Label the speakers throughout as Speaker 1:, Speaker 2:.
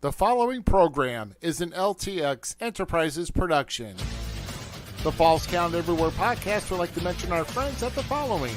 Speaker 1: The following program is an LTX Enterprises production. The Falls Count Everywhere podcast would like to mention our friends at the following.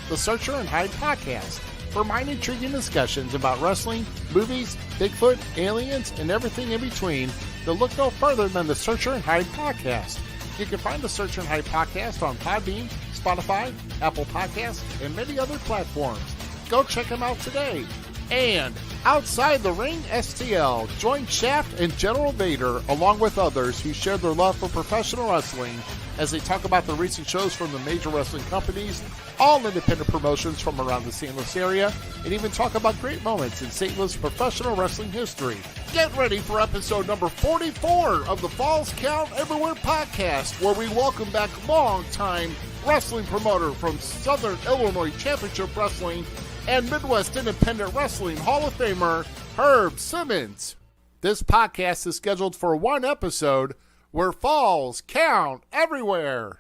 Speaker 1: The Searcher and Hide podcast, for mind-intriguing discussions about wrestling, movies, Bigfoot, aliens, and everything in between. They'll look no further than the Searcher and Hide podcast. You can find the Searcher and Hide podcast on Podbean, Spotify, Apple Podcasts, and many other platforms. Go check them out today. And Outside the Ring STL, join Shaft and General Vader along with others who share their love for professional wrestling as they talk about the recent shows from the major wrestling companies, all independent promotions from around the St. Louis area, and even talk about great moments in St. Louis professional wrestling history. Get ready for episode number 44 of the Falls Count Everywhere podcast, where we welcome back longtime wrestling promoter from Southern Illinois Championship Wrestling and Midwest Independent Wrestling Hall of Famer, Herb Simmons. This podcast is scheduled for one episode, where falls count everywhere.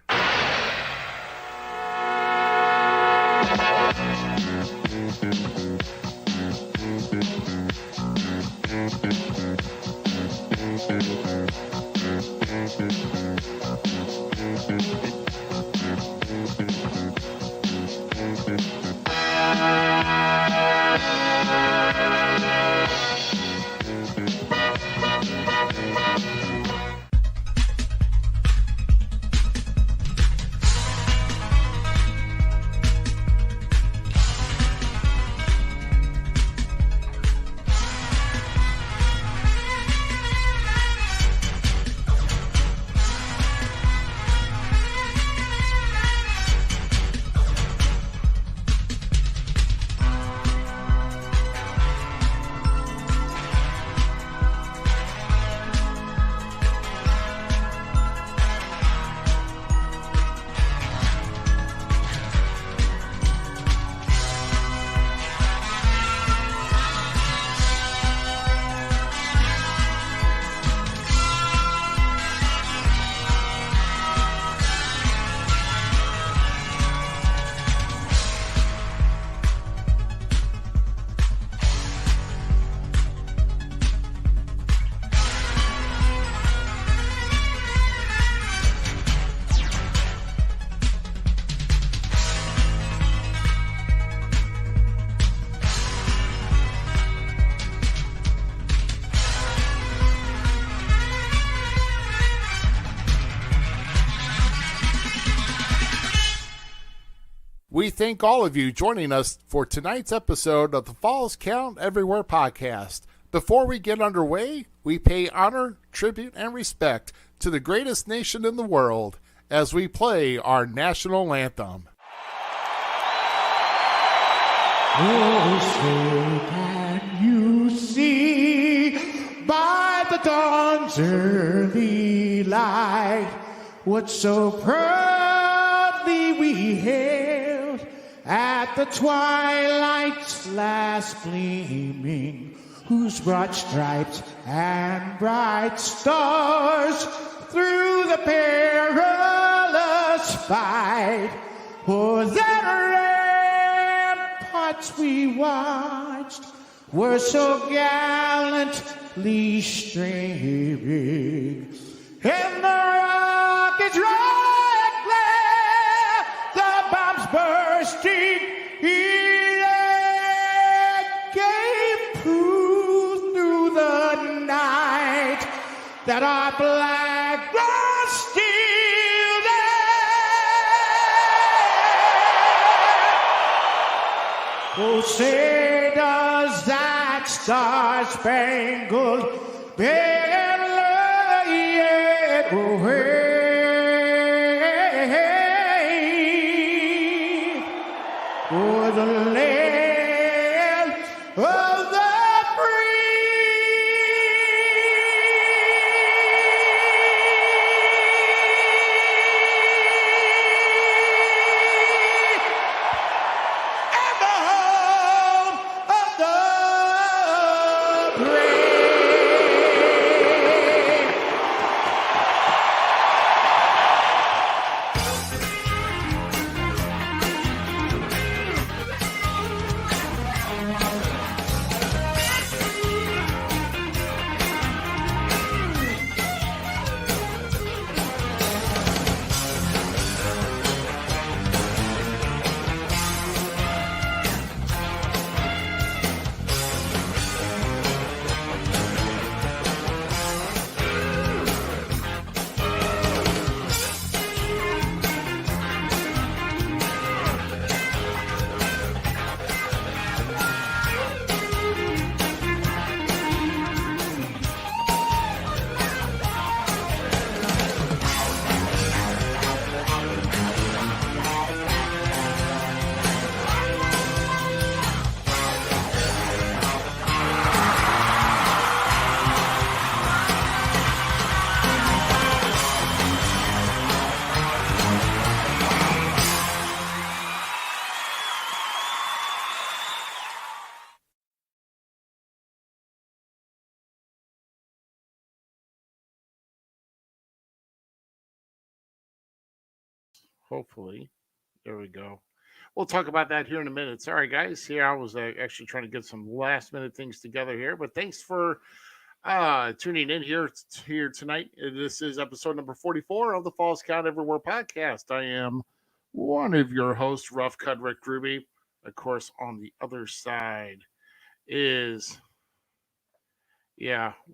Speaker 1: We thank all of you joining us for tonight's episode of the Falls Count Everywhere podcast. Before we get underway, we pay honor, tribute, and respect to the greatest nation in the world as we play our national anthem.
Speaker 2: Oh, say can you see by the dawn's early light what so proudly we hailed at the twilight's last gleaming, whose broad stripes and bright stars through the perilous fight, for that ramparts we watched were so gallantly streaming, and the rockets' red glare, the bombs bursting in air, gave proof through the night that our flag was still there. Oh, say does that star-spangled banner yet wave o'er the land of the
Speaker 1: Hopefully. There we go. We'll talk about that here in a minute. Sorry, guys. Here I was actually trying to get some last minute things together here, but thanks for tuning in here tonight. This is episode number 44 of the Falls Count Everywhere podcast. I am one of your hosts, Rough Cut Rick Ruby. Of course, on the other side is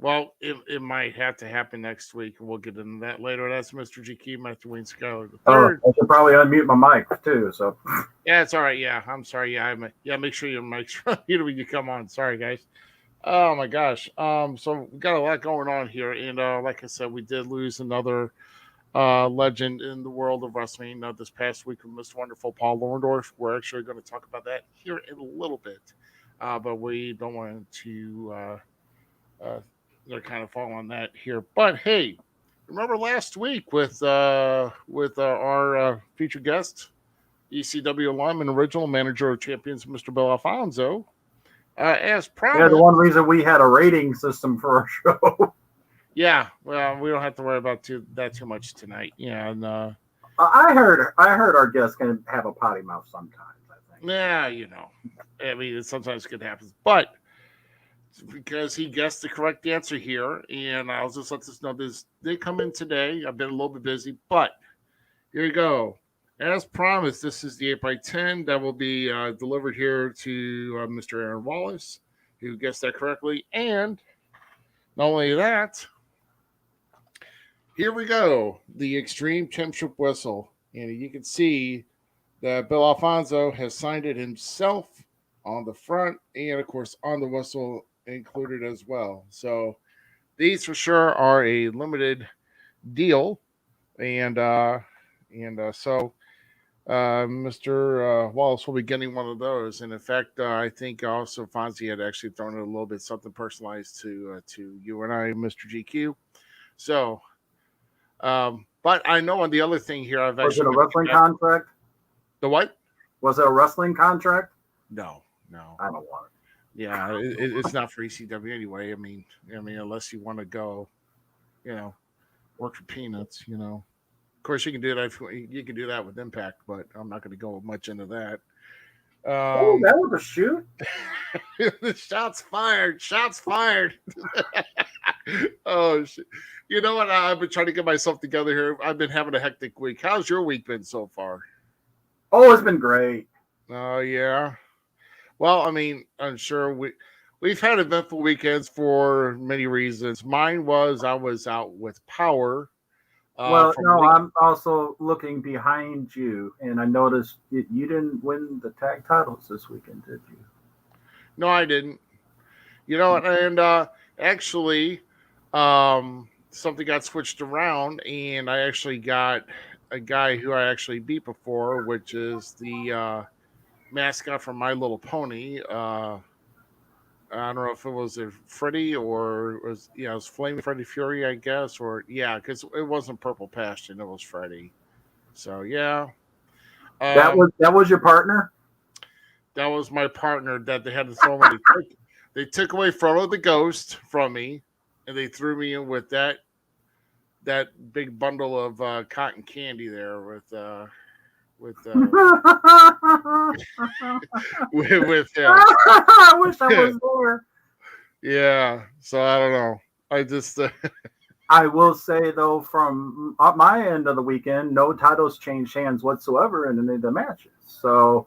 Speaker 1: well, it might have to happen next week. We'll get into that later. That's Mr. GQ, Matthew Wayne Schuyler III.
Speaker 3: Oh, I should probably unmute my mic too. So
Speaker 1: yeah, it's all right. Yeah, I'm sorry. Make sure your mic's you when you come on. Sorry, guys. Oh my gosh. So we got a lot going on here, and like I said, we did lose another legend in the world of wrestling this past week with Mr. Wonderful Paul Lorndorf. We're actually going to talk about that here in a little bit, but we don't want to. They're kind of fall on that here. But hey, remember last week with our featured guest, ECW lineman, original manager of champions, Mr. Bill Alfonso, as promised.
Speaker 3: yeah, the one reason we had a rating system for our show.
Speaker 1: Yeah, well, we don't have to worry about that too much tonight. Yeah, and
Speaker 3: I heard our guests can have a potty mouth sometimes. I think.
Speaker 1: Yeah, I mean, it sometimes could happen, but because he guessed the correct answer here, and I'll just let this know this. They come in today. I've been a little bit busy, but here you go. As promised, this is the 8x10 that will be delivered here to Mr. Aaron Wallace, who guessed that correctly. And not only that, here we go. The Extreme Championship whistle. And you can see that Bill Alfonso has signed it himself on the front and, of course, on the whistle included as well. So these for sure are a limited deal. And so Mr. Wallace will be getting one of those. And in fact, I think also Fonzie had actually thrown in a little bit something personalized to you and I, Mr. GQ. So, but I know on the other thing here, I've
Speaker 3: Was
Speaker 1: actually
Speaker 3: it a wrestling contract?
Speaker 1: The what?
Speaker 3: Was it a wrestling contract?
Speaker 1: No.
Speaker 3: I don't want it.
Speaker 1: Yeah, it's not for ECW anyway. I mean, unless you want to go, work for peanuts. Of course, you can do that. You can do that with Impact, but I'm not going to go much into that.
Speaker 3: Oh, that was a shoot.
Speaker 1: Shots fired! Shots fired! Oh shit! You know what? I've been trying to get myself together here. I've been having a hectic week. How's your week been so far?
Speaker 3: Oh, it's been great.
Speaker 1: Oh yeah. Well, I mean, I'm sure we've had eventful weekends for many reasons. Mine was I was out with Power.
Speaker 3: I'm also looking behind you, and I noticed you didn't win the tag titles this weekend, did you?
Speaker 1: No, I didn't. And actually, something got switched around, and I actually got a guy who I actually beat before, which is the mascot from My Little Pony. I don't know if it was Freddy or it was Flaming Freddy Fury, I guess, because it wasn't Purple Passion, it was Freddy. So yeah,
Speaker 3: that was your partner.
Speaker 1: That was my partner that they had to throw me. They took away Frodo the Ghost from me, and they threw me in with that big bundle of cotton candy there with with him.
Speaker 3: I wish I was there.
Speaker 1: Yeah, so I don't know. I just
Speaker 3: I will say though, from my end of the weekend, no titles changed hands whatsoever in any of the matches. So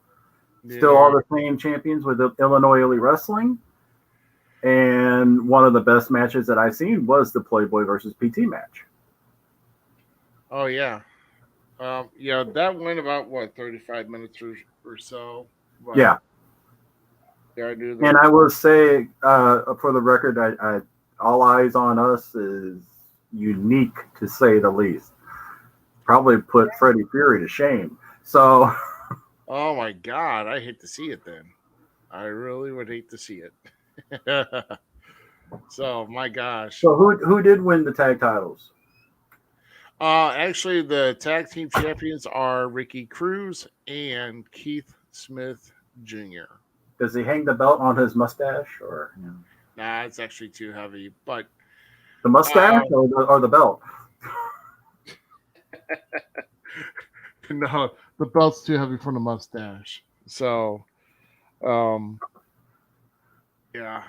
Speaker 3: still all the same champions with Illinois Elite Wrestling. And one of the best matches that I've seen was the Playboy versus PT match.
Speaker 1: Oh yeah. That went about 35 minutes or so. But,
Speaker 3: yeah.
Speaker 1: I knew that.
Speaker 3: And I will say, for the record, I All Eyes on Us is unique to say the least. Probably put Freddie Fury to shame. So.
Speaker 1: Oh my God, I hate to see it. Then I really would hate to see it. So my gosh.
Speaker 3: So who did win the tag titles?
Speaker 1: Actually, the tag team champions are Ricky Cruz and Keith Smith Jr.
Speaker 3: Does he hang the belt on his mustache, or?
Speaker 1: Nah, it's actually too heavy. But
Speaker 3: the mustache or the belt?
Speaker 1: No, the belt's too heavy for the mustache. So, um, yeah,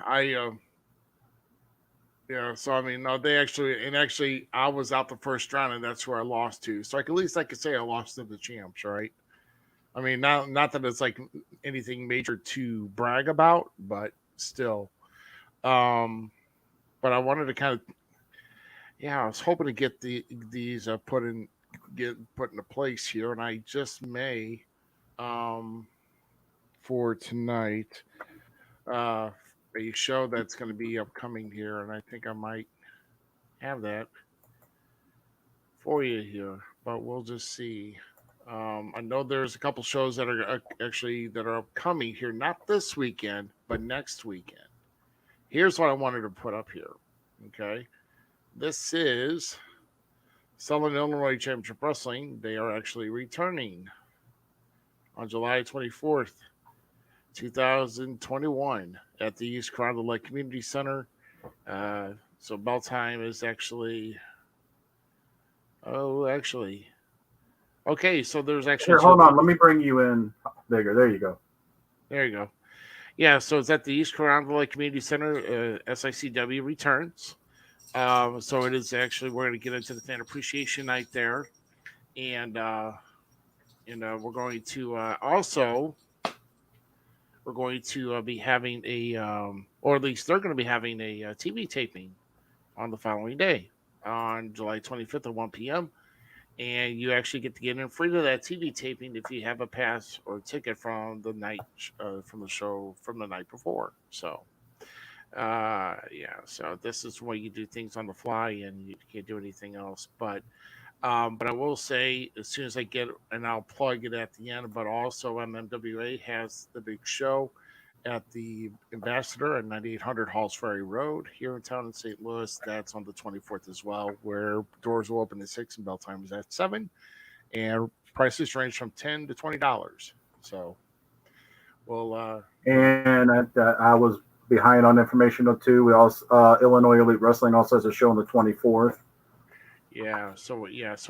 Speaker 1: yeah. So I mean, no, actually, I was out the first round, and that's where I lost to. So at least I could say I lost to the champs, right? I mean, not that it's like anything major to brag about, but still. Um, but I wanted to kind of, yeah, I was hoping to get these put into place here, and I just may, um, for tonight, uh, a show that's going to be upcoming here, and I think I might have that for you here, but we'll just see. I know there's a couple shows that are actually that are upcoming here, not this weekend, but next weekend. Here's what I wanted to put up here. Okay, this is Southern Illinois Championship Wrestling. They are actually returning on July 24th, 2021, at the East Crowd Lake Community Center. So bell time is actually. Oh, actually, okay, so there's actually
Speaker 3: Here, hold on. Let me bring you in bigger. There you go.
Speaker 1: There you go. Yeah, so it's at the East Carolina Community Center. SICW returns. So it is actually we're going to get into the fan appreciation night there, and we're going to also we're going to be having a or at least they're going to be having a TV taping on the following day on July 25th at 1 p.m. And you actually get to get in free to that TV taping if you have a pass or ticket from the night from the show from the night before. So, yeah. So this is where you do things on the fly and you can't do anything else. But I will say as soon as I get, and I'll plug it at the end. But also MMWA has the big show at the Ambassador at 9800 Halls Ferry Road here in town in St. Louis. That's on the 24th as well, where doors will open at 6 and bell time is at 7. And prices range from $10 to $20. So, well,
Speaker 3: And I was behind on information though too. We also Illinois Elite Wrestling also has a show on the 24th.
Speaker 1: yeah. So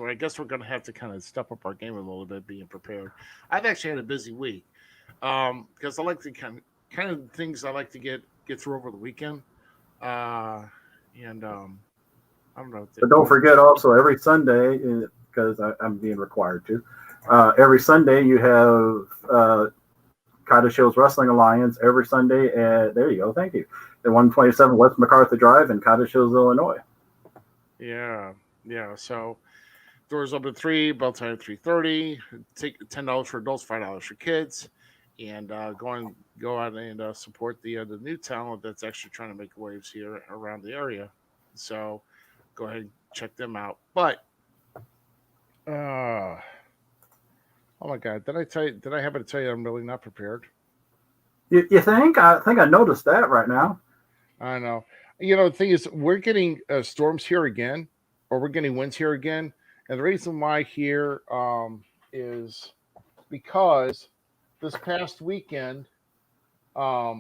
Speaker 1: I guess we're gonna have to kind of step up our game a little bit, being prepared. I've actually had a busy week because I like to kind of things I like to get through over the weekend. And I don't know.
Speaker 3: But don't forget also every Sunday, because I'm being required to, every Sunday you have Casta Shields Wrestling Alliance every Sunday at, there you go, thank you, at 127 West MacArthur Drive in Casta Shields, Illinois.
Speaker 1: Yeah. So doors open at 3, bell time at 3:30. Take $10 for adults, $5 for kids, and go out and support the new talent that's actually trying to make waves here around the area. So go ahead and check them out. But oh my God, did I happen to tell you I'm really not prepared?
Speaker 3: You think? I think I noticed that right now.
Speaker 1: I know. The thing is, we're getting storms here again, or we're getting winds here again, and the reason why here is because this past weekend, I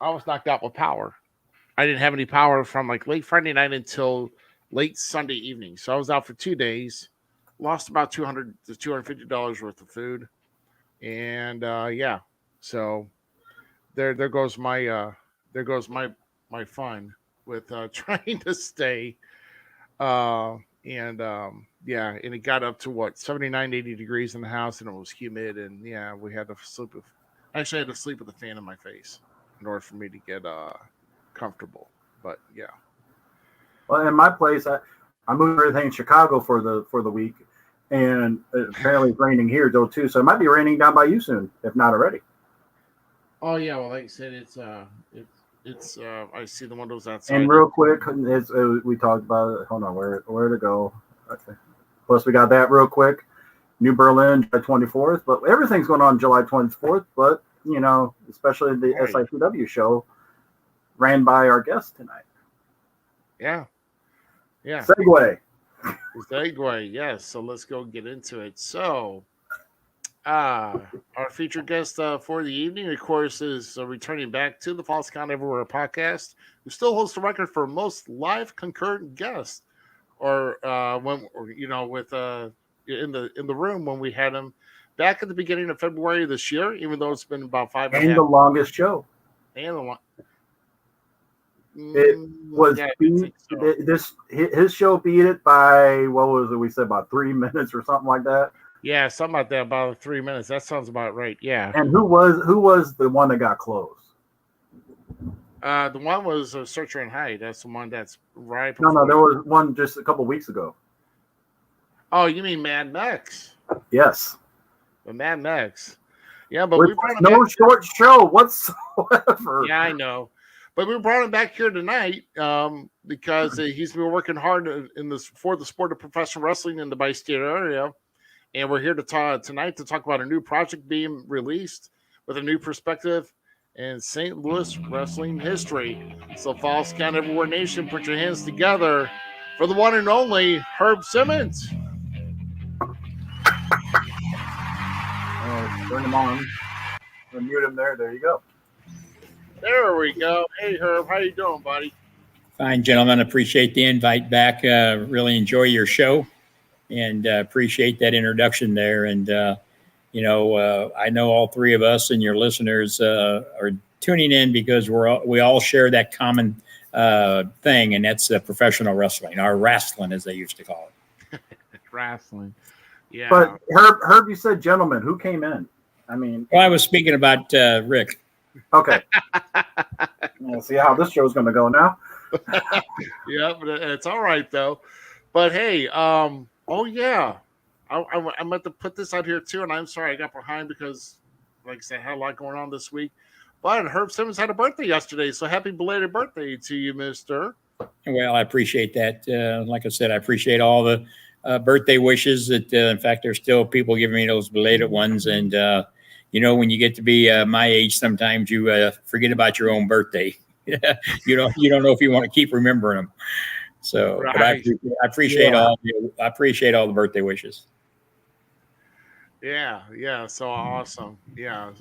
Speaker 1: was knocked out with power. I didn't have any power from like late Friday night until late Sunday evening. So I was out for 2 days, lost about $200 to $250 worth of food, and yeah. So there goes my fun with trying to stay. Yeah, and it got up to what 79, 80 degrees in the house, and it was humid, and yeah, we had to sleep with. I actually had to sleep with a fan in my face in order for me to get comfortable. But yeah.
Speaker 3: Well, in my place, I moved everything in Chicago for the week, and apparently it's raining here though too. So it might be raining down by you soon, if not already.
Speaker 1: Oh yeah, well, like I said, it's I see the windows outside.
Speaker 3: And real quick, we talked about it. Hold on, where to go? Okay. Plus, we got that real quick. New Berlin, July 24th, but everything's going on July 24th. But especially the SICW show ran by our guest tonight.
Speaker 1: Yeah.
Speaker 3: Segway,
Speaker 1: yes. So let's go get into it. So, our featured guest for the evening, of course, is returning back to the Falls Count Everywhere podcast, who still holds the record for most live concurrent guests, or with in the room when we had him back at the beginning of February this year. Even though it's been about 5.5
Speaker 3: And the longest show.
Speaker 1: and the one.
Speaker 3: It was
Speaker 1: Yeah, I
Speaker 3: beat,
Speaker 1: think so.
Speaker 3: his show beat it by, what was it? We said about 3 minutes or something like that.
Speaker 1: Yeah, something like that, about 3 minutes. That sounds about right. Yeah.
Speaker 3: And who was the one that got close?
Speaker 1: The one was Searcher and Hide. That's the one that's right
Speaker 3: No,
Speaker 1: before.
Speaker 3: there was one just a couple weeks ago.
Speaker 1: Oh, you mean Mad Max?
Speaker 3: Yes.
Speaker 1: The Mad Max. Yeah, but
Speaker 3: Which
Speaker 1: we brought him
Speaker 3: no
Speaker 1: back.
Speaker 3: short show whatsoever.
Speaker 1: Yeah, I know. But we brought him back here tonight because he's been working hard in this for the sport of professional wrestling in the bi-state area, and we're here to talk tonight to talk about a new project being released with a new perspective in St. Louis wrestling history. So, Falls Count Everywhere Nation, put your hands together for the one and only Herb Simmons.
Speaker 3: Turn him on. Mute him there. There you go.
Speaker 1: There we go. Hey, Herb, how you doing, buddy?
Speaker 4: Fine, gentlemen. Appreciate the invite back. Really enjoy your show, and appreciate that introduction there. And I know all three of us and your listeners are tuning in because we all share that common thing, and that's professional wrestling, or wrestling as they used to call it.
Speaker 1: Wrestling. Yeah.
Speaker 3: But Herb, you said gentlemen. Who came in? I mean,
Speaker 4: well, I was speaking about Rick.
Speaker 3: Okay. Let's see how this show's going to go now.
Speaker 1: Yeah, but it's all right though. But hey, oh yeah, I meant to put this out here too, and I'm sorry I got behind because, like I said, I had a lot going on this week. But Herb Simmons had a birthday yesterday, so happy belated birthday to you, Mister.
Speaker 4: Well, I appreciate that. Like I said, I appreciate all the birthday wishes. That in fact, there's still people giving me those belated ones, and when you get to be my age, sometimes you forget about your own birthday. you don't know if you want to keep remembering them. So, right. But I appreciate all the birthday wishes.
Speaker 1: Yeah, so awesome. Yeah.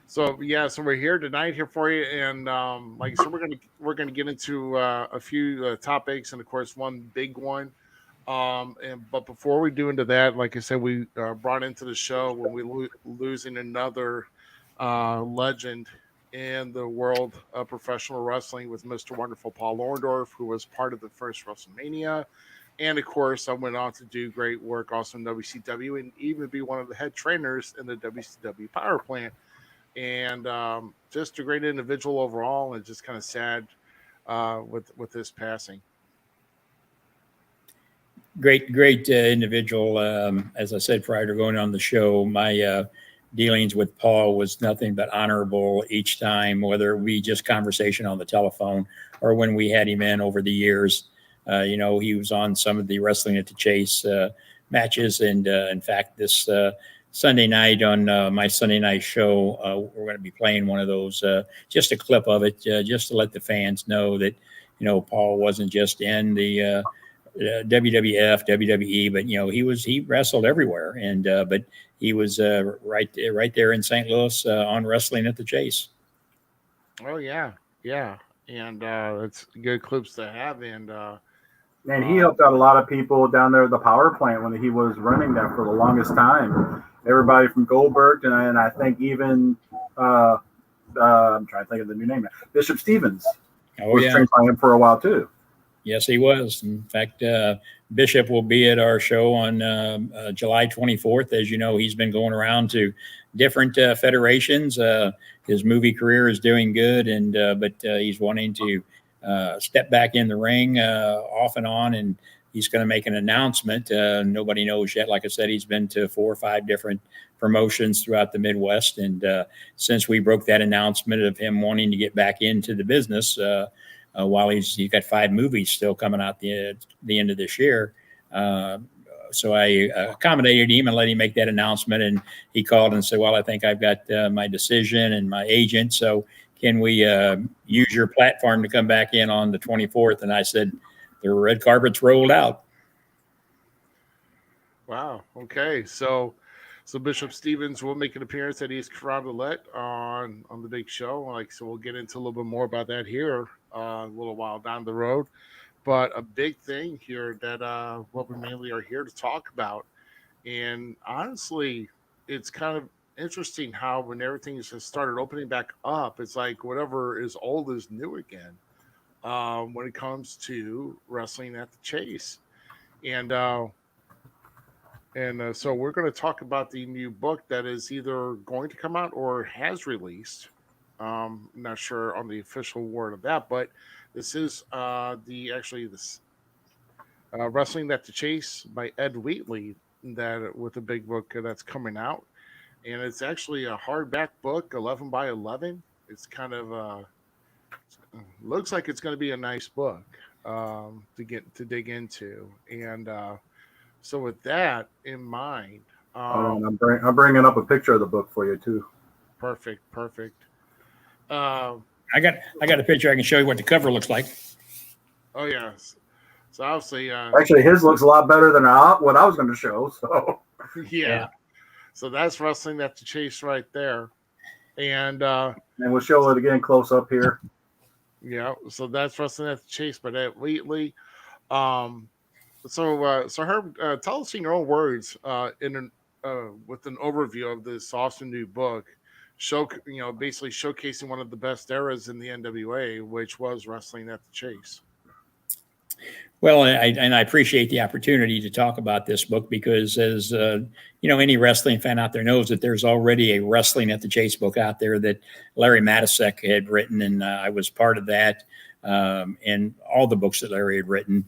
Speaker 1: So we're here tonight here for you, and like I said, we're gonna get into a few topics, and of course one big one. But before we do into that, like I said, we brought into the show when we losing another legend in the world of professional wrestling with Mr. Wonderful Paul Orndorff, who was part of the first WrestleMania. And of course, I went on to do great work also in WCW and even be one of the head trainers in the WCW Power Plant. And just a great individual overall, and just kind of sad with his passing.
Speaker 4: Great individual. As I said prior to going on the show, my dealings with Paul was nothing but honorable each time, whether it be just conversation on the telephone or when we had him in over the years. He was on some of the Wrestling at the Chase matches, and in fact, this Sunday night on my Sunday night show, we're going to be playing one of those, just a clip of it, just to let the fans know that Paul wasn't just in the WWF, WWE, but he wrestled everywhere, and but he was right there in St. Louis on Wrestling at the Chase.
Speaker 1: Oh yeah, and it's good clips to have, and
Speaker 3: he helped out a lot of people down there at the power plant when he was running that for the longest time. Everybody from Goldberg and I think even I'm trying to think of the new name, Bishop Stevens was trained by him for a while too.
Speaker 4: Yes, he was. In fact, Bishop will be at our show on July 24th. As you know, he's been going around to different federations. His movie career is doing good, but he's wanting to step back in the ring off and on, and he's going to make an announcement. Nobody knows yet. Like I said, he's been to 4 or 5 different promotions throughout the Midwest, and since we broke that announcement of him wanting to get back into the business, while he's got 5 movies still coming out the end of this year. So I accommodated him and let him make that announcement. And he called and said, well, I think I've got my decision and my agent. So can we use your platform to come back in on the 24th? And I said, the red carpet's rolled out.
Speaker 1: Wow. Okay. So Bishop Stevens will make an appearance at East Carondelet on the big show. So we'll get into a little bit more about that here a little while down the road. But a big thing here that what we mainly are here to talk about, and honestly, it's kind of interesting how when everything has started opening back up, it's like whatever is old is new again. When it comes to wrestling at the Chase, and so we're going to talk about the new book that is either going to come out or has released. Not sure on the official word of that, but this is the actually this Wrestling at the Chase by Ed Wheatley, that with a big book that's coming out, and it's actually a hardback book, 11 by 11. It's kind of looks like it's going to be a nice book to get to dig into, and so with that in mind,
Speaker 3: And I'm bringing up a picture of the book for you too.
Speaker 1: perfect, perfect. Um,
Speaker 4: I got a picture. I can show you what the cover looks like.
Speaker 1: oh yes, so obviously,
Speaker 3: Actually, his looks a lot better than what I was going to show. So
Speaker 1: yeah. So that's Wrestling at the Chase right there, and
Speaker 3: and we'll show it again close up here.
Speaker 1: yeah, so that's Wrestling at the Chase by Ed Wheatley. Um, so Herb, tell us in your own words, with an overview of this awesome new book, basically showcasing one of the best eras in the NWA, which was Wrestling at the Chase.
Speaker 4: Well, I appreciate the opportunity to talk about this book because, as any wrestling fan out there knows, that there's already a Wrestling at the Chase book out there that Larry Matysik had written, and I was part of that, and all the books that Larry had written.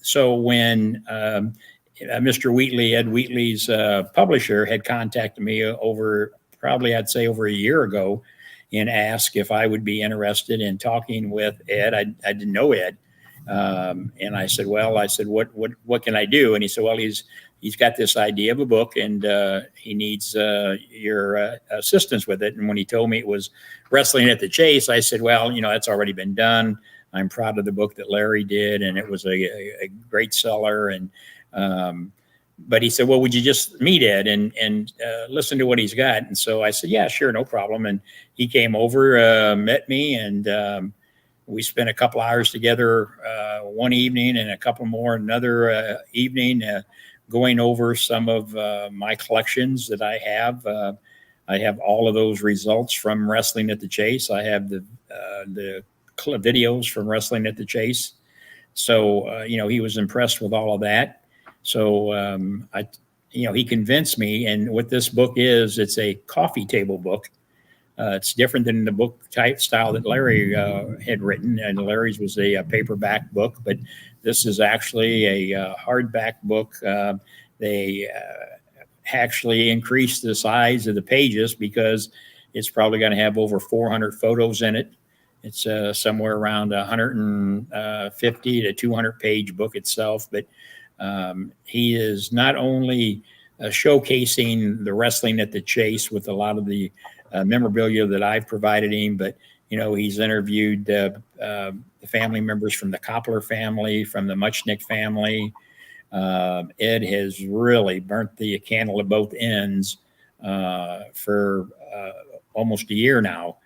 Speaker 4: So when Mr. Wheatley, Ed Wheatley's publisher, had contacted me over I'd say over a year ago, and asked if I would be interested in talking with Ed. I didn't know Ed. And I said, what can I do? And he said, well, he's got this idea of a book, and he needs your assistance with it. And when he told me it was Wrestling at the Chase, I said, well, that's already been done. I'm proud of the book that Larry did, and it was a great seller. And but he said, well, would you just meet Ed and listen to what he's got? And so I said, yeah, sure, no problem. And he came over, met me, and we spent a couple hours together one evening, and a couple more another evening, going over some of my collections that I have. I have all of those results from Wrestling at the Chase. I have the videos from Wrestling at the Chase. So, he was impressed with all of that. So, he convinced me. And what this book is, it's a coffee table book. It's different than the book type style that Larry had written, and Larry's was a paperback book, but this is actually a hardback book. They actually increased the size of the pages because it's probably going to have over 400 photos in it. It's somewhere around 150 to 200 page book itself, but he is not only showcasing the Wrestling at the Chase with a lot of the memorabilia that I've provided him, but he's interviewed the family members from the Koppler family, from the Muchnick family. Ed has really burnt the candle at both ends for almost a year now,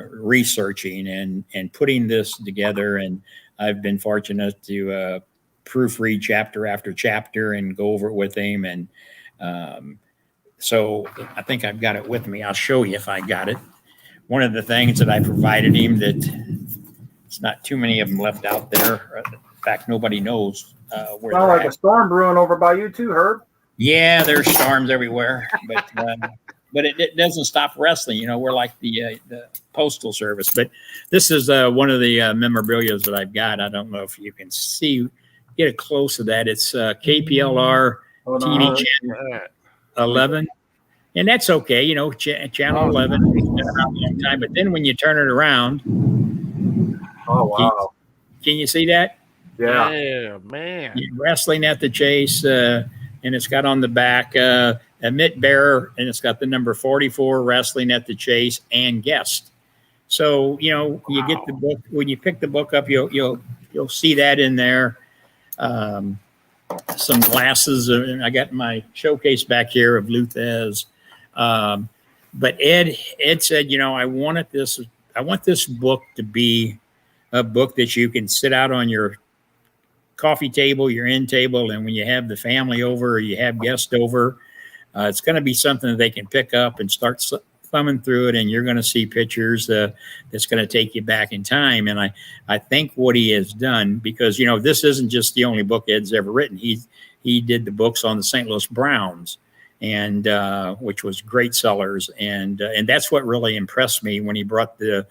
Speaker 4: researching and putting this together. And I've been fortunate to proofread chapter after chapter and go over it with him. And so I think I've got it with me. I'll show you if I got it. One of the things that I provided him that it's not too many of them left out there. In fact, nobody knows where they're
Speaker 3: like
Speaker 4: at.
Speaker 3: a storm brewing over by you too, Herb.
Speaker 4: Yeah, there's storms everywhere, but it doesn't stop wrestling. We're like the postal service. But this is one of the memorabilia that I've got. I don't know if you can get a close to that. It's KPLR TV channel 11. And that's okay, channel 11. It's been around a long time. But then when you turn it around,
Speaker 3: oh wow,
Speaker 4: can you see that?
Speaker 1: Yeah, man.
Speaker 4: Wrestling at the Chase, and it's got on the back a mitt bearer, and it's got the number 44, Wrestling at the Chase, and guest. So you get the book when you pick the book up, you'll see that in there. Some glasses. I got my showcase back here of Luthez. But Ed said, I want this book to be a book that you can sit out on your coffee table, your end table, and when you have the family over or you have guests over, it's going to be something that they can pick up and start thumbing through it, and you're going to see pictures that's going to take you back in time. And I think what he has done, because, you know, this isn't just the only book Ed's ever written. He did the books on the St. Louis Browns, and which was great sellers. And that's what really impressed me when he brought the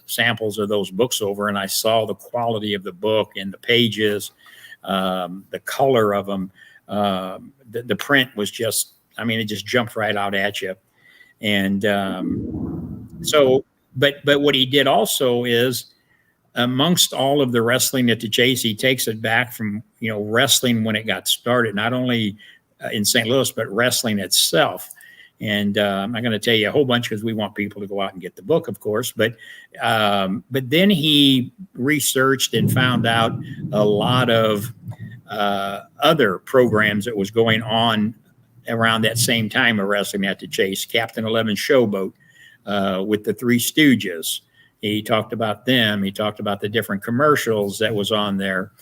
Speaker 4: samples of those books over, and I saw the quality of the book and the pages, the color of them. The print was just, I mean, it just jumped right out at you. And but what he did also is, amongst all of the wrestling at the Chase, he takes it back from, you know, wrestling when it got started, not only in St. Louis, but wrestling itself. And I'm not going to tell you a whole bunch because we want people to go out and get the book, of course. But then he researched and found out a lot of other programs that was going on around that same time of wrestling at the Chase. Captain 11 Showboat with the Three Stooges. He talked about them. He talked about the different commercials that was on there.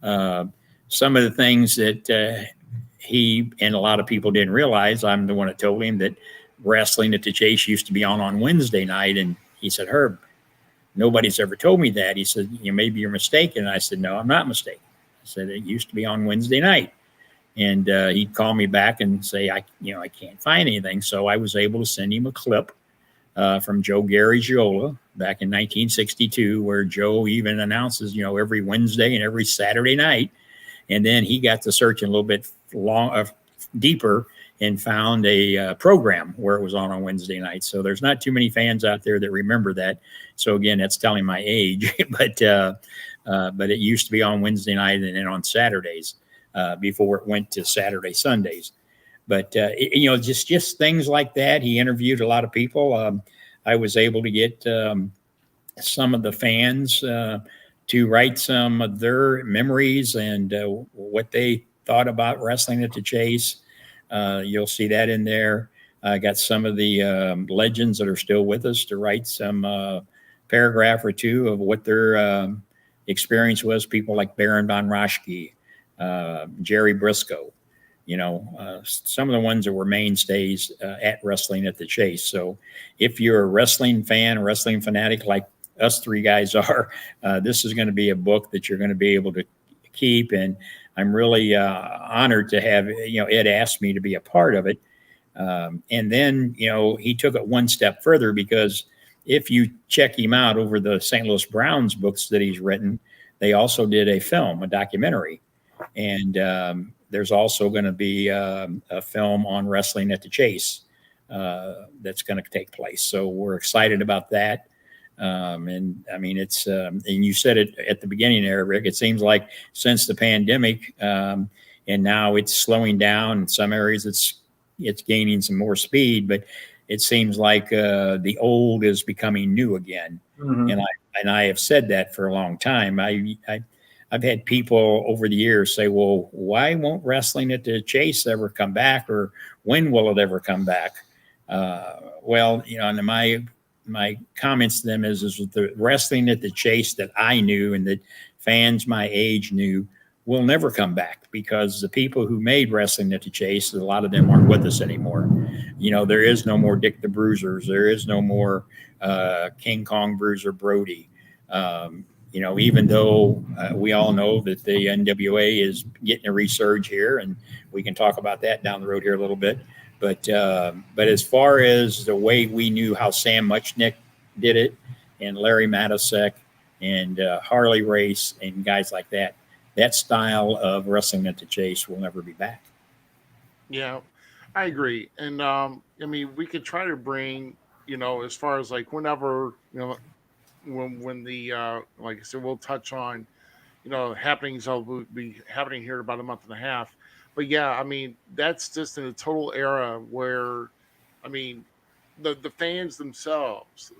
Speaker 4: Some of the things that he and a lot of people didn't realize, I'm the one that told him that wrestling at the Chase used to be on Wednesday night. And he said, Herb, nobody's ever told me that. He said, you know, maybe you're mistaken. And I said, no, I'm not mistaken. I said, it used to be on Wednesday night. And he'd call me back and say, I can't find anything. So I was able to send him a clip from Joe Garagiola back in 1962, where Joe even announces, you know, every Wednesday and every Saturday night. And then he got to searching a little bit deeper and found a program where it was on Wednesday night. So there's not too many fans out there that remember that. So again, that's telling my age, but it used to be on Wednesday night and then on Saturdays before it went to Saturday, Sundays. But, you know, just things like that. He interviewed a lot of people. I was able to get some of the fans to write some of their memories and what they thought about wrestling at the Chase. You'll see that in there. I got some of the legends that are still with us to write some paragraph or two of what their experience was. People like Baron von Raschke, Jerry Briscoe, you know, some of the ones that were mainstays at wrestling at the Chase. So if you're a wrestling fan, a wrestling fanatic like us three guys are, this is going to be a book that you're going to be able to keep. And I'm really honored to have, you know, Ed asked me to be a part of it. And then, you know, he took it one step further, because if you check him out over the St. Louis Browns books that he's written, they also did a film, a documentary. And there's also going to be a film on wrestling at the Chase that's going to take place. So we're excited about that. And I mean, it's, and you said it at the beginning there, Rick, it seems like since the pandemic, and now it's slowing down in some areas, it's gaining some more speed, but it seems like the old is becoming new again. Mm-hmm. And I have said that for a long time. I've had people over the years say, well, why won't wrestling at the Chase ever come back, or when will it ever come back? Well, you know, and my comments to them is the wrestling at the Chase that I knew and that fans my age knew will never come back, because the people who made wrestling at the Chase, a lot of them aren't with us anymore. You know, there is no more Dick the Bruisers. There is no more King Kong Bruiser Brody. You know, even though we all know that the NWA is getting a resurge here, and we can talk about that down the road here a little bit. But as far as the way we knew how Sam Muchnick did it, and Larry Matysik, and Harley Race, and guys like that, that style of wrestling at the Chase will never be back.
Speaker 1: Yeah, I agree. And I mean, we could try to bring, you know, as far as like whenever, you know, when the like I said, we'll touch on, you know, happenings will be happening here in about a month and a half. But yeah, I mean, that's just in a total era where, I mean, the fans themselves.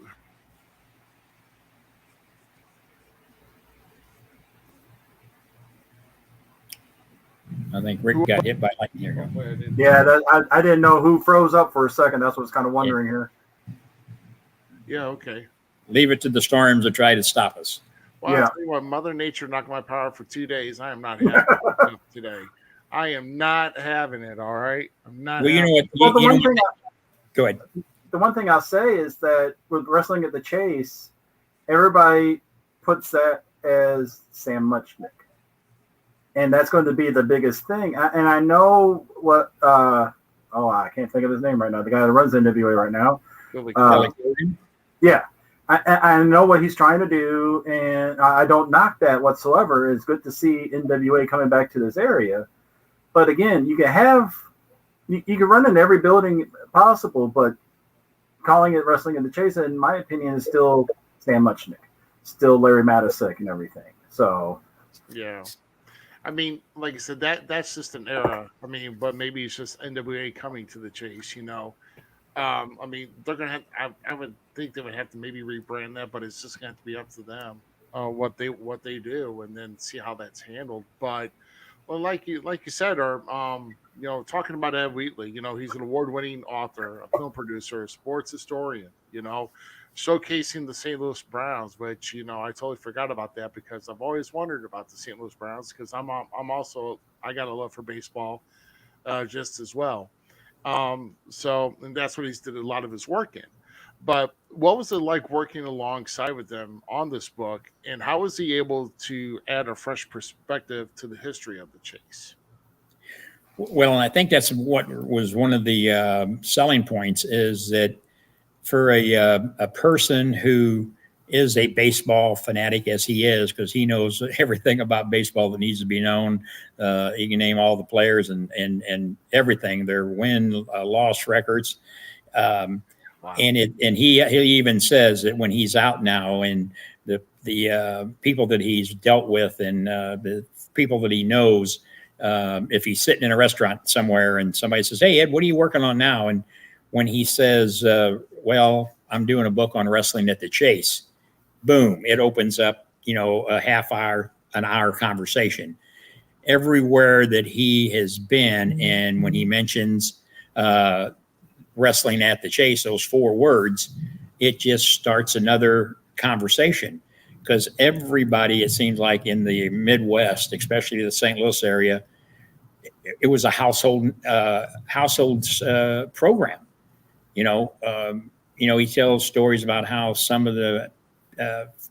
Speaker 4: I think Rick got hit by lightning here.
Speaker 3: Yeah, I didn't know who froze up for a second. That's what I was kind of wondering here.
Speaker 1: Yeah, okay.
Speaker 4: Leave it to the storms to try to stop us.
Speaker 1: Well, I'll tell you what, Mother Nature knocked my power for 2 days. I am not having it today. I am not having it. All right, I'm not.
Speaker 4: Well, you know
Speaker 1: having
Speaker 4: what?
Speaker 3: Well,
Speaker 4: Go ahead.
Speaker 3: the one thing I'll say is that with Wrestling at the Chase, everybody puts that as Sam Muchnick. And that's going to be the biggest thing. And I know what, I can't think of his name right now. The guy that runs NWA right now. Yeah. I know what he's trying to do, and I don't knock that whatsoever. It's good to see NWA coming back to this area. But again, you can run in every building possible, but calling it Wrestling in the Chase, in my opinion, is still Sam Muchnick, still Larry Matysik and everything. So,
Speaker 1: yeah. I mean, like I said, that's just an era. I mean, but maybe it's just NWA coming to the Chase, I mean, they're gonna have. I would think they would have to maybe rebrand that, but it's just gonna have to be up to them what they do, and then see how that's handled. But well, like you said, or talking about Ed Wheatley, he's an award-winning author, a film producer, a sports historian, showcasing the St. Louis Browns, which I totally forgot about that because I've always wondered about the St. Louis Browns because I'm also I got a love for baseball just as well. So and that's what he's did a lot of his work in. But what was it like working alongside with them on this book, and how was he able to add a fresh perspective to the history of the Chase?
Speaker 4: Well, and I think that's what was one of the selling points is that for a person who is a baseball fanatic as he is, because he knows everything about baseball that needs to be known. He can name all the players and everything, their win loss records. Wow. And he even says that when he's out now and the people that he's dealt with and the people that he knows, if he's sitting in a restaurant somewhere and somebody says, "Hey, Ed, what are you working on now?" And when he says, "Well, I'm doing a book on Wrestling at the Chase," boom, it opens up, a half hour, an hour conversation. Everywhere that he has been, and when he mentions Wrestling at the Chase, those 4 words, it just starts another conversation. Because everybody, it seems like in the Midwest, especially the St. Louis area, it was a household program. He tells stories about how some of the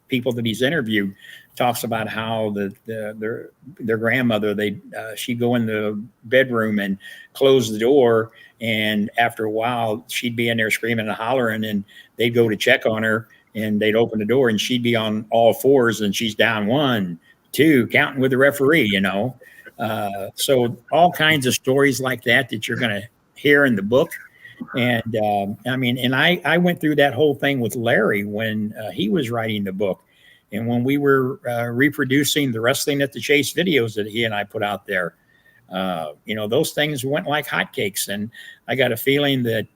Speaker 4: people that he's interviewed talks about how their grandmother, she'd go in the bedroom and close the door, and after a while she'd be in there screaming and hollering, and they'd go to check on her, and they'd open the door and she'd be on all fours and she's down 1, 2, counting with the referee. So all kinds of stories like that you're going to hear in the book. And I went through that whole thing with Larry when he was writing the book. And when we were reproducing the Wrestling at the Chase videos that he and I put out there, those things went like hotcakes. And I got a feeling that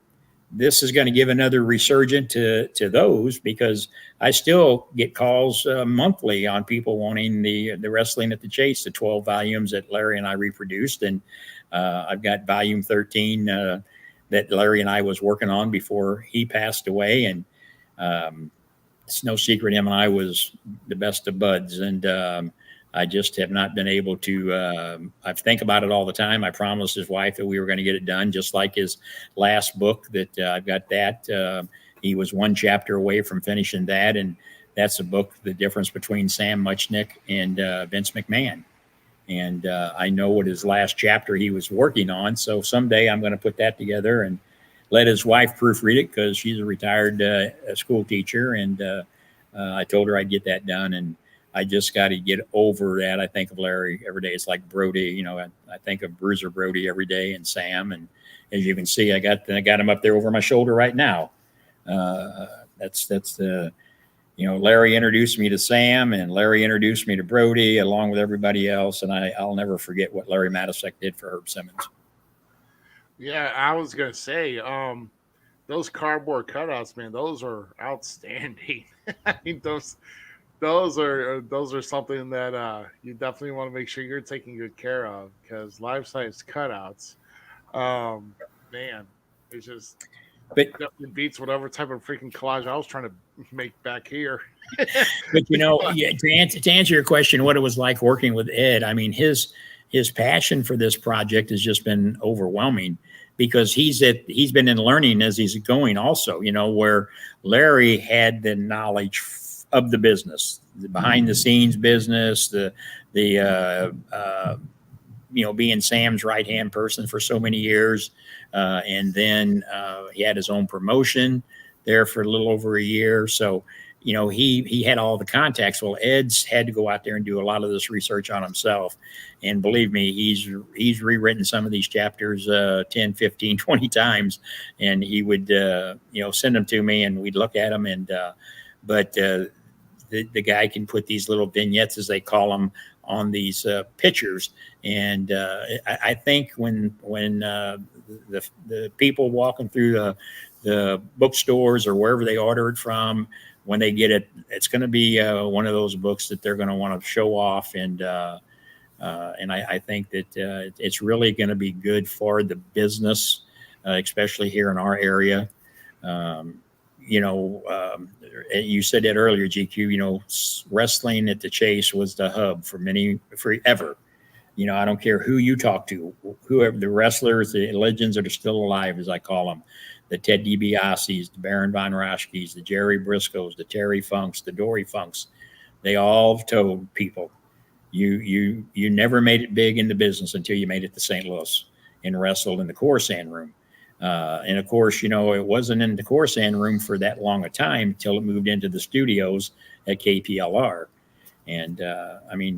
Speaker 4: this is going to give another resurgent to those, because I still get calls monthly on people wanting the Wrestling at the Chase, the 12 volumes that Larry and I reproduced. And I've got volume 13 that Larry and I was working on before he passed away. And it's no secret him and I was the best of buds. And I just have not been able to, I think about it all the time. I promised his wife that we were going to get it done, just like his last book that I've got that. He was 1 chapter away from finishing that. And that's a book, The Difference Between Sam Muchnick and Vince McMahon. And I know what his last chapter he was working on. So someday I'm going to put that together and let his wife proofread it, because she's a retired school teacher. And I told her I'd get that done. And I just got to get over that. I think of Larry every day. It's like Brody, I think of Bruiser Brody every day, and Sam. And as you can see, I got him up there over my shoulder right now. That's the, Larry introduced me to Sam, and Larry introduced me to Brody along with everybody else. And I'll never forget what Larry Matysik did for Herb Simmons.
Speaker 1: Yeah, I was going to say, those cardboard cutouts, man, those are outstanding. I mean, those are something that you definitely want to make sure you're taking good care of, because life-size cutouts, man, it's just
Speaker 4: But
Speaker 1: Definitely beats whatever type of freaking collage I was trying to make back here.
Speaker 4: yeah, to answer your question, what it was like working with Ed, I mean, his passion for this project has just been overwhelming because he's been in learning as he's going also, where Larry had the knowledge of the business, the behind the scenes business, the being Sam's right hand person for so many years. And then he had his own promotion there for a little over a year. So, he had all the contacts. Well, Ed's had to go out there and do a lot of this research on himself. And believe me, he's rewritten some of these chapters 10, 15, 20 times. And he would, send them to me and we'd look at them. And, but the guy can put these little vignettes, as they call them, on these pictures. And I think when the people walking through the bookstores or wherever they order it from, when they get it, it's going to be one of those books that they're going to want to show off. And I think that it's really going to be good for the business, especially here in our area. You said that earlier, GQ, wrestling at the Chase was the hub forever. I don't care who you talk to, whoever the wrestlers, the legends that are still alive, as I call them, the Ted DiBiase's, the Baron Von Raschke's, the Jerry Briscoes, the Terry Funks, the Dory Funks, they all told people, you never made it big in the business until you made it to St. Louis and wrestled in the Coruscant room. And of course, it wasn't in the Coruscant room for that long a time until it moved into the studios at KPLR. And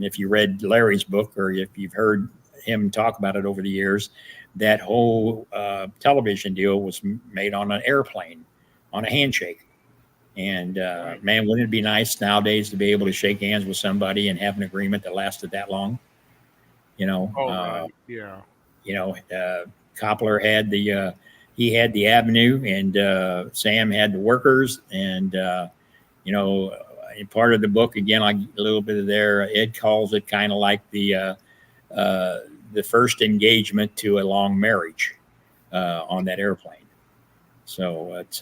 Speaker 4: if you read Larry's book or if you've heard him talk about it over the years, that whole television deal was made on an airplane, on a handshake. And man, wouldn't it be nice nowadays to be able to shake hands with somebody and have an agreement that lasted that long?
Speaker 1: Yeah.
Speaker 4: Koppler had the Avenue, and Sam had the Workers, and in part of the book, again, like a little bit of there, Ed calls it kind of like the first engagement to a long marriage on that airplane. So it's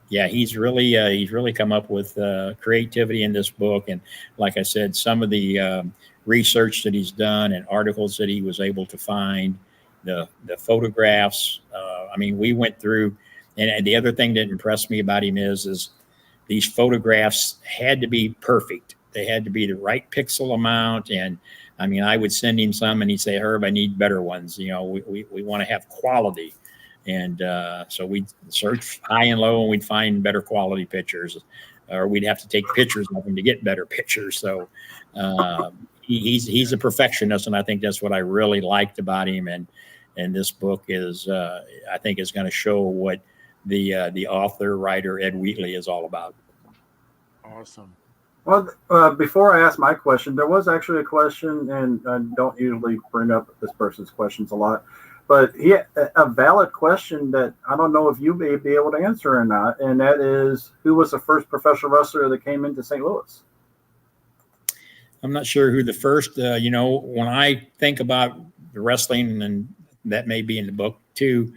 Speaker 4: he's really come up with creativity in this book, and like I said, some of the research that he's done and articles that he was able to find, the photographs. We went through, and the other thing that impressed me about him is these photographs had to be perfect. They had to be the right pixel amount. And I would send him some and he'd say, Herb, I need better ones. We want to have quality. And so we'd search high and low and we'd find better quality pictures, or we'd have to take pictures of them to get better pictures. So he's a perfectionist. And I think that's what I really liked about him. And this book is, I think, is going to show what the author, writer, Ed Wheatley is all about.
Speaker 1: Awesome.
Speaker 3: Well, before I ask my question, there was actually a question, and I don't usually bring up this person's questions a lot, but he had a valid question that I don't know if you may be able to answer or not, and that is, who was the first professional wrestler that came into St. Louis?
Speaker 4: I'm not sure who the first, when I think about the wrestling, and that may be in the book too,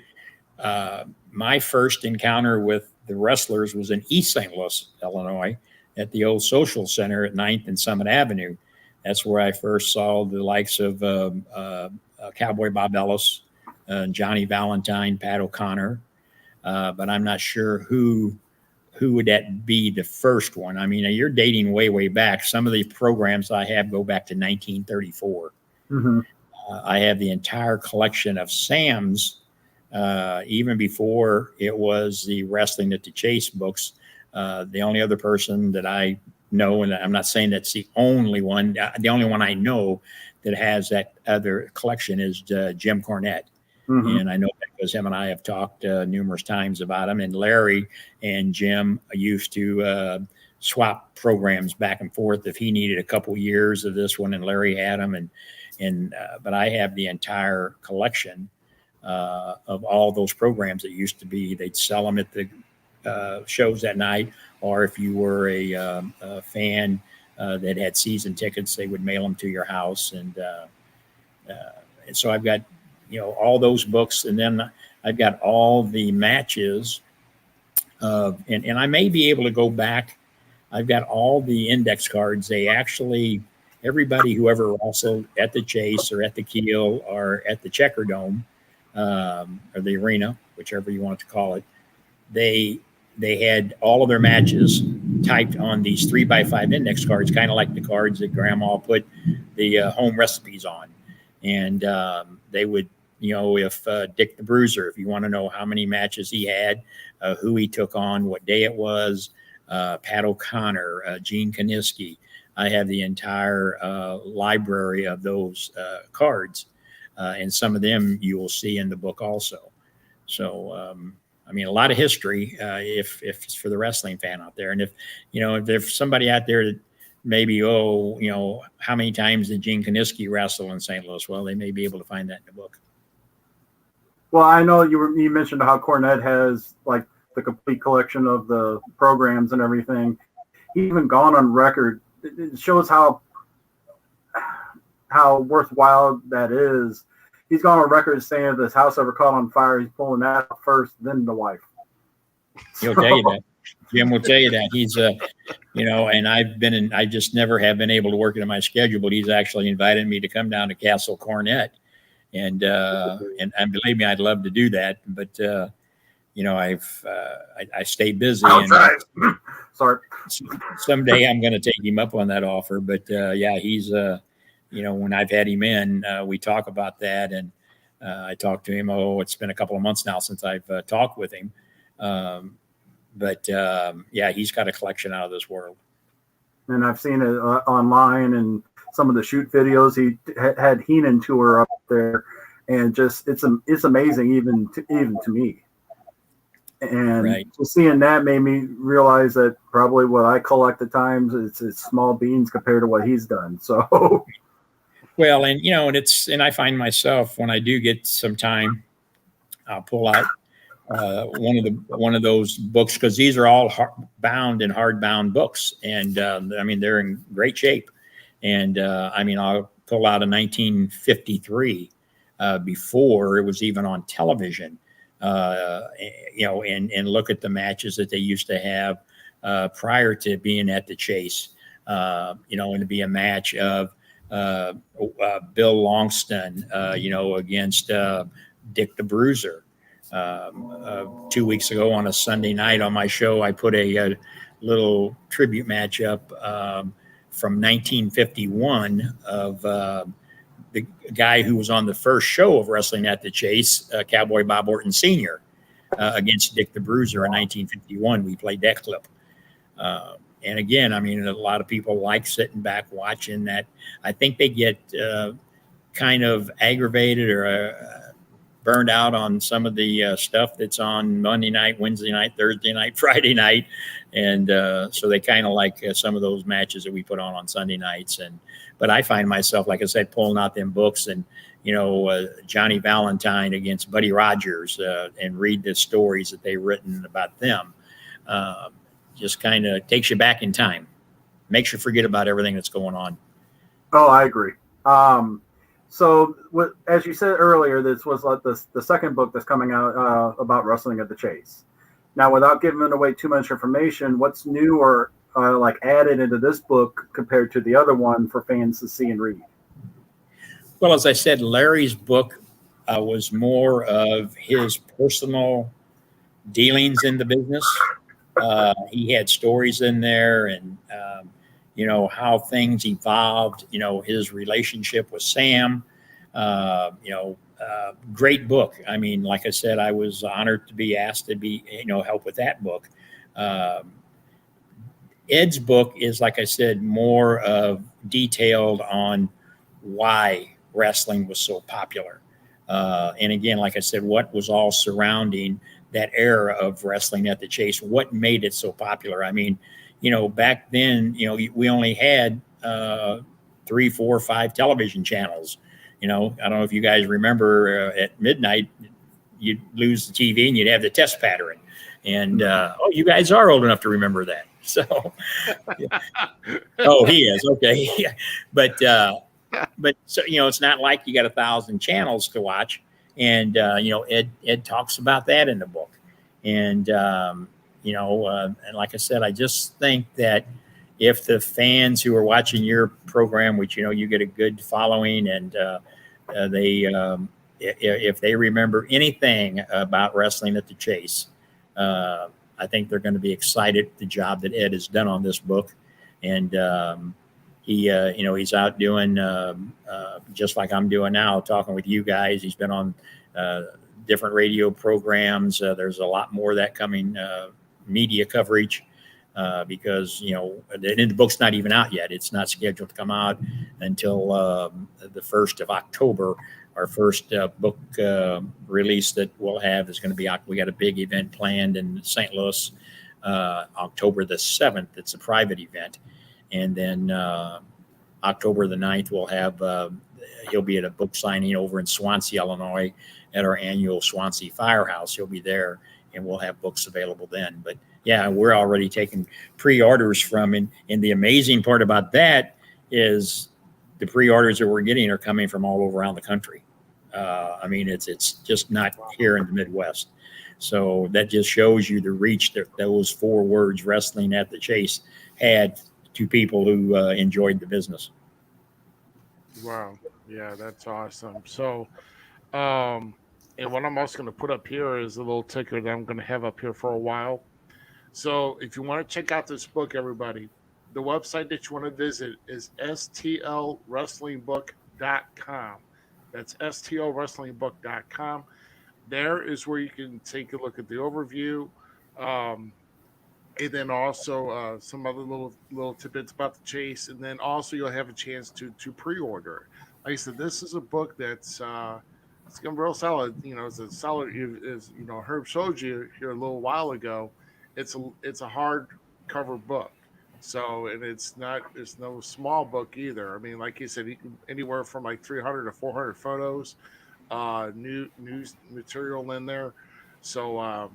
Speaker 4: my first encounter with the wrestlers was in East St. Louis, Illinois, at the old Social Center at 9th and Summit Avenue. That's where I first saw the likes of Cowboy Bob Ellis, Johnny Valentine, Pat O'Connor. But I'm not sure who would that be the first one. You're dating way back. Some of the programs I have go back to 1934. Mm-hmm. I have the entire collection of Sam's, even before it was the Wrestling at the Chase books. The only other person that I know, and I'm not saying that's the only one I know that has that other collection is Jim Cornette. Mm-hmm. And I know that because him and I have talked numerous times about him. And Larry and Jim used to swap programs back and forth if he needed a couple years of this one and Larry had them. But I have the entire collection of all those programs that used to be. They'd sell them at the shows that night, or if you were a fan that had season tickets, they would mail them to your house. And so I've got, all those books, and then I've got all the matches. And I may be able to go back. I've got all the index cards. They actually, everybody who ever wrestled at the Chase or at the Keel or at the Checker Dome or the arena, whichever you want to call it, they had all of their matches typed on these 3x5 index cards, kind of like the cards that Grandma put the home recipes on. And they would, if Dick the Bruiser, if you want to know how many matches he had, who he took on, what day it was, Pat O'Connor, Gene Kaniski. I have the entire library of those cards, and some of them you will see in the book also. So, a lot of history if it's for the wrestling fan out there. And if there's somebody out there that maybe, how many times did Gene Kaniski wrestle in St. Louis? Well, they may be able to find that in the book.
Speaker 3: Well, I know you mentioned how Cornette has like the complete collection of the programs and everything. He even gone on record. It shows how worthwhile that is. He's gone on record saying if this house ever caught on fire, he's pulling that out first, then the wife.
Speaker 4: He'll tell you that. Jim will tell you that. He's, and I just never have been able to work it in my schedule, but he's actually invited me to come down to Castle Cornette. And believe me, I'd love to do that, but I stay busy.
Speaker 3: Sorry.
Speaker 4: Someday I'm going to take him up on that offer, but he's when I've had him in, we talk about that, and I talked to him. It's been a couple of months now since I've talked with him, but he's got a collection out of this world.
Speaker 3: And I've seen it online and some of the shoot videos. He had Heenan tour up there, and just it's amazing even to me. And
Speaker 4: right.
Speaker 3: Just seeing that made me realize that probably what I collect at times it's small beans compared to what he's done. So,
Speaker 4: well, and and I find myself when I do get some time, I'll pull out one of those books, because these are all hardbound books, and they're in great shape. And I'll pull out a 1953 before it was even on television, and look at the matches that they used to have prior to being at the Chase, and to be a match of Bill Longston, against Dick the Bruiser. 2 weeks ago on a Sunday night on my show, I put a little tribute match up from 1951 of the guy who was on the first show of Wrestling at the Chase, Cowboy Bob Orton Sr., against Dick the Bruiser in 1951. We played that clip. And again, a lot of people like sitting back watching that. I think they get kind of aggravated or burned out on some of the stuff that's on Monday night, Wednesday night, Thursday night, Friday night. And so they kind of like some of those matches that we put on Sunday nights. But I find myself, like I said, pulling out them books and, Johnny Valentine against Buddy Rogers and read the stories that they've written about them. Just kind of takes you back in time, makes you forget about everything that's going on.
Speaker 3: Oh, I agree. So, as you said earlier, this was like the second book that's coming out about wrestling at the Chase. Now, without giving away too much information, what's new or added into this book compared to the other one for fans to see and read?
Speaker 4: Well, as I said, Larry's book was more of his personal dealings in the business. He had stories in there, and how things evolved. His relationship with Sam. Great book. Like I said, I was honored to be asked to be help with that book. Ed's book is, like I said, more of detailed on why wrestling was so popular. And again, like I said, what was all surrounding that era of Wrestling at the Chase, what made it so popular. Back then, we only had 3, 4, 5 television channels. I don't know if you guys remember at midnight, you'd lose the TV and you'd have the test pattern. And, you guys are old enough to remember that. So, yeah. Oh, he is. Okay. Yeah. But so, it's not like you got 1,000 channels to watch. And Ed talks about that in the book. And and like I said, I just think that if the fans who are watching your program, which you get a good following, and if they remember anything about wrestling at the Chase, I think they're going to be excited the job that Ed has done on this book. And he's out doing just like I'm doing now, talking with you guys. He's been on different radio programs. There's a lot more of that coming, media coverage, because the book's not even out yet. It's not scheduled to come out until the 1st of October. Our first book release that we'll have is going to be, we got a big event planned in St. Louis, October the 7th. It's a private event. And then October the 9th, we'll have, he'll be at a book signing over in Swansea, Illinois, at our annual Swansea Firehouse. He'll be there, and we'll have books available then. But yeah, we're already taking pre-orders from, and the amazing part about that is the pre-orders that we're getting are coming from all over around the country. I mean, it's just not here in the Midwest. So that just shows you the reach that those 4 words, wrestling at the Chase, had to people who enjoyed the business.
Speaker 1: Wow. Yeah, that's awesome. So, and what I'm also going to put up here is a little ticker that I'm going to have up here for a while. So, if you want to check out this book, everybody, the website that you want to visit is stlwrestlingbook.com. That's stlwrestlingbook.com. There is where you can take a look at the overview. And then also some other little tidbits about the Chase, and then also you'll have a chance to pre-order it. Like I said, this is a book that's it's gonna be real solid. It's a solid. As Herb showed you here a little while ago. It's a hard cover book. So, and it's no small book either. I mean, like you said, anywhere from like 300 to 400 photos, new news material in there. So.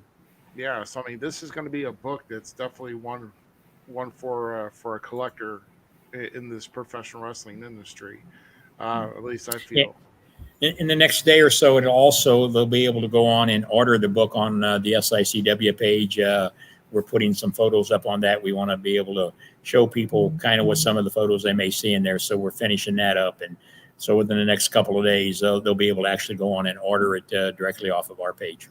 Speaker 1: Yeah, so I mean, this is going to be a book that's definitely one for a collector in this professional wrestling industry. At least I
Speaker 4: Yeah.
Speaker 1: feel.
Speaker 4: In the next day or so, they'll be able to go on and order the book on the SICW page. We're putting some photos up on that. We want to be able to show people kind of what some of the photos they may see in there. So we're finishing that up, and so within the next couple of days, they'll be able to actually go on and order it directly off of our page.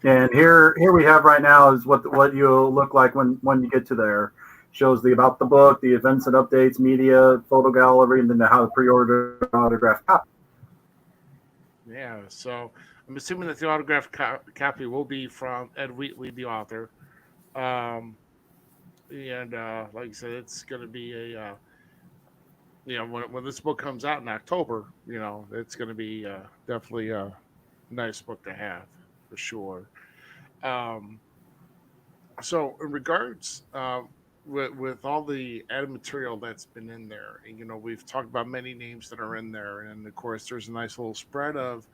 Speaker 3: And here we have right now is what you'll look like when you get to there. Shows about the book, the events and updates, media, photo gallery, and then how to pre-order autographed copy.
Speaker 1: Yeah, so I'm assuming that the autographed copy will be from Ed Wheatley, the author. Um, and like I said, it's going to be when this book comes out in October, it's going to be definitely a nice book to have for sure. Um, so in regards with all the added material that's been in there, and we've talked about many names that are in there, and of course there's a nice little spread of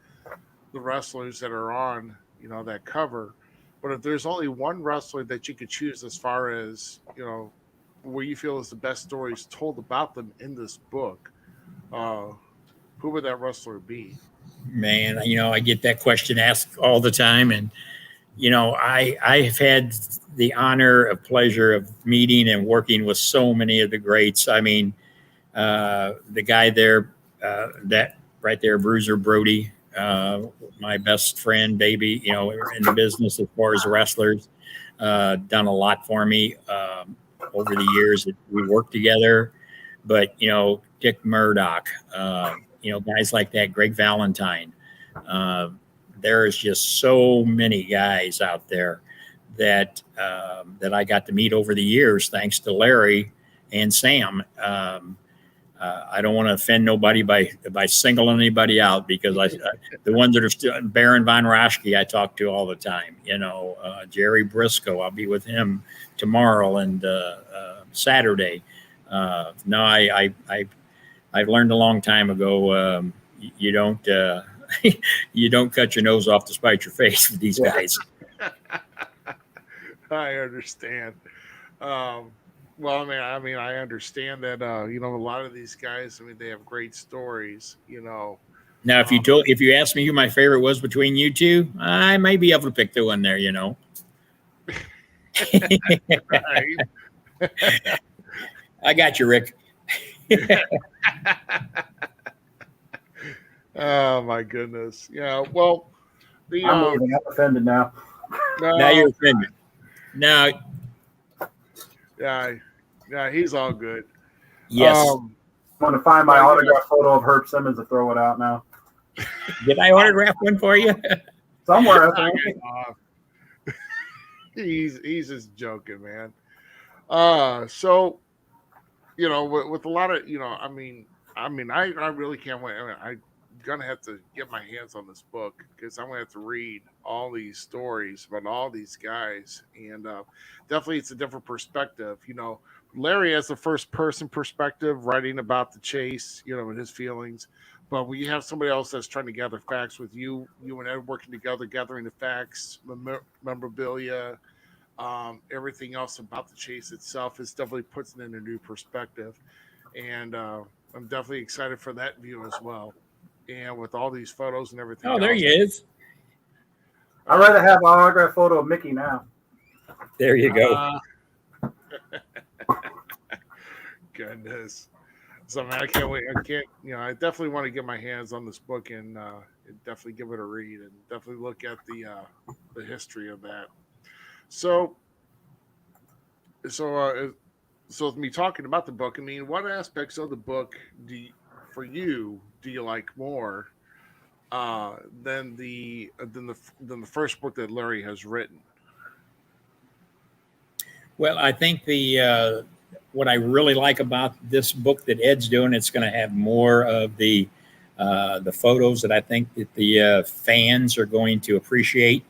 Speaker 1: the wrestlers that are on that cover. But if there's only one wrestler that you could choose as far as where you feel is the best stories told about them in this book, uh, who would that wrestler be?
Speaker 4: Man, I get that question asked all the time, and I've had the honor of pleasure of meeting and working with so many of the greats. I mean, the guy there, that right there, Bruiser Brody, my best friend, baby, in the business as far as wrestlers, done a lot for me over the years that we worked together. But, Dick Murdoch, guys like that, Greg Valentine. There is just so many guys out there that I got to meet over the years, thanks to Larry and Sam. I don't want to offend nobody by singling anybody out, because the ones that are still, Baron Von Raschke, I talk to all the time. Jerry Briscoe, I'll be with him tomorrow and Saturday. No, I've learned a long time ago. You don't you don't cut your nose off to spite your face with these guys.
Speaker 1: I understand. Well, I understand that. A lot of these guys. I mean, they have great stories.
Speaker 4: Now, if you asked me who my favorite was between you two, I may be able to pick the one there.
Speaker 1: Right.
Speaker 4: I got you, Rick.
Speaker 1: Oh my goodness. Yeah. Well, the
Speaker 3: I'm leaving. I'm offended now.
Speaker 4: Now you're offended. Now,
Speaker 1: yeah, he's all good.
Speaker 4: yes.
Speaker 3: I'm going to find my autograph photo of Herb Simmons and throw it out now.
Speaker 4: Did I autograph one for you?
Speaker 3: Somewhere. I think.
Speaker 1: He's just joking, man. So with a lot of I really can't wait. I'm gonna have to get my hands on this book because I'm gonna have to read all these stories about all these guys, and definitely it's a different perspective. Larry has the first person perspective, writing about the chase, and his feelings. But when you have somebody else that's trying to gather facts with you and Ed working together, gathering the facts, memorabilia, everything else about the chase itself, it definitely puts it in a new perspective. And I'm definitely excited for that view as well. And with all these photos and everything.
Speaker 4: Oh, there he is.
Speaker 3: I'd rather have an autograph photo of Mickey now.
Speaker 4: There you go.
Speaker 1: Goodness. So man, I can't wait. I definitely want to get my hands on this book and definitely give it a read and definitely look at the history of that. So with me talking about the book, what aspects of the book do you like more than the first book that Larry has written?
Speaker 4: Well, I think what I really like about this book that Ed's doing, it's going to have more of the photos that I think that the fans are going to appreciate.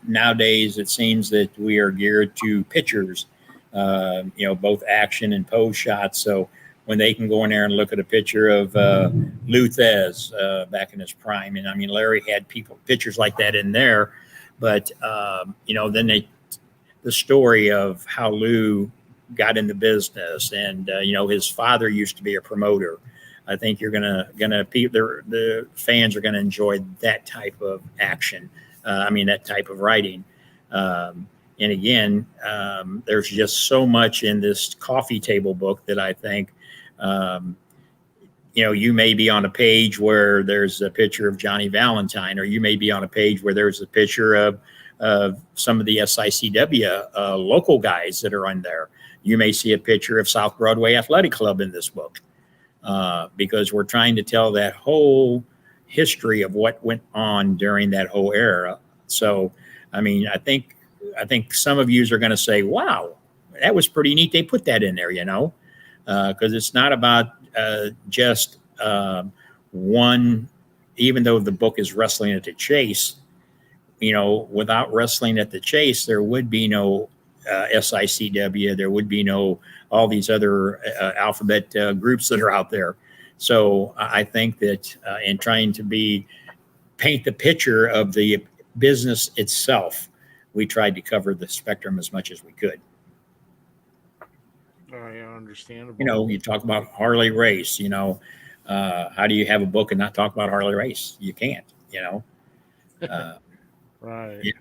Speaker 4: Nowadays it seems that we are geared to pictures, both action and pose shots. So when they can go in there and look at a picture of Lou Thez back in his prime, and Larry had pictures like that in there, but then the story of how Lou got in the business, and his father used to be a promoter. I think you're the fans are gonna enjoy that type of action. That type of writing. And again, there's just so much in this coffee table book that I think, you may be on a page where there's a picture of Johnny Valentine, or you may be on a page where there's a picture of some of the SICW local guys that are on there. You may see a picture of South Broadway Athletic Club in this book, because we're trying to tell that whole history of what went on during that whole era. So, I think some of you are going to say, wow, that was pretty neat. They put that in there, because it's not about just one, even though the book is Wrestling at the Chase, without Wrestling at the Chase, there would be no SICW. There would be no all these other alphabet groups that are out there. So I think that in trying to paint the picture of the business itself, we tried to cover the spectrum as much as we could.
Speaker 1: Understandable.
Speaker 4: You talk about Harley Race, how do you have a book and not talk about Harley Race? You can't,
Speaker 1: Right.
Speaker 4: Yeah.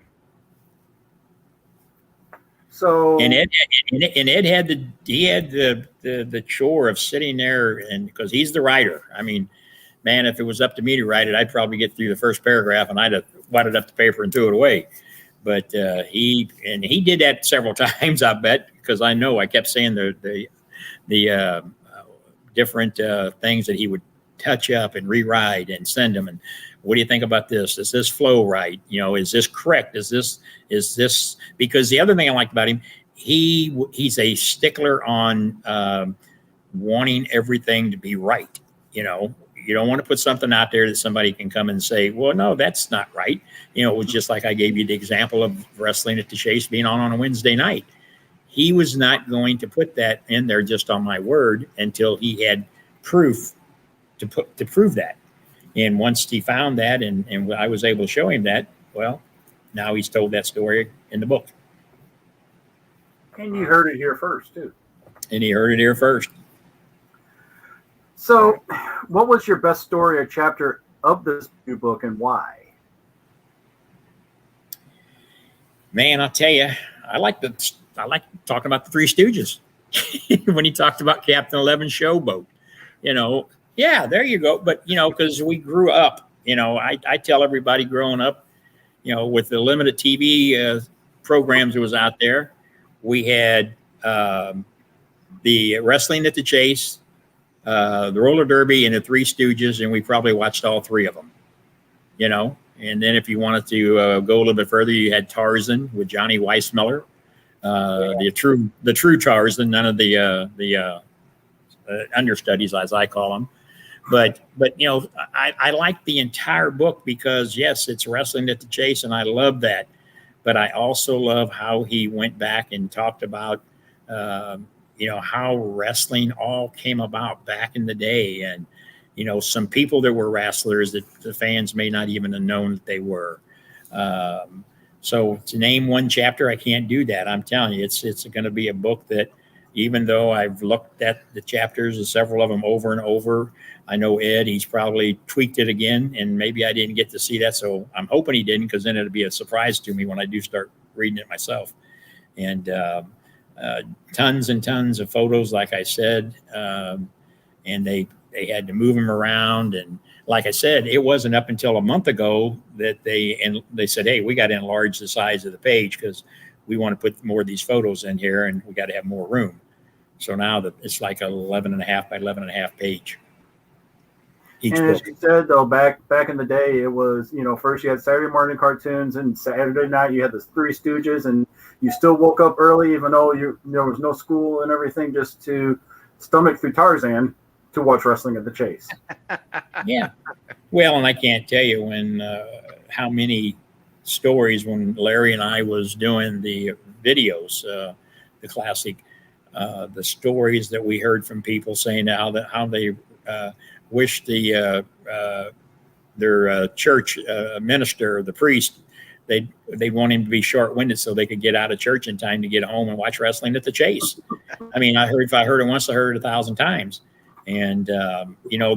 Speaker 3: So
Speaker 4: and Ed had the chore of sitting there, and because he's the writer. Man, if it was up to me to write it, I'd probably get through the first paragraph and I'd have wadded up the paper and threw it away. But he did that several times, I bet, because I know I kept saying the different things that he would touch up and rewrite and send them. And what do you think about this? Is this flow right? Is this correct? Is this because the other thing I liked about him, he's a stickler on wanting everything to be right. You don't want to put something out there that somebody can come and say, well, no, that's not right. It was just like I gave you the example of Wrestling at the Chase being on a Wednesday night. He was not going to put that in there just on my word until he had proof to prove that. And once he found that and I was able to show him that, well, now he's told that story in the book.
Speaker 3: And you heard it here first, too.
Speaker 4: And he heard it here first.
Speaker 3: So, what was your best story or chapter of this new book, and why?
Speaker 4: Man, I'll tell you, I like talking about the Three Stooges when he talked about Captain 11 Showboat. Yeah, there you go. But because we grew up, I tell everybody growing up, with the limited TV programs that was out there, we had the wrestling at the Chase, the roller derby, and the Three Stooges, and we probably watched all three of them. And then if you wanted to go a little bit further, you had Tarzan with Johnny Weissmuller, the true Tarzan, none of the understudies, as I call them. But I like the entire book because, yes, it's wrestling at the Chase, and I love that. But I also love how he went back and talked about, how wrestling all came about back in the day. And, some people that were wrestlers that the fans may not even have known that they were. So to name one chapter, I can't do that. I'm telling you, it's going to be a book that, even though I've looked at the chapters and several of them over and over, I know Ed, he's probably tweaked it again, and maybe I didn't get to see that. So I'm hoping he didn't, because then it'll be a surprise to me when I do start reading it myself. And tons and tons of photos, like I said, and they had to move them around. And like I said, it wasn't up until a month ago that they said, hey, we got to enlarge the size of the page because we want to put more of these photos in here, and we got to have more room. So now it's like 11.5 by 11.5 page.
Speaker 3: And as you said, though, back in the day, it was, first you had Saturday morning cartoons, and Saturday night you had the Three Stooges, and you still woke up early, even though there was no school and everything, just to stomach through Tarzan to watch wrestling at the Chase.
Speaker 4: Yeah. Well, and I can't tell you how many stories when Larry and I was doing the videos, the classic, the stories that we heard from people saying how they wish their church minister, the priest, they want him to be short-winded so they could get out of church in time to get home and watch wrestling at the Chase. I mean, if I heard it once, I heard it 1,000 times. And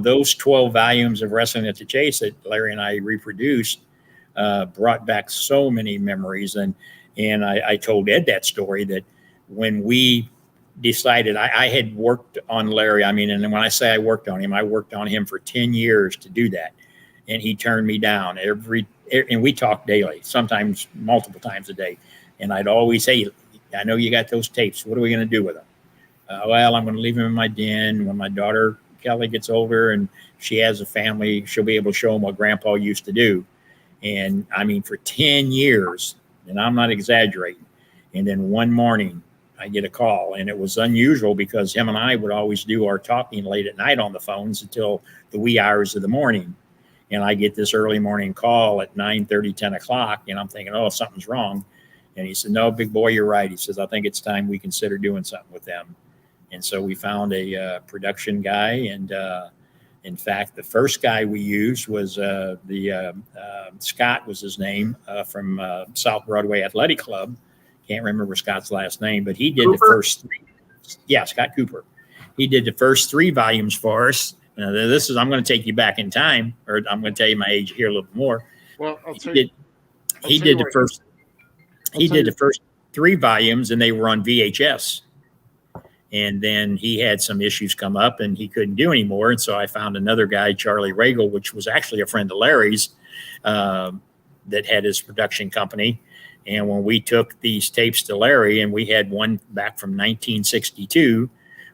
Speaker 4: those 12 volumes of Wrestling at the Chase that Larry and I reproduced brought back so many memories. And I told Ed that story, that when we decided, I had worked on Larry. I mean, and when I say I worked on him for 10 years to do that. And he turned me down and we talked daily, sometimes multiple times a day. And I'd always say, I know you got those tapes. What are we going to do with them? Well, I'm going to leave them in my den. When my daughter Kelly gets older and she has a family, she'll be able to show them what Grandpa used to do. And I mean, for 10 years, and I'm not exaggerating. And then one morning I get a call, and it was unusual because him and I would always do our talking late at night on the phones until the wee hours of the morning. And I get this early morning call at 9:30, 10 o'clock, and I'm thinking, oh, something's wrong. And he said, no, big boy, you're right. He says, I think it's time we consider doing something with them. And so we found a production guy. And in fact, the first guy we used was Scott was his name, from South Broadway Athletic Club. Can't remember Scott's last name, but he did Cooper? The first three. Yeah, Scott Cooper. He did the first 3 volumes for us. I'm going to take you back in time, or I'm going to tell you my age here a little more.
Speaker 1: Well,
Speaker 4: he did the first 3 volumes, and they were on VHS. And then he had some issues come up, and he couldn't do anymore. And so I found another guy, Charlie Regal, which was actually a friend of Larry's, that had his production company. And when we took these tapes to Larry, and we had one back from 1962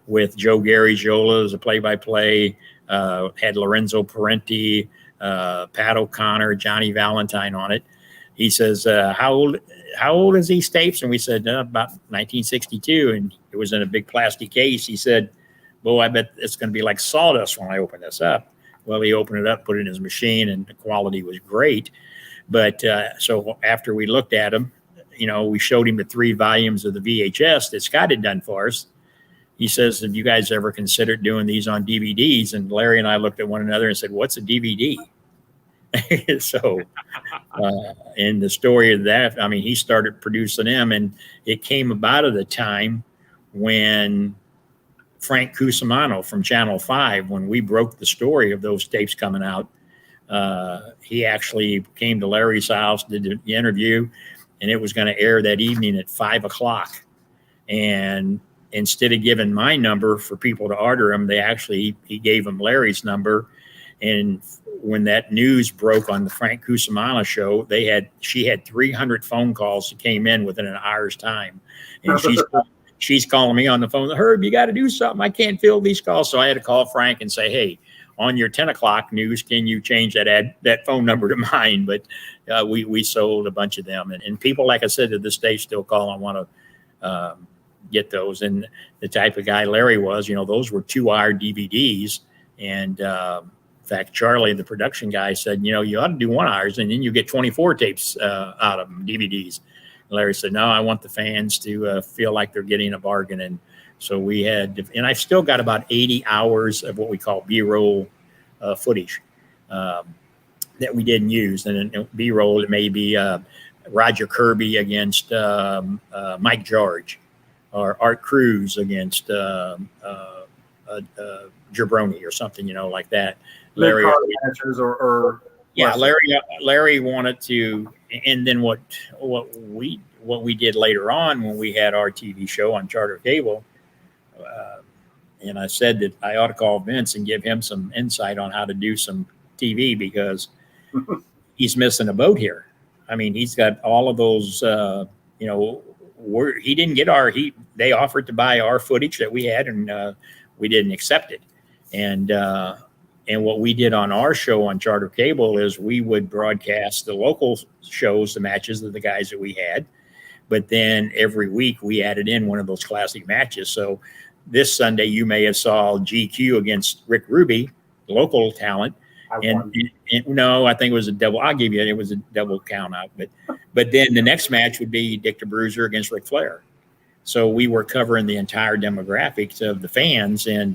Speaker 4: with Joe Garagiola as a play-by-play, had Lorenzo Parenti, Pat O'Connor, Johnny Valentine on it. He says, how old is these tapes? And we said, about 1962. And it was in a big plastic case. He said, well, I bet it's going to be like sawdust when I open this up. Well, he opened it up, put it in his machine, and the quality was great. But so after we looked at them, we showed him the 3 volumes of the VHS that Scott had done for us. He says, have you guys ever considered doing these on DVDs? And Larry and I looked at one another and said, what's a DVD? So, in the story of that, I mean, he started producing them, and it came about at the time when Frank Cusimano from Channel 5, when we broke the story of those tapes coming out, he actually came to Larry's house, did the interview, and it was going to air that evening at 5 o'clock. And instead of giving my number for people to order him, he gave them Larry's number. And when that news broke on the Frank Cusimano show, she had 300 phone calls that came in within an hour's time. And she's calling me on the phone, Herb, you got to do something. I can't field these calls. So I had to call Frank and say, hey, on your 10 o'clock news, can you change that phone number to mine? But we sold a bunch of them. And people, like I said, to this day still call and want to get those. And the type of guy Larry was, those were 2-hour DVDs. And in fact, Charlie, the production guy, said, you ought to do 1 hour, and then you get 24 tapes out of them, DVDs. Larry said, no, I want the fans to feel like they're getting a bargain. And so we had, and I've still got about 80 hours of what we call B-roll footage that we didn't use. And in B-roll, it may be Roger Kirby against Mike George, or Art Cruz against Jabroni or something, like that. Larry, yeah, Larry wanted to, and then what we did later on when we had our TV show on Charter Cable, and I said that I ought to call Vince and give him some insight on how to do some TV, because he's missing a boat here. I mean, he's got all of those, he didn't get they offered to buy our footage that we had, and we didn't accept it. And what we did on our show on Charter Cable is we would broadcast the local shows, the matches of the guys that we had. But then every week we added in one of those classic matches. So this Sunday you may have saw GQ against Rick Ruby, local talent. And no, I think it was a double. I'll give you it was a double count out. But then the next match would be Dick the Bruiser against Ric Flair. So we were covering the entire demographics of the fans, and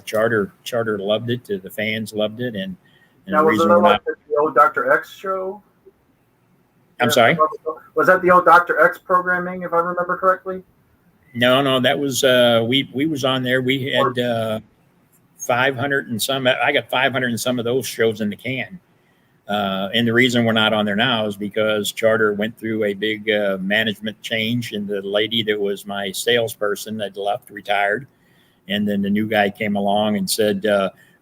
Speaker 4: Charter loved it. The fans loved it, and
Speaker 3: now, was it like the old Dr. X show?
Speaker 4: I'm sorry?
Speaker 3: Was that the old Dr. X programming, if I remember correctly?
Speaker 4: No, that was we was on there. We had 500 and some. I got 500 and some of those shows in the can. And the reason we're not on there now is because Charter went through a big management change, and the lady that was my salesperson had left, retired. And then the new guy came along and said,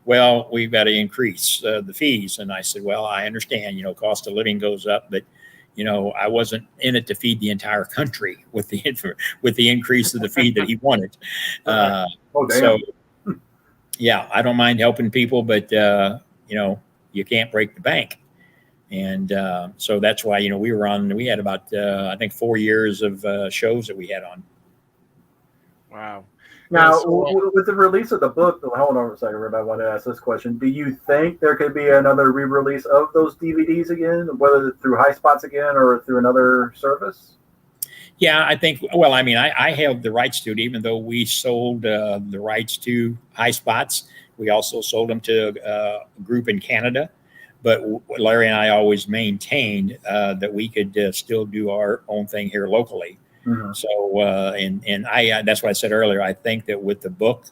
Speaker 4: well, we've got to increase the fees. And I said, well, I understand, cost of living goes up, but, I wasn't in it to feed the entire country with the increase of the fee that he wanted. So, yeah, I don't mind helping people, but, you can't break the bank. And so that's why, we had about, I think 4 years of shows that we had on.
Speaker 1: Wow.
Speaker 3: Now, with the release of the book, hold on a second, Rib, I want to ask this question. Do you think there could be another re-release of those DVDs again, whether through High Spots again or through another service?
Speaker 4: Yeah, I think, well, I mean, I have the rights to it, even though we sold the rights to High Spots. We also sold them to a group in Canada. But Larry and I always maintained that we could still do our own thing here locally. Mm-hmm. So, and I, that's what I said earlier. I think that with the book,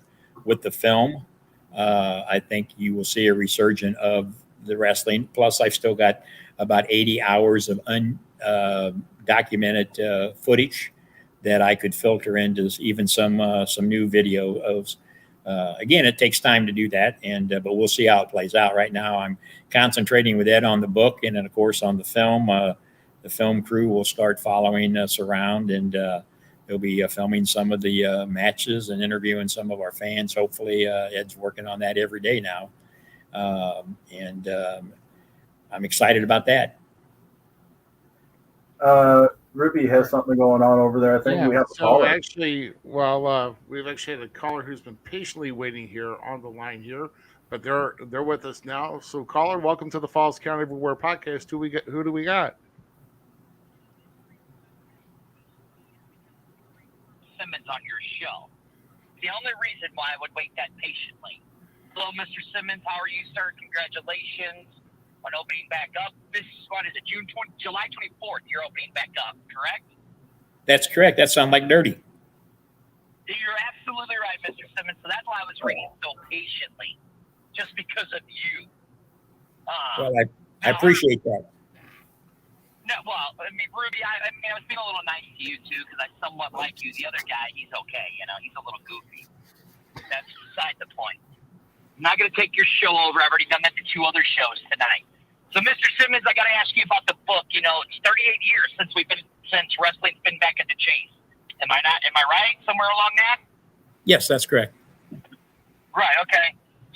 Speaker 4: with the film, I think you will see a resurgence of the wrestling. Plus, I've still got about 80 hours of undocumented footage that I could filter into even some new video of. Again, it takes time to do that, but we'll see how it plays out. Right now, I'm concentrating with Ed on the book, and then, of course, on the film. The film crew will start following us around, and they'll be filming some of the matches and interviewing some of our fans. Hopefully, Ed's working on that every day now, and I'm excited about that.
Speaker 3: Ruby has something going on over there. I think we have a caller.
Speaker 1: We've actually had a caller who's been patiently waiting here on the line here, but they're with us now. So, caller, welcome to the Falls Count Everywhere podcast. Who do we got?
Speaker 5: Simmons on your show. The only reason why I would wait that patiently. Hello, Mr. Simmons. How are you, sir? Congratulations on opening back up. What is it, July 24th, you're opening back up, correct?
Speaker 4: That's correct. That sounds like dirty.
Speaker 5: You're absolutely right, Mr. Simmons. So that's why I was reading so patiently, just because of you.
Speaker 4: Well, I appreciate that.
Speaker 5: No, well, I mean, Ruby, I mean, I was being a little nice to you too, because I somewhat like you. The other guy, he's okay. You know, he's a little goofy. That's beside the point. I'm not going to take your show over. I've already done that to 2 other shows tonight. So, Mr. Simmons, I got to ask you about the book. You know, it's 38 years since wrestling's been back at the Chase. Am I right? Somewhere along that?
Speaker 4: Yes, that's correct.
Speaker 5: Right. Okay.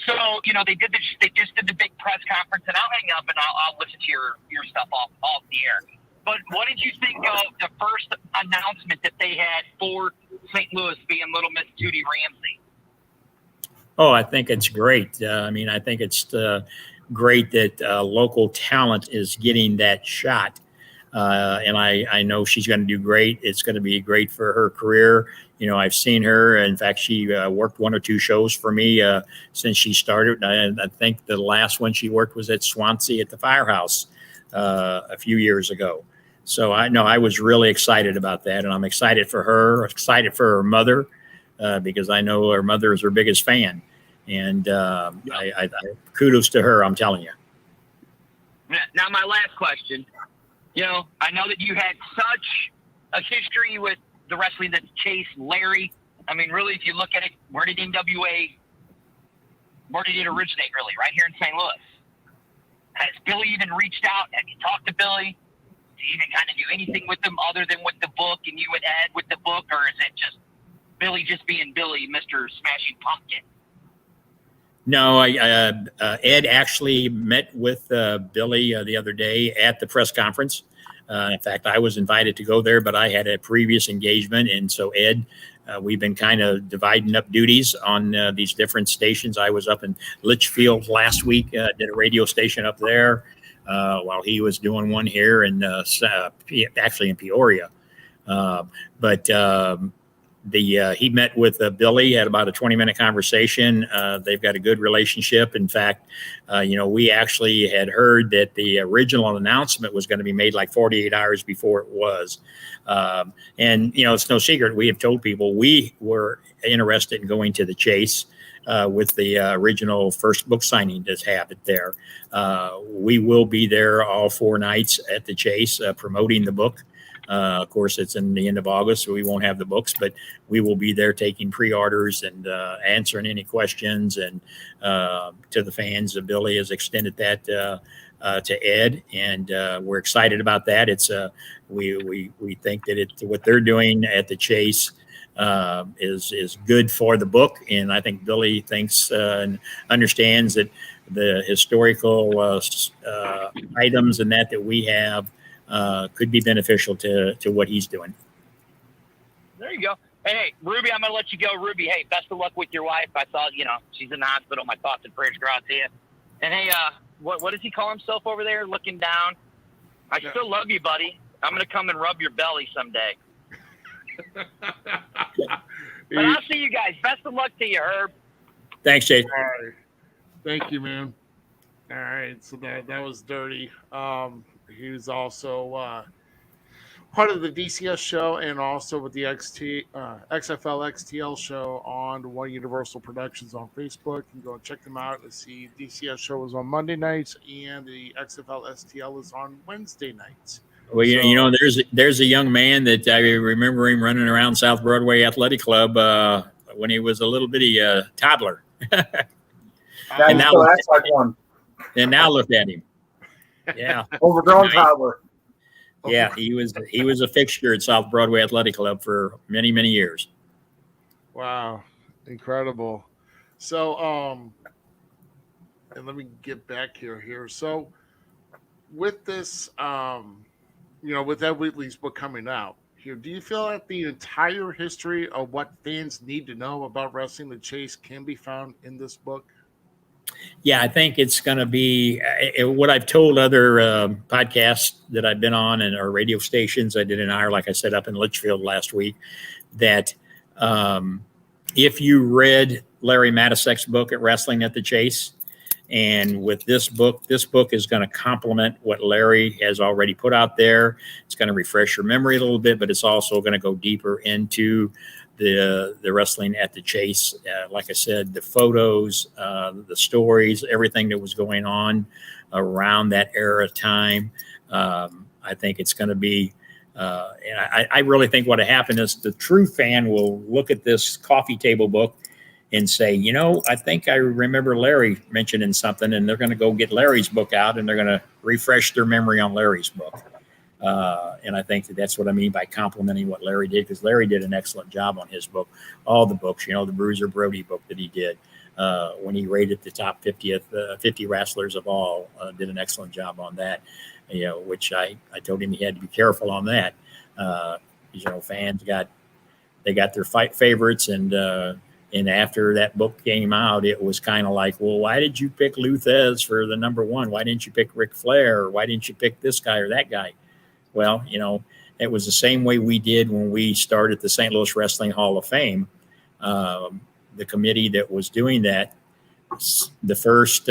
Speaker 5: So, you know, they just did the big press conference, and I'll hang up and I'll listen to your stuff off the air. But what did you think of the first announcement that they had for St. Louis being Little Miss Judy Ramsey?
Speaker 4: Oh, I think it's great. I mean, I think it's great that local talent is getting that shot. And I know she's going to do great. It's going to be great for her career. You know, I've seen her. In fact, she worked 1 or 2 shows for me since she started. I think the last one she worked was at Swansea at the Firehouse a few years ago. So I know I was really excited about that. And I'm excited for her, excited for her mother, because I know her mother is her biggest fan. And I kudos to her, I'm telling you.
Speaker 5: Now, my last question. You know, I know that you had such a history with the wrestling that Chase, Larry. I mean, really, if you look at it, where did it originate, really? Right here in St. Louis. Has Billy even reached out? Have you talked to Billy? Do you even kind of do anything with him other than with the book and you and Ed with the book? Or is it just Billy just being Billy, Mr. Smashing Pumpkin?
Speaker 4: No, Ed actually met with Billy the other day at the press conference. In fact, I was invited to go there, but I had a previous engagement. And so Ed, we've been kind of dividing up duties on these different stations. I was up in Litchfield last week, did a radio station up there while he was doing one here and actually in Peoria. He met with Billy, had about a 20-minute conversation. They've got a good relationship. In fact, we actually had heard that the original announcement was going to be made like 48 hours before it was. It's no secret. We have told people we were interested in going to the Chase with the original first book signing to have it there. We will be there all 4 nights at the Chase promoting the book. Of course, it's in the end of August, so we won't have the books, but we will be there taking pre-orders and answering any questions. And to the fans, Billy has extended that to Ed, and we're excited about that. It's we think that what they're doing at the Chase is good for the book, and I think Billy thinks and understands that the historical items and that we have. Could be beneficial to what he's doing.
Speaker 5: There you go. Hey, Ruby, I'm going to let you go. Ruby, hey, best of luck with your wife. I saw, she's in the hospital. My thoughts and prayers go out to you. And hey, what does he call himself over there looking down? I still love you, buddy. I'm going to come and rub your belly someday. But I'll see you guys. Best of luck to you, Herb.
Speaker 4: Thanks, Jake.
Speaker 1: All right. Thank you, man. All right. So that was dirty. He was also part of the DCS show and also with the XFL XTL show on One Universal Productions on Facebook. You can go and check them out. Let's see, DCS show is on Monday nights and the XFL STL is on Wednesday nights.
Speaker 4: Well, there's a young man that I remember him running around South Broadway Athletic Club when he was a little bitty toddler.
Speaker 3: And now acts like one.
Speaker 4: And now look at him. Yeah,
Speaker 3: overgrown toddler.
Speaker 4: Yeah, he was a fixture at South Broadway Athletic Club for many, many years.
Speaker 1: Wow, incredible. So, and let me get back here. So, with this, with Ed Wheatley's book coming out here, do you feel that the entire history of what fans need to know about Wrestling the Chase can be found in this book?
Speaker 4: Yeah, I think it's going to be what I've told other podcasts that I've been on and our radio stations. I did an hour, like I said, up in Litchfield last week, that if you read Larry Matysik's book at Wrestling at the Chase, and with this book is going to complement what Larry has already put out there. It's going to refresh your memory a little bit, but it's also going to go deeper into the wrestling at the Chase. Like I said, the photos, the stories, everything that was going on around that era of time. I think it's going to be, and I really think what happened is the true fan will look at this coffee table book and say, you know, I think I remember Larry mentioning something, and they're going to go get Larry's book out and they're going to refresh their memory on Larry's book. And I think that's what I mean by complimenting what Larry did, because Larry did an excellent job on his book. All the books, you know, the Bruiser Brody book that he did when he rated the top 50 wrestlers of all, did an excellent job on that, you know, which I told him he had to be careful on that. You know, fans got their fight favorites, and after that book came out, it was kind of like, well, why did you pick Luthez for the number one? Why didn't you pick Ric Flair? Or why didn't you pick this guy or that guy? Well, you know, it was the same way we did when we started the St. Louis Wrestling Hall of Fame. The committee that was doing that, the first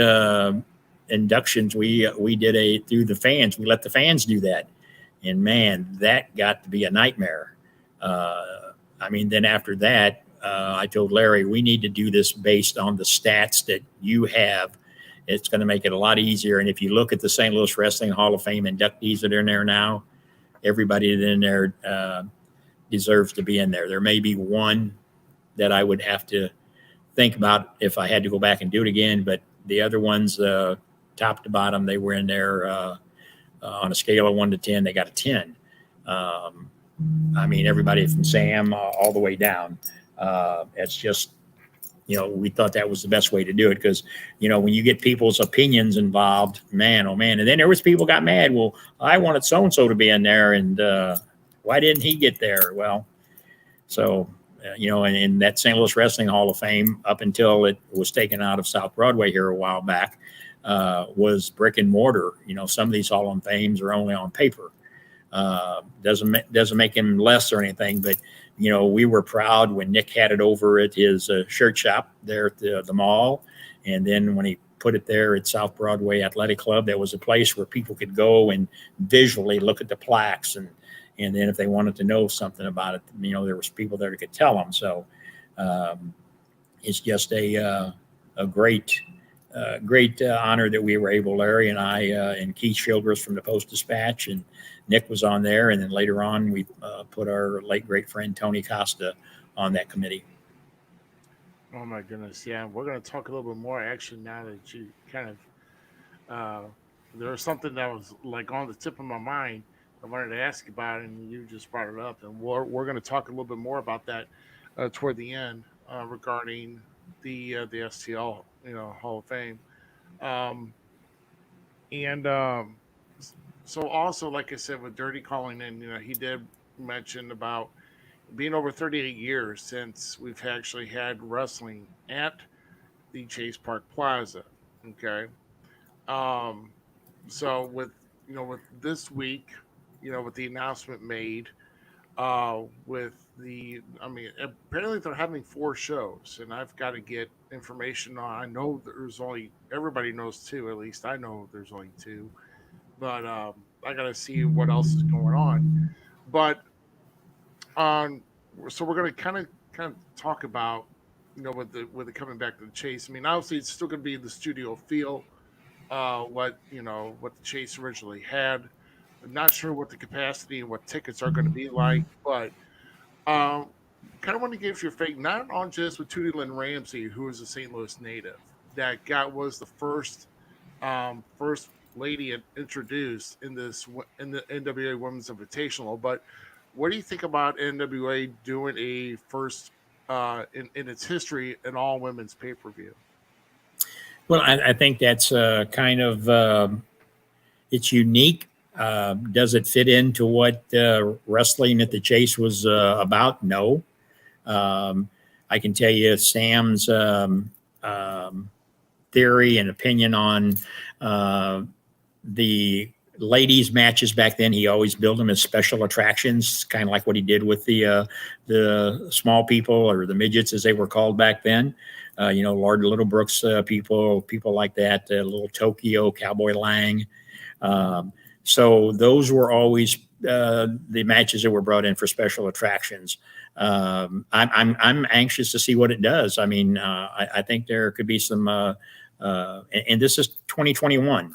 Speaker 4: inductions we did through the fans. We let the fans do that, and man, that got to be a nightmare. I mean, then after that, I told Larry, we need to do this based on the stats that you have. It's going to make it a lot easier. And if you look at the St. Louis Wrestling Hall of Fame inductees that are in there now, everybody that's in there deserves to be in there. There may be one that I would have to think about if I had to go back and do it again, but the other ones, top to bottom, they were in there on a scale of 1 to 10. They got a 10. I mean, everybody from Sam all the way down. It's just, you know, we thought that was the best way to do it, because, you know, when you get people's opinions involved, man, oh man. And then there was people got mad. Well, I wanted so-and-so to be in there, and why didn't he get there? Well, so, you know, in that St. Louis Wrestling Hall of Fame, up until it was taken out of South Broadway here a while back, was brick and mortar. You know, some of these Hall of Fames are only on paper. Doesn't make him less or anything, but you know, we were proud when Nick had it over at his shirt shop there at the mall, and then when he put it there at South Broadway Athletic Club, that was a place where people could go and visually look at the plaques, and then if they wanted to know something about it, you know, there was people there that could tell them. So it's just a great honor that we were able, Larry and I, and Keith Childress from the Post-Dispatch, and Nick was on there. And then later on, we put our late great friend Tony Casta on that committee.
Speaker 1: Oh my goodness. Yeah. We're going to talk a little bit more actually now that you kind of, there was something that was like on the tip of my mind. I wanted to ask you about it, and you just brought it up, and we're going to talk a little bit more about that toward the end regarding the STL, you know, Hall of Fame. So also, like I said, with Dirty calling in, you know, he did mention about being over 38 years since we've actually had wrestling at the Chase Park Plaza. Okay. So with, you know, with this week, you know, with the announcement made, with the, I mean, apparently they're having 4 shows, and I've got to get information on. I know there's only, everybody knows 2, at least I know there's only 2, but I got to see what else is going on. But so we're going to kind of talk about, you know, with it coming back to the Chase. I mean, obviously it's still going to be the studio feel, what the Chase originally had. I'm not sure what the capacity and what tickets are going to be like, but kind of want to give your fake, not on just with Tootie Lynn Ramsey, who is a St. Louis native, that was the first lady introduced in the NWA Women's Invitational. But what do you think about NWA doing a first in its history an all women's pay-per-view?
Speaker 4: Well, I think that's kind of it's unique. Does it fit into what wrestling at the Chase was about? No. I can tell you Sam's theory and opinion on the ladies matches back then. He always built them as special attractions, kind of like what he did with the small people, or the midgets as they were called back then. Lord Littlebrooks people like that, Little Tokyo, Cowboy Lang. So those were always the matches that were brought in for special attractions. I'm anxious to see what it does. I mean, I think there could be some, and this is 2021,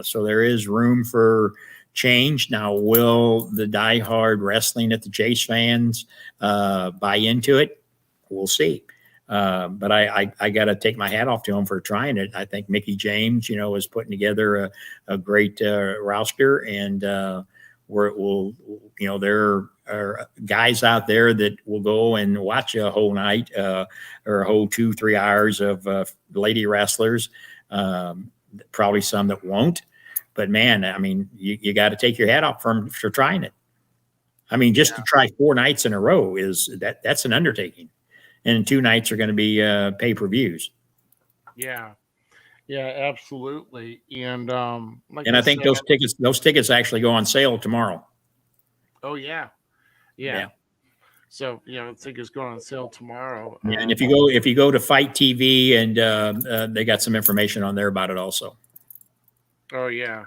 Speaker 4: so there is room for change. Now, will the diehard wrestling at the Chase fans buy into it? We'll see. But I got to take my hat off to him for trying it. I think Mickey James, is putting together a great roster, and there are guys out there that will go and watch a whole night or a whole 2-3 hours of lady wrestlers. Probably some that won't. But man, I mean, you got to take your hat off for trying it. I mean, just to try 4 nights in a row that's an undertaking, and 2 nights are going to be pay-per-views.
Speaker 1: Yeah, absolutely. And
Speaker 4: I think those tickets actually go on sale tomorrow.
Speaker 1: Oh yeah. So tickets going on sale tomorrow.
Speaker 4: Yeah, and if you go to Fight TV, and they got some information on there about it also.
Speaker 1: Oh yeah.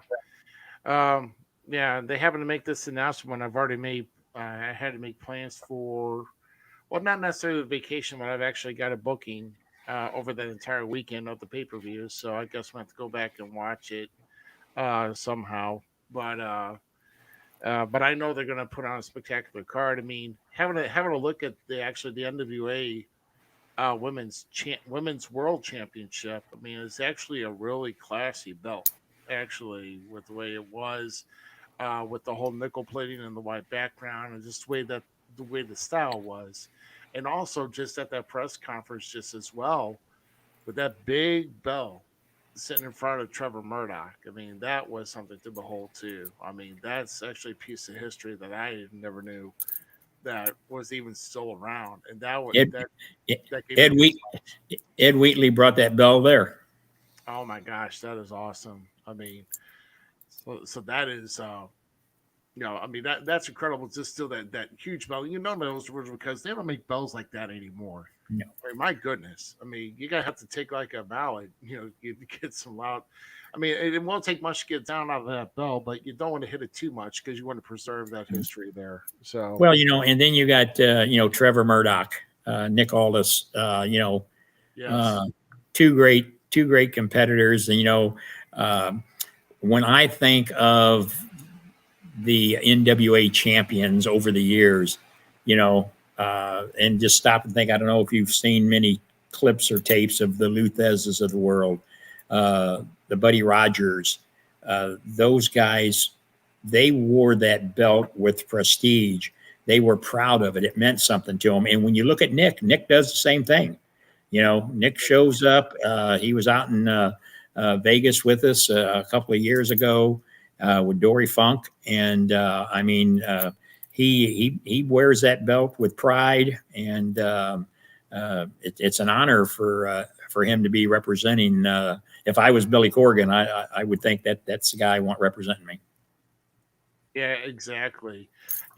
Speaker 1: They happened to make this announcement. I've already made. I had to make plans for, well, not necessarily a vacation, but I've actually got a booking over that entire weekend of the pay-per-view. So I guess I'm gonna have to go back and watch it somehow. But I know they're gonna put on a spectacular card. I mean, having a look at the NWA women's world championship. I mean, it's actually a really classy belt. Actually, with the way it was, with the whole nickel plating and the white background, and just the way the style was, and also just at that press conference, just as well, with that big bell sitting in front of Trevor Murdoch. I mean, that was something to behold too. I mean, that's actually a piece of history that I never knew that was even still around, and that was
Speaker 4: Ed Wheatley brought that bell there.
Speaker 1: Oh my gosh, that is awesome. I mean, so that is, I mean that's incredible. Just still that huge bell. Those were because they don't make bells like that anymore.
Speaker 4: No,
Speaker 1: I mean, my goodness. I mean, you gotta have to take like a mallet, you get some loud. I mean, it won't take much to get down out of that bell, but you don't want to hit it too much because you want to preserve that history there. So
Speaker 4: well, and then you got Trevor Murdoch, Nick Aldis,
Speaker 1: yes.
Speaker 4: two great competitors. And when I think of the NWA champions over the years, and just stop and think, I don't know if you've seen many clips or tapes of the Luthezes of the world, the Buddy Rogers, those guys, they wore that belt with prestige. They were proud of it. It meant something to them. And when you look at Nick does the same thing. Nick shows up. He was out in Vegas with us a couple of years ago with Dory Funk, and he wears that belt with pride, and it's an honor for him to be representing. If I was Billy Corgan, I would think that's the guy I want representing me.
Speaker 1: Yeah, exactly.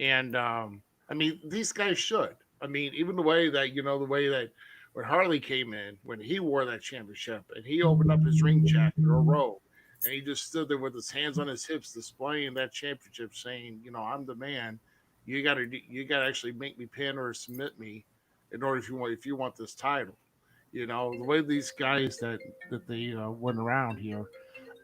Speaker 1: And I mean, these guys should. I mean, even the way that when Harley came in, when he wore that championship and he opened up his ring jacket or robe, and he just stood there with his hands on his hips, displaying that championship, saying, "I'm the man. You gotta actually make me pin or submit me in order if you want this title." The way these guys that they went around here.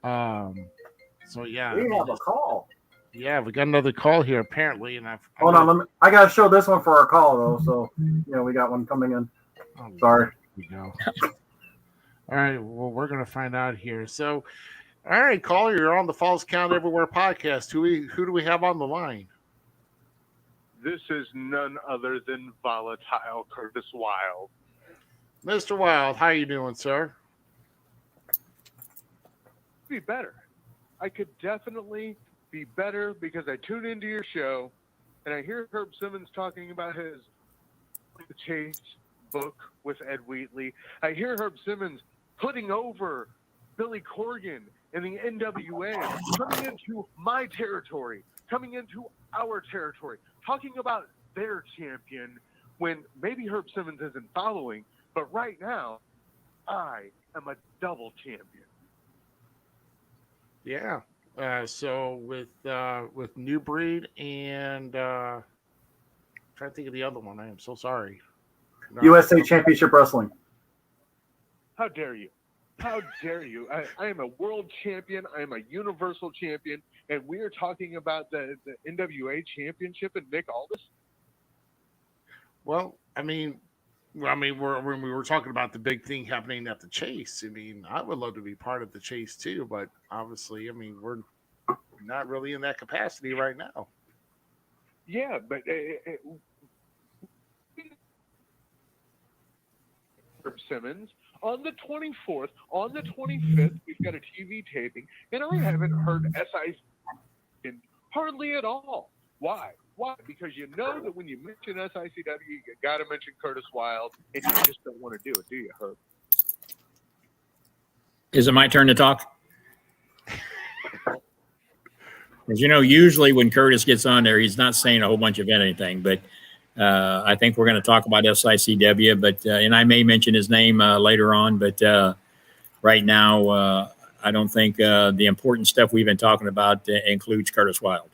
Speaker 1: So yeah,
Speaker 3: We have a call.
Speaker 1: Yeah, we got another call here apparently, and
Speaker 3: hold on. I gotta show this one for our call though. So we got one coming in.
Speaker 1: Oh,
Speaker 3: sorry.
Speaker 1: There we go. All right, well, we're gonna find out here. So, all right, caller, you're on the Falls Count Everywhere podcast. Who do we have on the line?
Speaker 6: This is none other than Volatile Curtis Wild.
Speaker 1: Mr. Wild, how you doing, sir?
Speaker 6: Be better. I could definitely be better because I tune into your show and I hear Herb Simmons talking about his Chase book with Ed Wheatley. I hear Herb Simmons putting over Billy Corgan in the NWA, coming into my territory, coming into our territory, talking about their champion when maybe Herb Simmons isn't following, but right now, I am a double champion.
Speaker 1: Yeah. So with New Breed and trying to think of the other one. I am so sorry. No,
Speaker 3: USA Championship Wrestling.
Speaker 6: How dare you? How dare you? I am a world champion. I am a universal champion. And we are talking about the NWA championship and Nick Aldis?
Speaker 1: Well, I mean, when we were talking about the big thing happening at the Chase, I mean, I would love to be part of the Chase too, but obviously, I mean, we're not really in that capacity right now.
Speaker 6: Yeah, but Simmons on the 24th, on the 25th, we've got a TV taping, and I haven't heard SIC hardly at all. Why? Why? Because you know that when you mention SICW, you got to mention Curtis Wild, and you just don't want to do it, do you, Herb?
Speaker 4: Is it my turn to talk? As you know, usually when Curtis gets on there, he's not saying a whole bunch of anything, but I think we're going to talk about SICW, but and I may mention his name later on, but right now, I don't think the important stuff we've been talking about includes Curtis Wild.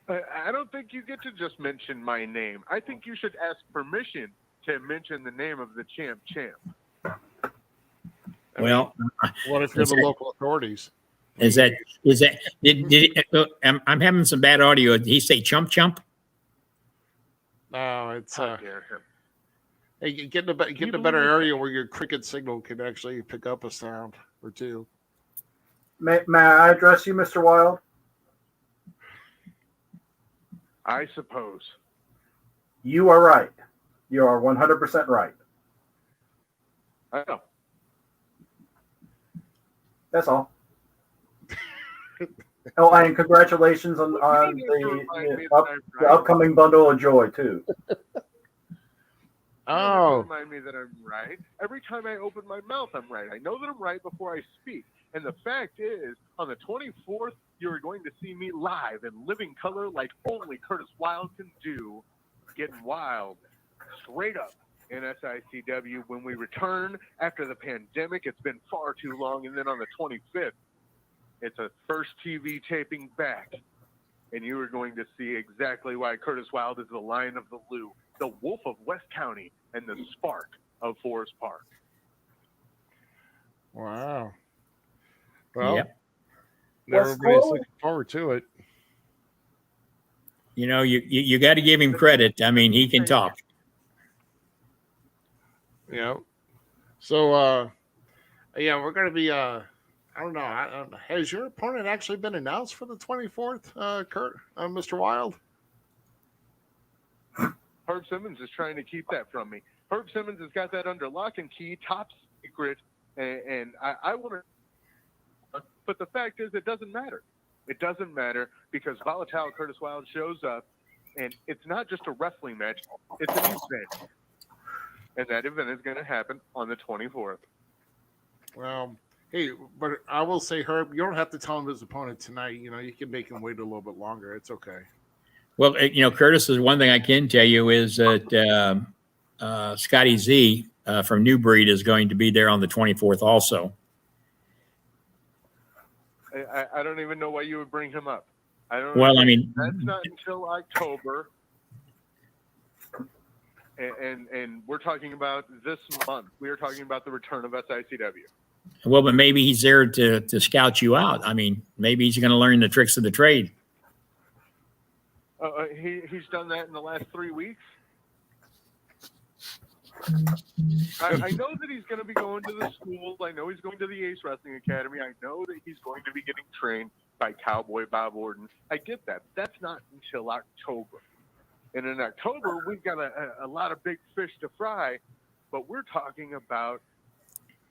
Speaker 6: I don't think you get to just mention my name. I think you should ask permission to mention the name of the champ.
Speaker 4: Well,
Speaker 1: what if you're the local authorities?
Speaker 4: I'm having some bad audio. Did he say chump?
Speaker 1: No, it's
Speaker 6: How dare him.
Speaker 1: hey, get in a better area where your cricket signal can actually pick up a sound or two.
Speaker 3: May I address you, Mr. Wild?
Speaker 6: I suppose.
Speaker 3: You are right. You are 100% right.
Speaker 6: I know.
Speaker 3: That's all. Oh, and congratulations on the upcoming bundle of joy, too.
Speaker 1: Oh.
Speaker 6: Remind me that I'm right. Every time I open my mouth, I'm right. I know that I'm right before I speak. And the fact is, on the 24th, you're going to see me live in living color like only Curtis Wild can do, getting wild, straight up in SICW when we return after the pandemic. It's been far too long. And then on the 25th, it's a first TV taping back. And you are going to see exactly why Curtis Wild is the Lion of the Lou, the Wolf of West County, and the Spark of Forest Park.
Speaker 1: Wow. Well,
Speaker 4: yep.
Speaker 1: Everybody's looking forward to it.
Speaker 4: You know, you got to give him credit. I mean, he can talk.
Speaker 1: You know, so yeah, we're going to be. I don't know. Has your opponent actually been announced for the 24th, Kurt, Mr. Wild?
Speaker 6: Herb Simmons is trying to keep that from me. Herb Simmons has got that under lock and key, top secret, and I want to. But the fact is, it doesn't matter. It doesn't matter because Volatile Curtis Wild shows up, and it's not just a wrestling match. It's an event. And that event is going to happen on the 24th.
Speaker 1: Well, hey, but I will say, Herb, you don't have to tell him his opponent tonight. You know, you can make him wait a little bit longer. It's okay.
Speaker 4: Well, you know, Curtis, is one thing I can tell you is that Scotty Z from New Breed is going to be there on the 24th also.
Speaker 6: I don't even know why you would bring him up.
Speaker 4: Well, I mean,
Speaker 6: that's not until October. And we're talking about this month. We are talking about the return of SICW.
Speaker 4: Well, but maybe he's there to scout you out. I mean, maybe he's going to learn the tricks of the trade.
Speaker 6: He's done that in the last 3 weeks. I know that he's going to be going to the schools. I know he's going to the Ace Wrestling Academy. I know that he's going to be getting trained by Cowboy Bob Orton. I get that. That's not until October. And in October, we've got a lot of big fish to fry, but we're talking about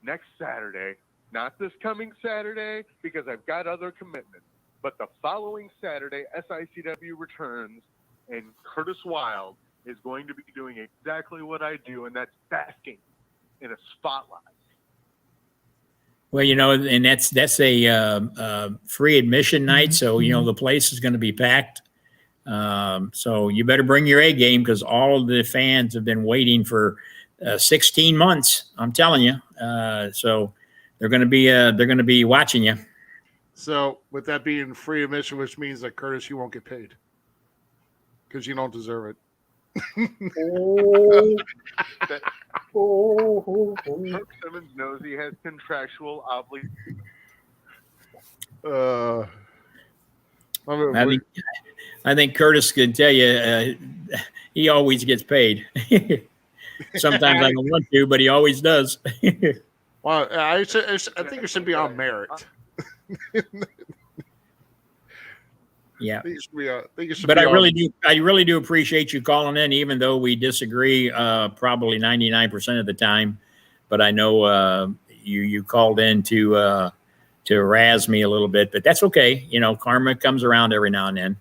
Speaker 6: next Saturday, not this coming Saturday, because I've got other commitments, but the following Saturday, SICW returns, and Curtis Wild is going to be doing exactly what I do, and that's basking in a spotlight.
Speaker 4: Well, you know, and that's a free admission night, so you know the place is going to be packed. So you better bring your A game because all of the fans have been waiting for 16 months. I'm telling you. So they're going to be watching you.
Speaker 1: So with that being free admission, which means that Curtis, you won't get paid. because you don't deserve it.
Speaker 6: Herb Simmons knows he has contractual obligations.
Speaker 4: I think Curtis can tell you he always gets paid. Sometimes I don't want to, but he always does.
Speaker 1: Well, I think it should be on merit.
Speaker 4: Yeah,
Speaker 1: but
Speaker 4: I really do appreciate you calling in, even though we disagree probably 99% of the time. But I know you called in to razz me a little bit, but that's okay. You know, karma comes around every now and then.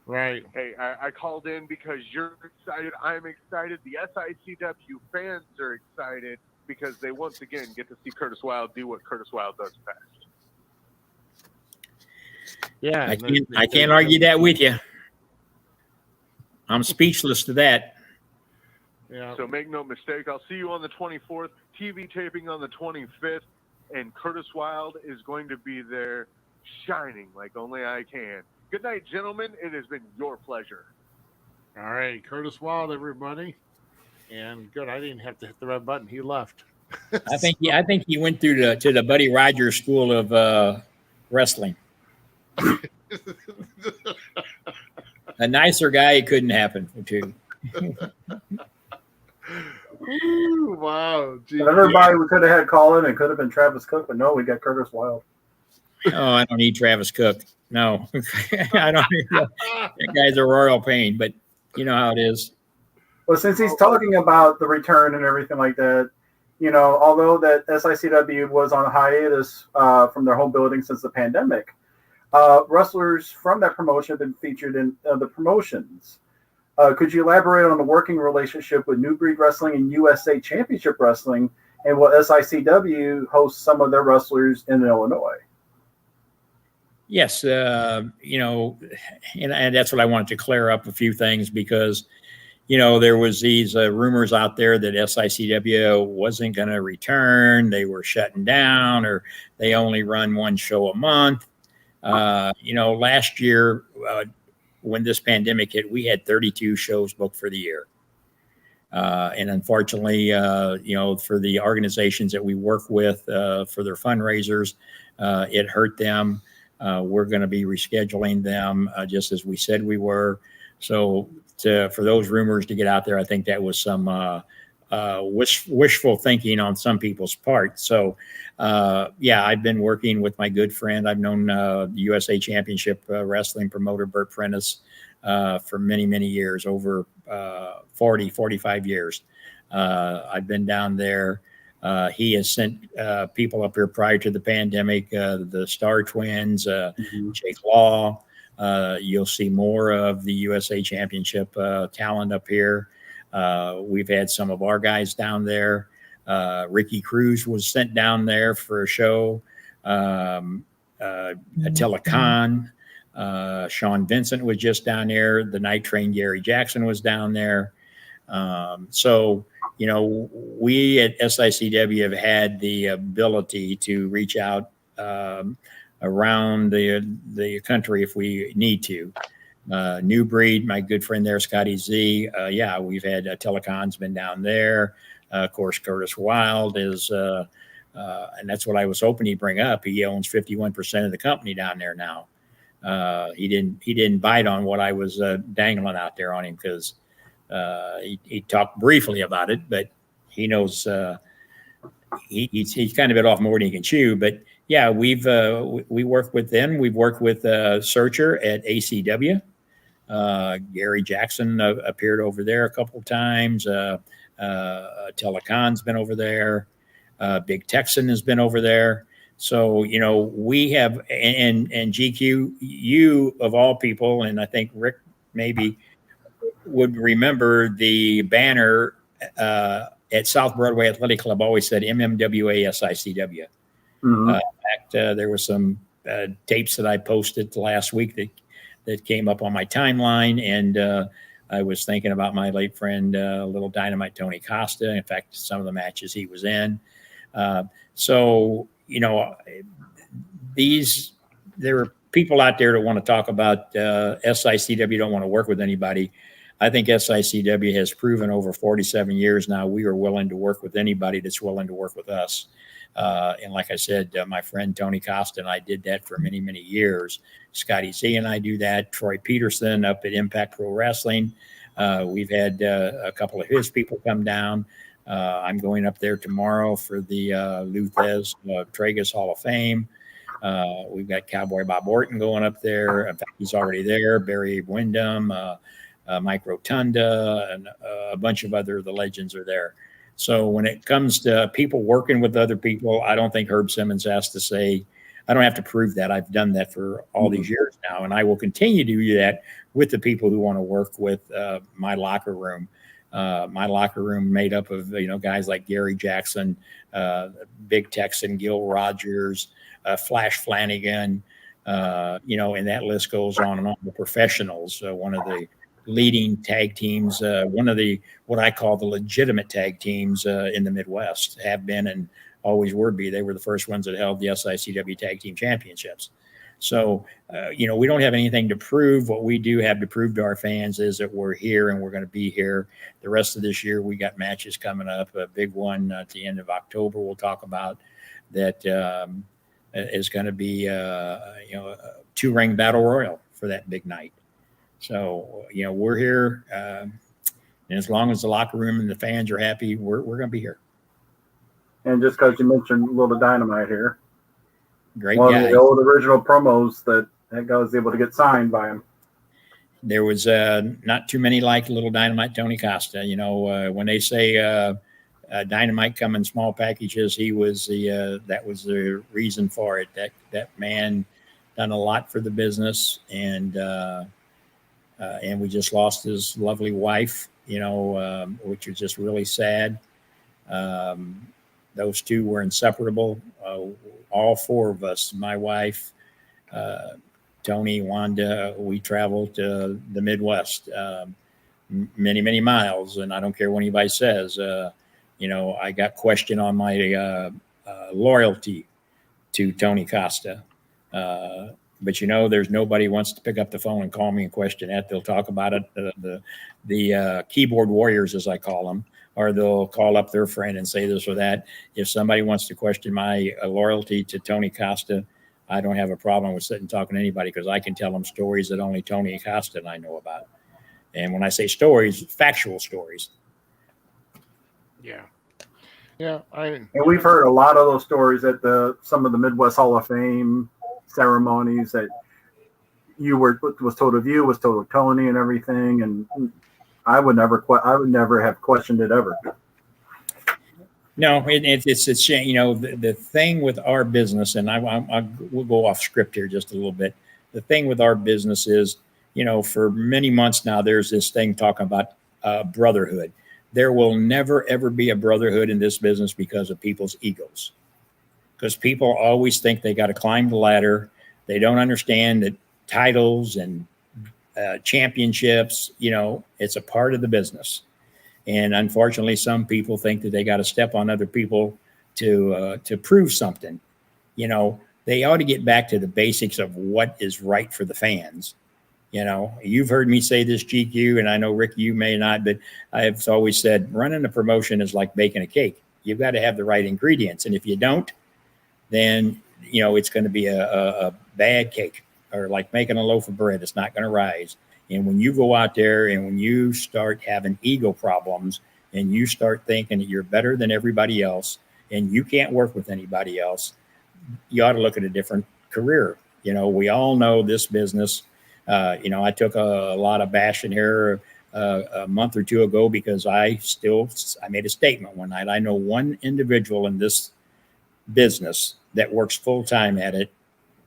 Speaker 1: Right.
Speaker 6: Hey, I called in because you're excited. I'm excited. The SICW fans are excited because they once again get to see Curtis Wilde do what Curtis Wilde does best.
Speaker 1: Yeah,
Speaker 4: I can't argue that with you. I'm speechless to that.
Speaker 1: Yeah.
Speaker 6: So make no mistake, I'll see you on the 24th, TV taping on the 25th, and Curtis Wilde is going to be there shining like only I can. Good night, gentlemen. It has been your pleasure.
Speaker 1: All right, Curtis Wilde, everybody. And good, I didn't have to hit the red button. He left.
Speaker 4: I think he went through to the Buddy Rogers School of Wrestling. A nicer guy, it couldn't happen to.
Speaker 1: Ooh, wow. Gee,
Speaker 3: everybody we could have had call in, it could have been Travis Cook, but no, we got Curtis Wilde.
Speaker 4: Oh, I don't need Travis Cook. No, I don't. That guy's a royal pain, but you know how it is.
Speaker 3: Well, since he's talking about the return and everything like that, you know, although that SICW was on hiatus from their home building since the pandemic, wrestlers from that promotion have been featured in the promotions. Could you elaborate on the working relationship with New Breed Wrestling and USA Championship Wrestling, and what SICW hosts some of their wrestlers in Illinois?
Speaker 4: Yes, you know, and that's what I wanted to clear up a few things because, you know, there was these rumors out there that SICW wasn't going to return. They were shutting down, or they only run one show a month. You know, last year when this pandemic hit, we had 32 shows booked for the year. And unfortunately, you know, for the organizations that we work with for their fundraisers, it hurt them. We're going to be rescheduling them just as we said we were. So for those rumors to get out there, I think that was some wishful thinking on some people's part. So, yeah, I've been working with my good friend. I've known the USA Championship Wrestling promoter, Bert Prentice, for many, many years, over 45 years. I've been down there. He has sent people up here prior to the pandemic, the Star Twins, Jake Law. You'll see more of the USA Championship talent up here. We've had some of our guys down there. Ricky Cruz was sent down there for a show. Attila Khan. Sean Vincent was just down there. The Night Train Gary Jackson was down there. So, you know, we at SICW have had the ability to reach out around the country if we need to. New Breed, my good friend there, Scotty Z. Yeah, we've had Telecon's been down there. Of course, Curtis Wilde is, and that's what I was hoping he'd bring up. He owns 51% of the company down there now. He didn't bite on what I was dangling out there on him because he talked briefly about it, but he knows he's kind of bit off more than he can chew. But yeah, we work with them. We've worked with Searcher at ACW. Gary Jackson appeared over there a couple of times. Telecon's been over there. Big Texan has been over there. So, you know, we have, and GQ, you of all people, and I think Rick maybe would remember the banner at South Broadway Athletic Club always said MMWA SICW.
Speaker 3: Mm-hmm.
Speaker 4: In fact, there were some tapes that I posted last week that came up on my timeline, and I was thinking about my late friend, Little Dynamite Tony Casta. In fact, some of the matches he was in. So, you know, there were people out there that want to talk about SICW don't want to work with anybody. I think SICW has proven over 47 years now we are willing to work with anybody that's willing to work with us. And like I said, my friend Tony Casta and I did that for many, many years. Scotty Z and I do that. Troy Peterson up at Impact Pro Wrestling. We've had a couple of his people come down. I'm going up there tomorrow for the Luthez Tragus Hall of Fame. We've got Cowboy Bob Orton going up there. In fact, he's already there. Barry Windham, Mike Rotunda, and a bunch of the legends are there. So when it comes to people working with other people, I don't think Herb Simmons has to say, I don't have to prove that. I've done that for all these years now, and I will continue to do that with the people who want to work with my locker room. My locker room made up of guys like Gary Jackson, Big Texan, Gil Rogers, Flash Flanagan, and that list goes on and on. The professionals, one of the leading tag teams, one of the what I call the legitimate tag teams in the Midwest, have been and always would be. They were the first ones that held the SICW Tag Team Championships. So, we don't have anything to prove. What we do have to prove to our fans is that we're here and we're going to be here. The rest of this year, we got matches coming up. A big one at the end of October we'll talk about that is going to be, a 2-ring battle royal for that big night. So, we're here. And as long as the locker room and the fans are happy, we're going to be here.
Speaker 3: And just because you mentioned Little Dynamite here,
Speaker 4: great
Speaker 3: one
Speaker 4: guy.
Speaker 3: of the old original promos that guy was able to get signed by him.
Speaker 4: There was not too many like Little Dynamite Tony Casta. When they say Dynamite come in small packages, he was that was the reason for it. That man done a lot for the business, and we just lost his lovely wife, which was just really sad. Those two were inseparable. All four of us, my wife, Tony, Wanda, we traveled to the Midwest many, many miles. And I don't care what anybody says, I got questioned on my loyalty to Tony Casta. But there's nobody wants to pick up the phone and call me and question that. They'll talk about it. The keyboard warriors, as I call them, or they'll call up their friend and say this or that. If somebody wants to question my loyalty to Tony Casta, I don't have a problem with sitting and talking to anybody, because I can tell them stories that only Tony Casta and I know about. And when I say stories, factual stories.
Speaker 1: Yeah. Yeah.
Speaker 3: And we've heard a lot of those stories at some of the Midwest Hall of Fame ceremonies that was told of you, was told of Tony and everything. And I would never have questioned it ever.
Speaker 4: No, it's the thing with our business, and we'll go off script here just a little bit. The thing with our business is, for many months now, there's this thing talking about brotherhood. There will never, ever be a brotherhood in this business because of people's egos. Because people always think they got to climb the ladder. They don't understand that titles and championships, it's a part of the business. And unfortunately, some people think that they got to step on other people to prove something. They ought to get back to the basics of what is right for the fans. You've heard me say this, GQ, and I know, Rick, you may not, but I've always said running a promotion is like baking a cake. You've got to have the right ingredients. And if you don't, then, it's going to be a bad cake, or like making a loaf of bread. It's not going to rise. And when you go out there and when you start having ego problems and you start thinking that you're better than everybody else and you can't work with anybody else, you ought to look at a different career. We all know this business. I took a lot of bashing here a month or two ago because I made a statement one night. I know one individual in this business that works full time at it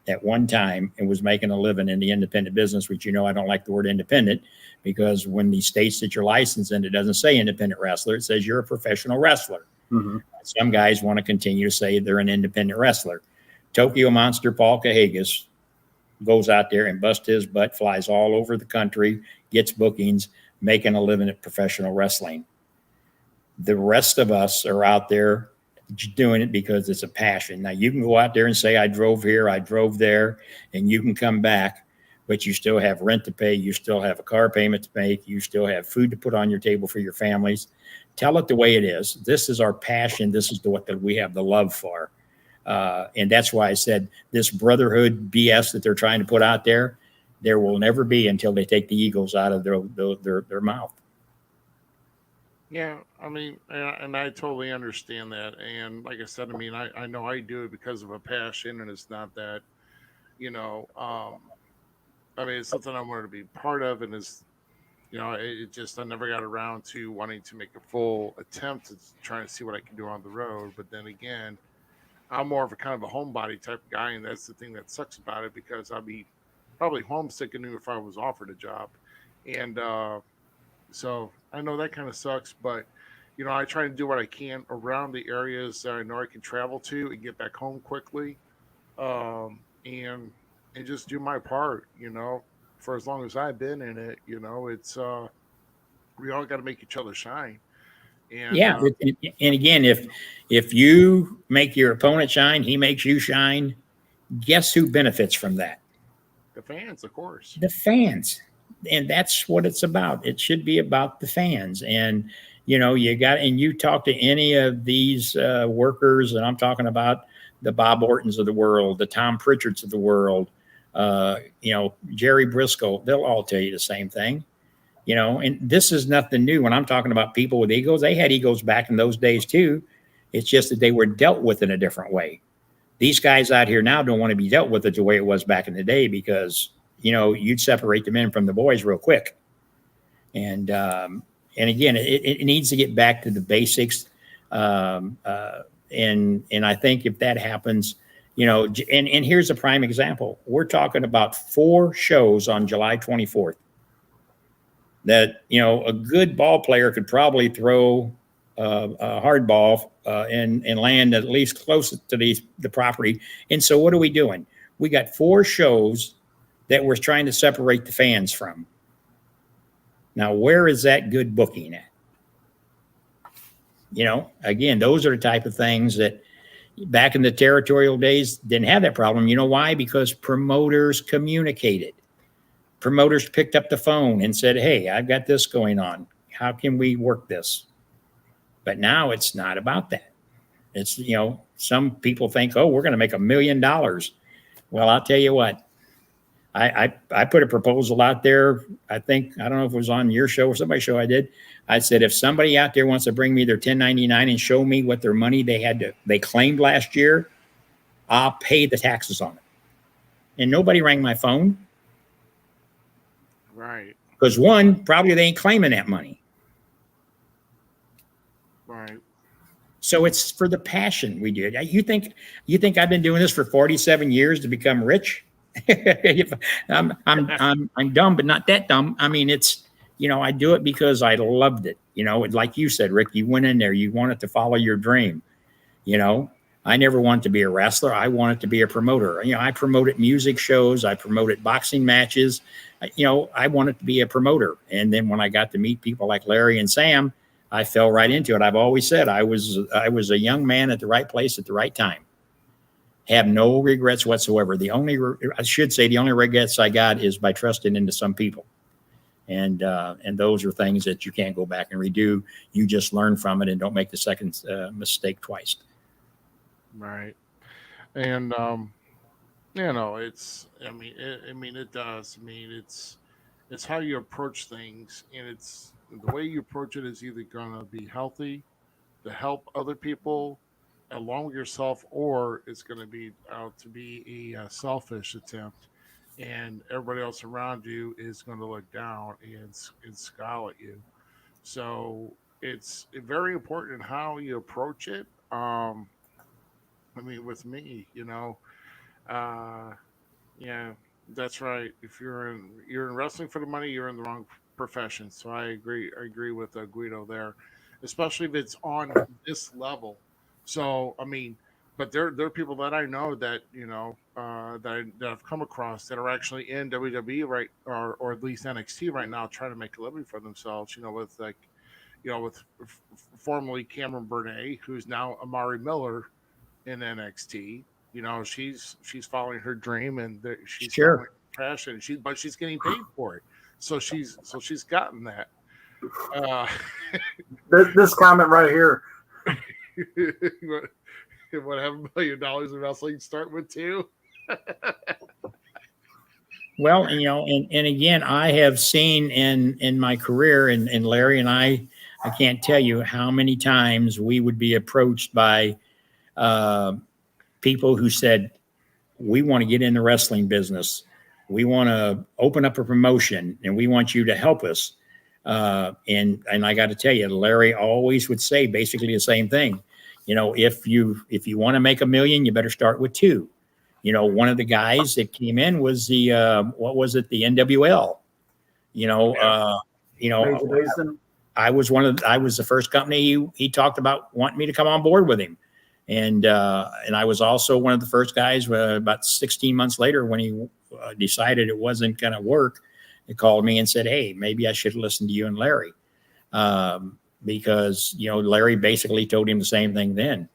Speaker 4: at one time and was making a living in the independent business, which, I don't like the word independent, because when the states that you're licensed in, it doesn't say independent wrestler. It says you're a professional wrestler. Mm-hmm. Some guys want to continue to say they're an independent wrestler. Tokyo Monster Paul Cahagas goes out there and busts his butt, flies all over the country, gets bookings, making a living at professional wrestling. The rest of us are out there You're doing it because it's a passion. Now you can go out there and say, I drove here, I drove there, and you can come back, but you still have rent to pay. You still have a car payment to make. You still have food to put on your table for your families. Tell it the way it is. This is our passion. This is what we have the love for. And that's why I said this brotherhood BS that they're trying to put out there will never be until they take the Eagles out of their mouth.
Speaker 1: Yeah, I mean, and I totally understand that. And like I said, I mean, I know I do it because of a passion, and it's not that, you know, I mean, it's something I wanted to be part of, and it's, it just, I never got around to wanting to make a full attempt at trying to see what I can do on the road. But then again, I'm more of a kind of a homebody type of guy, and that's the thing that sucks about it because I'd be probably homesick and if I was offered a job. And, so I know that kind of sucks, but I try to do what I can around the areas that I know I can travel to and get back home quickly, and just do my part. For as long as I've been in it, it's we all got to make each other shine. And
Speaker 4: Yeah, and again, if you make your opponent shine, he makes you shine. Guess who benefits from that?
Speaker 1: the fans, of course.
Speaker 4: The fans. And that's what it's about. It should be about the fans. And you talk to any of these workers, and I'm talking about the Bob Ortons of the world, the Tom Pritchards of the world, Jerry Briscoe. They'll all tell you the same thing. And this is nothing new. When I'm talking about people with egos, they had egos back in those days too. It's just that they were dealt with in a different way. These guys out here now don't want to be dealt with it the way it was back in the day because you'd separate the men from the boys real quick. And again, it needs to get back to the basics. And I think if that happens, and here's a prime example. We're talking about 4 shows on July 24th that, a good ball player could probably throw a hard ball and land at least close to the property. And so what are we doing? We got 4 shows that we're trying to separate the fans from. Now, where is that good booking at? Again, those are the type of things that back in the territorial days didn't have that problem. You know why? Because promoters communicated. Promoters picked up the phone and said, hey, I've got this going on. How can we work this? But now it's not about that. It's, some people think, oh, we're going to make $1 million. Well, I'll tell you what. I put a proposal out there. I don't know if it was on your show or somebody's show I did. I said, if somebody out there wants to bring me their 1099 and show me what their money they claimed last year, I'll pay the taxes on it. And nobody rang my phone.
Speaker 1: Right.
Speaker 4: Because one, probably they ain't claiming that money.
Speaker 1: Right.
Speaker 4: So it's for the passion we do. You think I've been doing this for 47 years to become rich? I'm dumb, but not that dumb. I mean, it's, I do it because I loved it. Like you said, Rick, you went in there, you wanted to follow your dream. I never wanted to be a wrestler. I wanted to be a promoter. I promoted music shows. I promoted boxing matches. I wanted to be a promoter. And then when I got to meet people like Larry and Sam, I fell right into it. I've always said I was a young man at the right place at the right time. Have no regrets whatsoever. The only regrets I got is by trusting into some people. And those are things that you can't go back and redo. You just learn from it and don't make the second mistake twice.
Speaker 1: Right. And it's, it does. It's how you approach things, and it's the way you approach it is either going to be healthy to help other people along with yourself, or it's going to be out to be a selfish attempt, and everybody else around you is going to look down and scowl at you. So it's very important how you approach it. With me, uh, yeah, that's right. If you're in wrestling for the money, you're in the wrong profession. So I agree. I agree with Guido there, especially if it's on this level. So but there are people that I know that that I've come across that are actually in WWE right or at least NXT right now, trying to make a living for themselves. With like with formerly Cameron Burnett, who's now Amari Miller in NXT. She's following her dream, and she's following her passion. But she's getting paid for it, so she's gotten that.
Speaker 3: This comment right here.
Speaker 1: What, have $1 million in wrestling start with two?
Speaker 4: Well, and again, I have seen in my career, and Larry and I can't tell you how many times we would be approached by people who said, we want to get in the wrestling business. We want to open up a promotion, and we want you to help us. And I got to tell you, Larry always would say basically the same thing. If you want to make $1 million, you better start with two. One of the guys that came in was the the NWL. I was the first company he talked about wanting me to come on board with him, and I was also one of the first guys. About 16 months later, when he decided it wasn't going to work, he called me and said, "Hey, maybe I should listen to you and Larry." Because Larry basically told him the same thing then.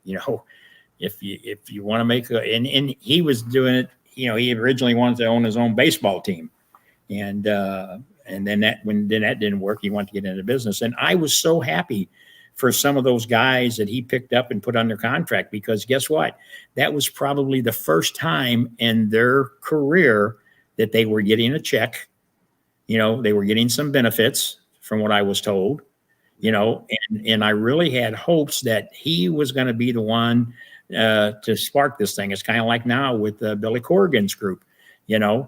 Speaker 4: If you want to make and he was doing it. He originally wanted to own his own baseball team, and then that didn't work, he wanted to get into business. And I was so happy for some of those guys that he picked up and put under contract, because guess what? That was probably the first time in their career that they were getting a check. They were getting some benefits from what I was told. And I really had hopes that he was going to be the one to spark this thing. It's kind of like now with Billy Corrigan's group. There's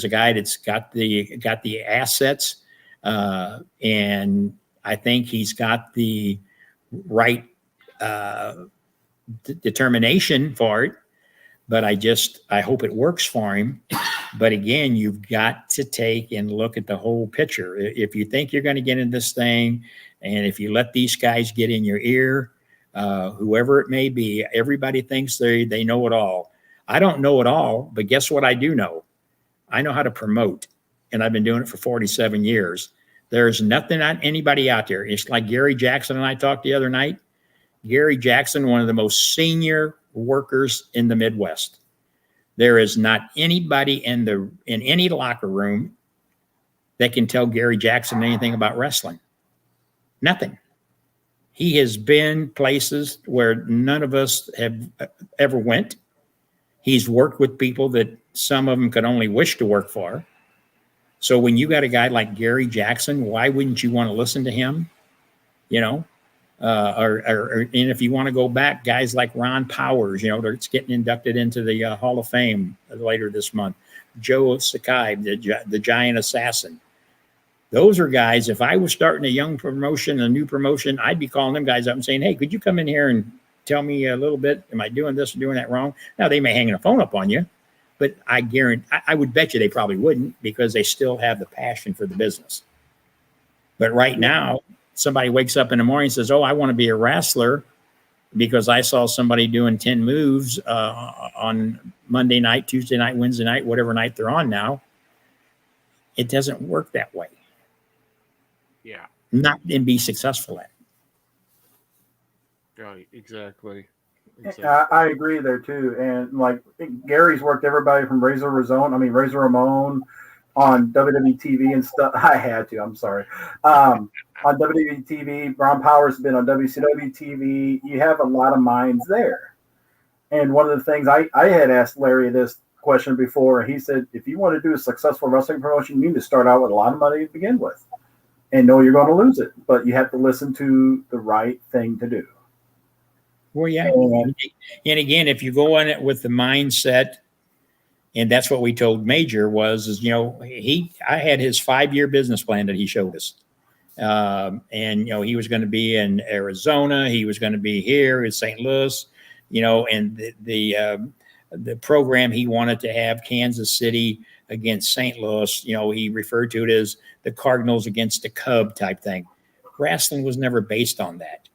Speaker 4: a guy that's got the assets, and I think he's got the right determination for it. But I hope it works for him. But again, you've got to take and look at the whole picture. If you think you're going to get in this thing, and if you let these guys get in your ear, whoever it may be, everybody thinks they know it all. I don't know it all, but guess what I do know? I know how to promote, and I've been doing it for 47 years. There's nothing on anybody out there. It's like Gary Jackson and I talked the other night. Gary Jackson, one of the most senior workers in the Midwest. There is not anybody in any locker room that can tell Gary Jackson anything about wrestling. Nothing. He has been places where none of us have ever went. He's worked with people that some of them could only wish to work for. So when you got a guy like Gary Jackson, why wouldn't you want to listen to him? And if you want to go back, guys like Ron Powers, they're getting inducted into the Hall of Fame later this month. Joe Sakai, the Giant Assassin. Those are guys, if I was starting a new promotion, I'd be calling them guys up and saying, "Hey, could you come in here and tell me a little bit? Am I doing this or doing that wrong?" Now, they may hang the phone up on you, but I would bet you they probably wouldn't, because they still have the passion for the business. But right now, somebody wakes up in the morning and says, "Oh, I want to be a wrestler because I saw somebody doing 10 moves on Monday night, Tuesday night, Wednesday night, whatever night they're on now." It doesn't work that way.
Speaker 1: Yeah.
Speaker 4: Not and be successful at it.
Speaker 1: Right, exactly.
Speaker 3: I agree there too. And like Gary's worked everybody from Razor Ramon on WWE TV and stuff. I had to, I'm sorry. On WWE TV, Ron Powers has been on WCW TV. You have a lot of minds there. And one of the things I had asked Larry this question before, and he said, if you want to do a successful wrestling promotion, you need to start out with a lot of money to begin with and know you're going to lose it. But you have to listen to the right thing to do.
Speaker 4: Well, yeah. And again, if you go on it with the mindset, and that's what we told Major I had his 5-year business plan that he showed us. And he was going to be in Arizona. He was going to be here in St. Louis, and the program he wanted to have, Kansas City against St. Louis, he referred to it as the Cardinals against the Cub type thing. Wrestling was never based on that.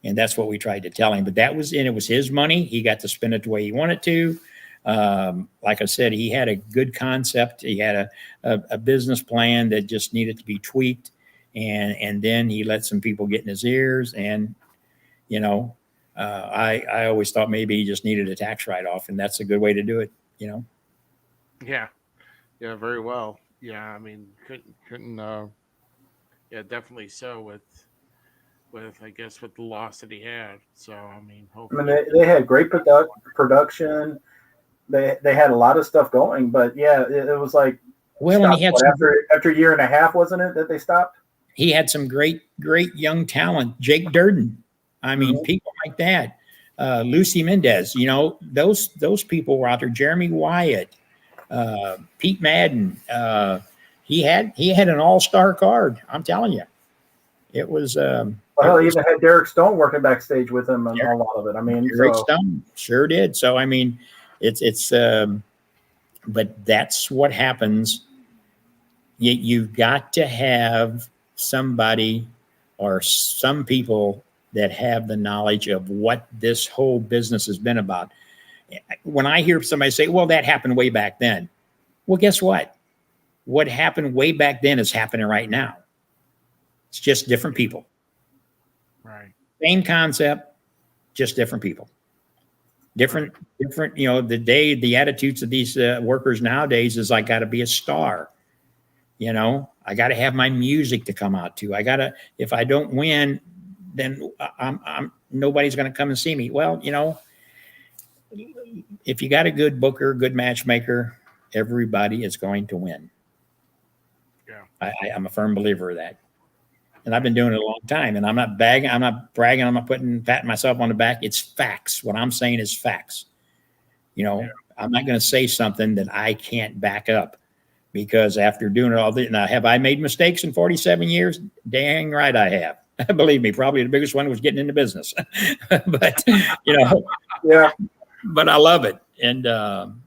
Speaker 4: And that's what we tried to tell him. But it was his money. He got to spend it the way he wanted to. Like I said, he had a good concept. He had a business plan that just needed to be tweaked. and then he let some people get in his ears, and I always thought maybe he just needed a tax write-off, and that's a good way to do it.
Speaker 1: Yeah. Yeah. Very well. Yeah. I mean, couldn't. Yeah, definitely so with I guess with the loss that he had. So I mean,
Speaker 3: I
Speaker 1: hopefully.
Speaker 3: mean, they had great production. They had a lot of stuff going, but yeah, it was like
Speaker 4: Well, and
Speaker 3: after a year and a half, wasn't it, that they stopped?
Speaker 4: he had some great young talent. Jake Durden. I mean, people like that. Lucy Mendez. Those people were out there. Jeremy Wyatt, Pete Madden. He had an all-star card. I'm telling you, it was.
Speaker 3: Well, he even had Derek Stone working backstage with him on a lot of it. I mean,
Speaker 4: Derek Stone sure did. So I mean, it's. But that's what happens. You've got to have somebody or some people that have the knowledge of what this whole business has been about. When I hear somebody say, well, that happened way back then. Well, guess what? What happened way back then is happening right now. It's just different people.
Speaker 1: Right.
Speaker 4: Same concept, just different people. Different, the attitudes of these workers nowadays is I got to be a star. I got to have my music to come out to. If I don't win, then I'm nobody's going to come and see me. Well, if you got a good booker, good matchmaker, everybody is going to win.
Speaker 1: Yeah.
Speaker 4: I'm a firm believer of that. And I've been doing it a long time, and I'm not bragging, I'm not patting myself on the back. It's facts. What I'm saying is facts. I'm not going to say something that I can't back up, because after doing it all this, now, have I made mistakes in 47 years? Dang right I have. Believe me, probably the biggest one was getting into business. But,
Speaker 3: yeah.
Speaker 4: But I love it. And, I'm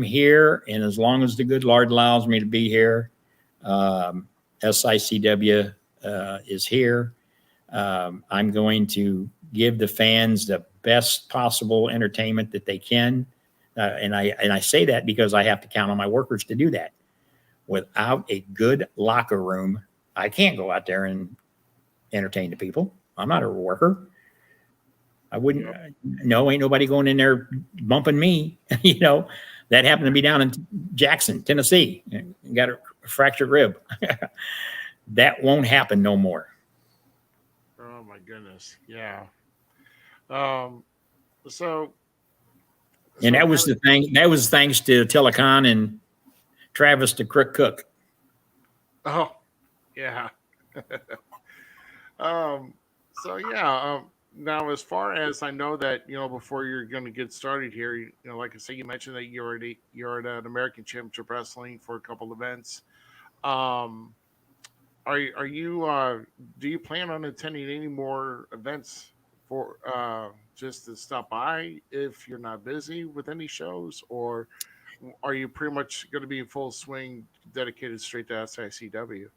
Speaker 4: here. And as long as the good Lord allows me to be here, SICW is here. I'm going to give the fans the best possible entertainment that they can. And I say that because I have to count on my workers to do that. Without a good locker room, I can't go out there and entertain the people. I'm not a worker. I wouldn't. No, ain't nobody going in there bumping me. That happened to be down in Jackson, Tennessee. Got a fractured rib. That won't happen no more.
Speaker 1: Oh my goodness. Yeah. So
Speaker 4: that was the thing. That was thanks to Telecon and Travis the Crook Cook.
Speaker 1: Oh, yeah. Now, as far as I know that, before you're going to get started here, like I say, you mentioned that you're at an American Championship Wrestling for a couple events. Are you do you plan on attending any more events for just to stop by if you're not busy with any shows, or are you pretty much going to be in full swing, dedicated straight to SICW?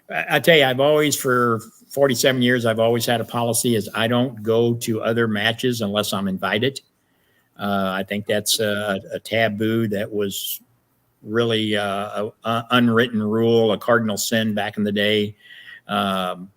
Speaker 4: I tell you, I've always, for 47 years, I've always had a policy is I don't go to other matches unless I'm invited. I think that's a taboo that was really an unwritten rule, a cardinal sin back in the day. And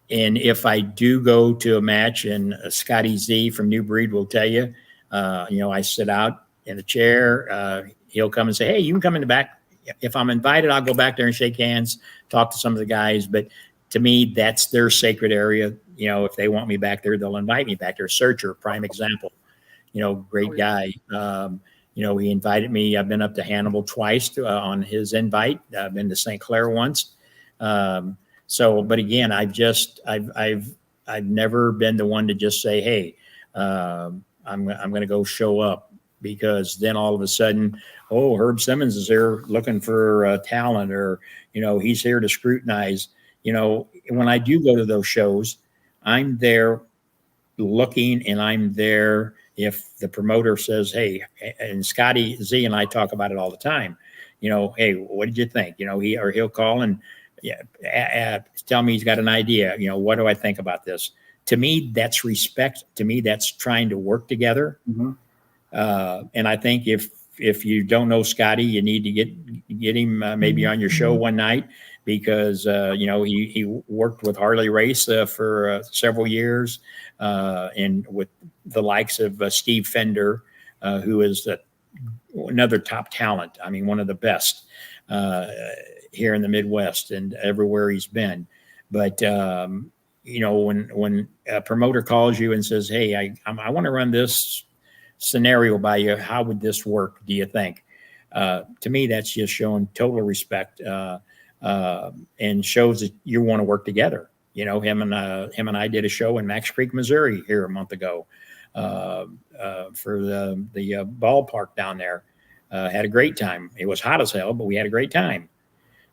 Speaker 4: if I do go to a match, and Scotty Z from New Breed will tell you, I sit out in a chair. He'll come and say, hey, you can come in the back. If I'm invited, I'll go back there and shake hands, talk to some of the guys. But to me, that's their sacred area. If they want me back there, they'll invite me back there. Searcher, prime example, great guy. He invited me. I've been up to Hannibal twice on his invite. I've been to St. Clair once. But again, I've never been the one to just say, hey, I'm going to go show up, because then all of a sudden, oh, Herb Simmons is there looking for talent, or, he's here to scrutinize. When I do go to those shows, I'm there looking, and I'm there if the promoter says, hey, and Scotty Z and I talk about it all the time, hey, what did you think? He'll call and tell me he's got an idea. What do I think about this? To me, that's respect. To me, that's trying to work together.
Speaker 3: Mm-hmm.
Speaker 4: And I think if you don't know Scotty, you need to get him maybe on your show one night. because he worked with Harley Race for several years, and with the likes of Steve Fender, who is another top talent. I mean, one of the best here in the Midwest and everywhere he's been. But when a promoter calls you and says, "Hey, I want to run this scenario by you. How would this work, do you think?" To me, that's just showing total respect, and shows that you want to work together. Him and I did a show in Max Creek, Missouri here a month ago, for the ballpark down there. Had a great time. It was hot as hell, but we had a great time.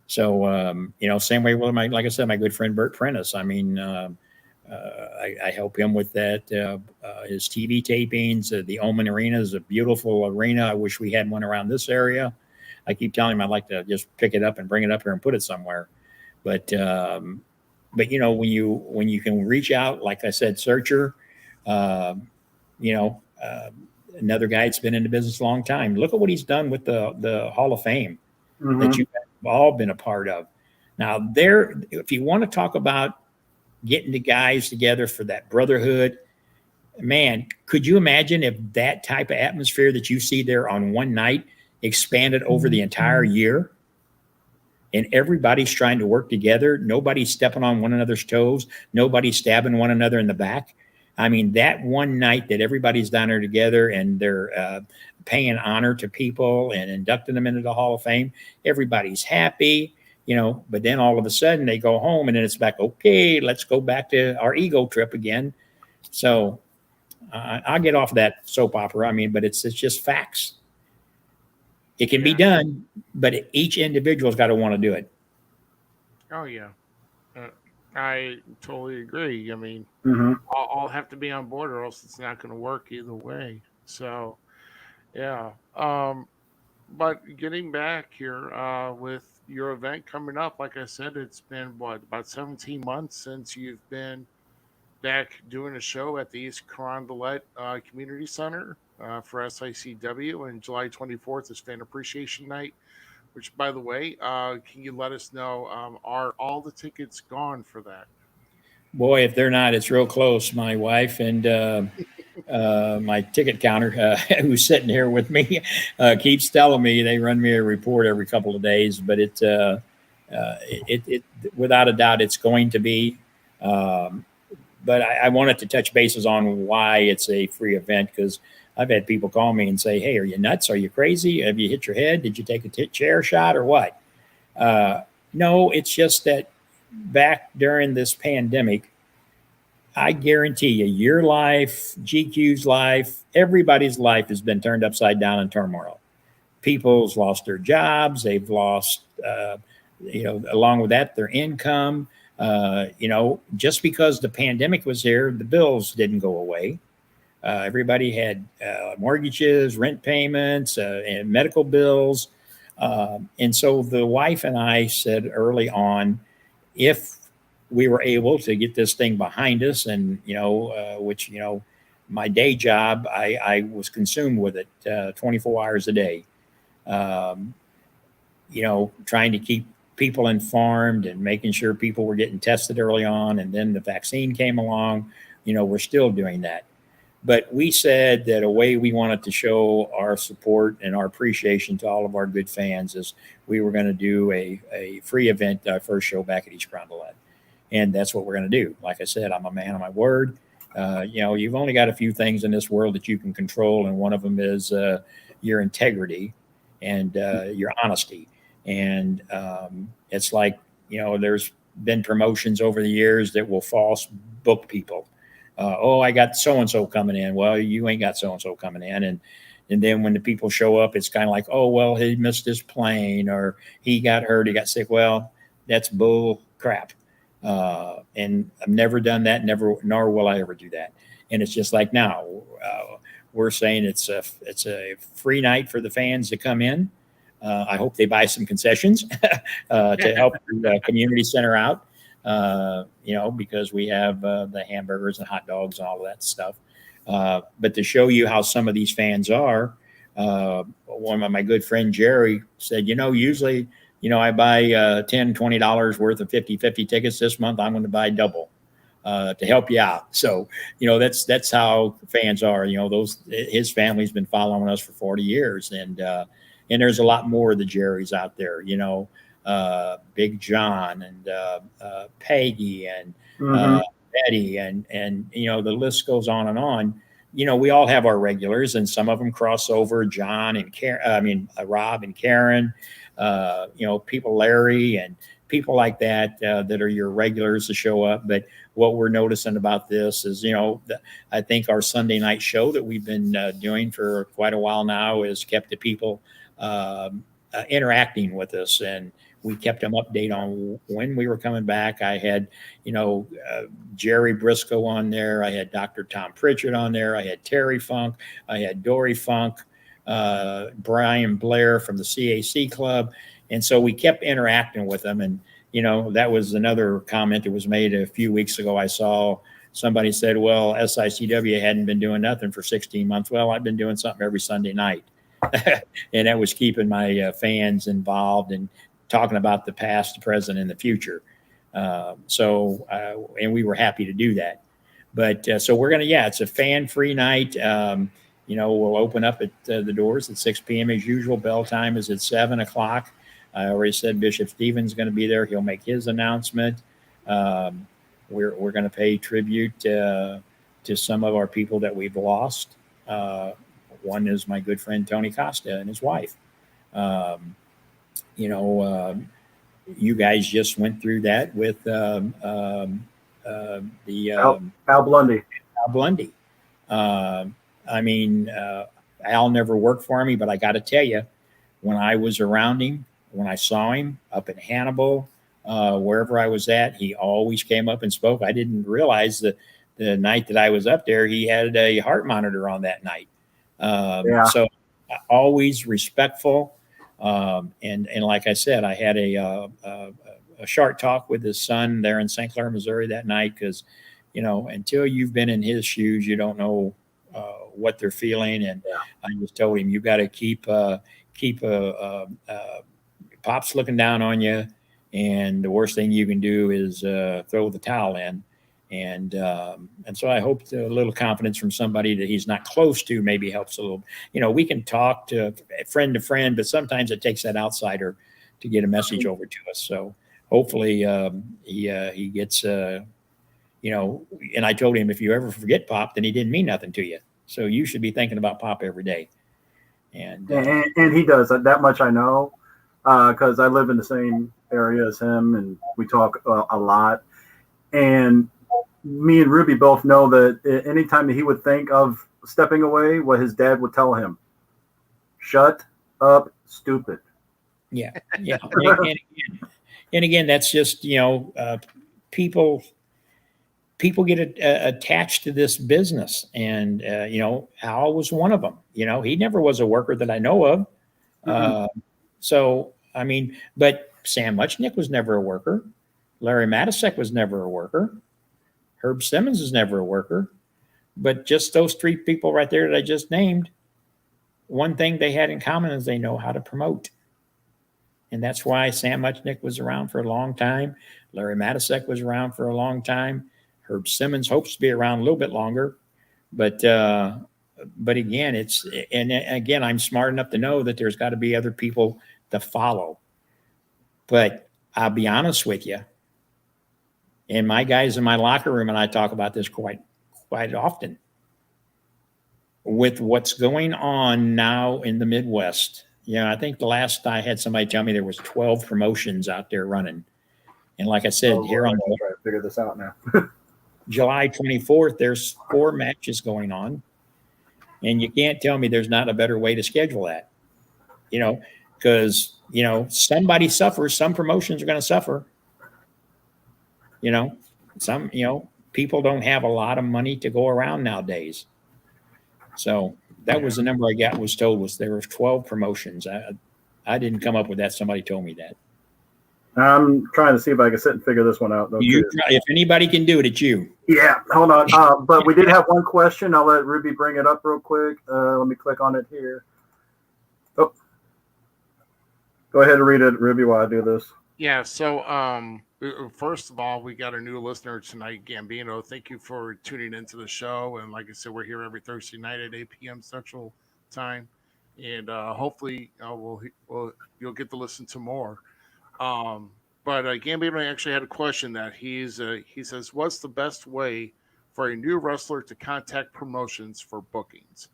Speaker 4: So, same way with like I said, my good friend Bert Prentice. I mean, I help him with that. His TV tapings. The Omen Arena is a beautiful arena. I wish we had one around this area. I keep telling him I'd like to just pick it up and bring it up here and put it somewhere. But when you can reach out, like I said, Searcher, another guy that's been in the business a long time. Look at what he's done with the Hall of Fame that you've all been a part of. Now, if you want to talk about getting the guys together for that brotherhood, man, could you imagine if that type of atmosphere that you see there on one night expanded over the entire year? And everybody's trying to work together. Nobody's stepping on one another's toes. Nobody's stabbing one another in the back. I mean, that one night that everybody's down there together and they're paying honor to people and inducting them into the Hall of Fame, everybody's happy, but then all of a sudden they go home and then it's back, okay, let's go back to our ego trip again. So I'll get off that soap opera. I mean, but it's just facts. It can be done, but each individual's got to want to do it.
Speaker 1: Oh, yeah. I totally agree. I mean, I'll have to be on board or else it's not going to work either way. So, yeah. But getting back here with your event coming up, like I said, it's been, about 17 months since you've been back doing a show at the East Carondelet Community Center for SICW, and July 24th is Fan Appreciation Night, which, by the way, can you let us know, are all the tickets gone for that?
Speaker 4: Boy, if they're not, it's real close. My wife and my ticket counter, who's sitting here with me, keeps telling me, they run me a report every couple of days, but it without a doubt, it's going to be. But I wanted to touch bases on why it's a free event, because I've had people call me and say, "Hey, are you nuts? Are you crazy? Have you hit your head? Did you take a chair shot or what?" No, it's just that back during this pandemic, I guarantee you, your life, GQ's life, everybody's life has been turned upside down in turmoil. People's lost their jobs. They've lost, along with that, their income. Just because the pandemic was here, the bills didn't go away. Everybody had mortgages, rent payments, and medical bills. And so the wife and I said early on, if we were able to get this thing behind us, and, which, my day job, I was consumed with it 24 hours a day, trying to keep people informed and making sure people were getting tested early on. And then the vaccine came along, we're still doing that. But we said that a way we wanted to show our support and our appreciation to all of our good fans is we were going to do a free event, our first show back at East Carondelet. And that's what we're going to do. Like I said, I'm a man of my word. You've only got a few things in this world that you can control. And one of them is your integrity and your honesty. And it's like, there's been promotions over the years that will false book people. I got so-and-so coming in. Well, you ain't got so-and-so coming in. And then when the people show up, it's kind of like, oh, well, he missed his plane, or he got hurt, he got sick. Well, that's bull crap. And I've never done that, nor will I ever do that. And it's just like now, we're saying it's a free night for the fans to come in. I hope they buy some concessions to help the community center out. Because we have the hamburgers and hot dogs and all of that stuff. But to show you how some of these fans are, one of my good friend Jerry said, usually I buy $10, $20 worth of 50-50 tickets this month. I'm going to buy double to help you out. So, that's how fans are. His family's been following us for 40 years, and there's a lot more of the Jerrys out there. Big John and Peggy and Betty and the list goes on and on. We all have our regulars, and some of them cross over. John and Rob and Karen, people, Larry and people like that that are your regulars to show up. But what we're noticing about this is, I think our Sunday night show that we've been doing for quite a while now has kept the people interacting with us, and we kept them updated on when we were coming back. I had, Jerry Briscoe on there. I had Dr. Tom Pritchard on there. I had Terry Funk. I had Dory Funk, Brian Blair from the CAC Club. And so we kept interacting with them. And, that was another comment that was made a few weeks ago. I saw somebody said, well, SICW hadn't been doing nothing for 16 months. Well, I've been doing something every Sunday night. And that was keeping my fans involved and talking about the past, the present, and the future. And we were happy to do that. But so we're going to, it's a fan-free night. We'll open up at the doors at 6 p.m. as usual. Bell time is at 7 o'clock. I already said Bishop Stephen's going to be there. He'll make his announcement. We're going to pay tribute to some of our people that we've lost. One is my good friend Tony Casta and his wife. You guys just went through that with Al
Speaker 3: Blundy.
Speaker 4: Al Blundy. Al never worked for me, but I got to tell you, when I was around him, when I saw him up in Hannibal, wherever I was at, he always came up and spoke. I didn't realize that the night that I was up there, he had a heart monitor on that night. So always respectful. And like I said, I had a short talk with his son there in St. Clair, Missouri that night, because, until you've been in his shoes, you don't know what they're feeling. And I just told him, you got to keep Pop's looking down on you, and the worst thing you can do is throw the towel in. And so I hope a little confidence from somebody that he's not close to maybe helps a little. We can talk to friend, but sometimes it takes that outsider to get a message over to us. So hopefully he gets, and I told him, if you ever forget Pop, then he didn't mean nothing to you. So you should be thinking about Pop every day. And
Speaker 3: he does. That much I know, because I live in the same area as him, and we talk a lot. And me and Ruby both know that anytime that he would think of stepping away, what his dad would tell him: shut up, stupid.
Speaker 4: Yeah. And again, that's just, people get attached to this business. And, Al was one of them. He never was a worker that I know of. But Sam Muchnick was never a worker. Larry Matysik was never a worker. Herb Simmons is never a worker. But just those three people right there that I just named, one thing they had in common is they know how to promote. And that's why Sam Muchnick was around for a long time. Larry Matysik was around for a long time. Herb Simmons hopes to be around a little bit longer. But again, I'm smart enough to know that there's got to be other people to follow. But I'll be honest with you, and my guys in my locker room and I talk about this quite often. With what's going on now in the Midwest, I think the last I had somebody tell me there was 12 promotions out there running. And like I said, here on
Speaker 3: try to figure this out now.
Speaker 4: July 24th, there's 4 matches going on. And you can't tell me there's not a better way to schedule that. Because, somebody suffers. Some promotions are going to suffer. Some people don't have a lot of money to go around nowadays. So that was the number I got, was told was there were 12 promotions. I didn't come up with that. Somebody told me that.
Speaker 3: I'm trying to see if I can sit and figure this one out.
Speaker 4: If anybody can do it, it's you.
Speaker 3: Yeah, hold on. But we did have one question. I'll let Ruby bring it up real quick. Let me click on it here. Oh. Go ahead and read it, Ruby, while I do this.
Speaker 1: Yeah, so first of all, we got a new listener tonight, Gambino. Thank you for tuning into the show. And like I said, we're here every Thursday night at 8 p.m. Central Time. And hopefully you'll get to listen to more. But Gambino actually had a question that he says, what's the best way for a new wrestler to contact promotions for bookings?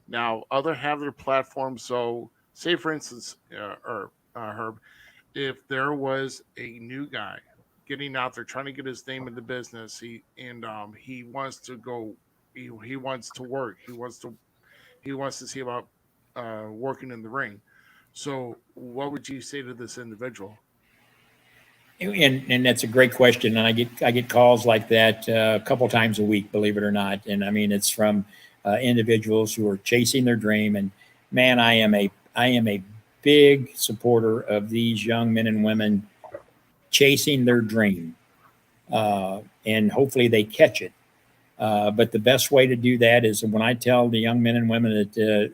Speaker 1: Now, other have their platforms. So, say for instance, Herb, if there was a new guy getting out there trying to get his name in the business, he wants to go, he wants to work, he wants to see about working in the ring. So, what would you say to this individual?
Speaker 4: And that's a great question, and I get calls like that a couple times a week, believe it or not. And I mean, it's from individuals who are chasing their dream. And man, I am a big supporter of these young men and women chasing their dream, and hopefully they catch it. But the best way to do that is when I tell the young men and women that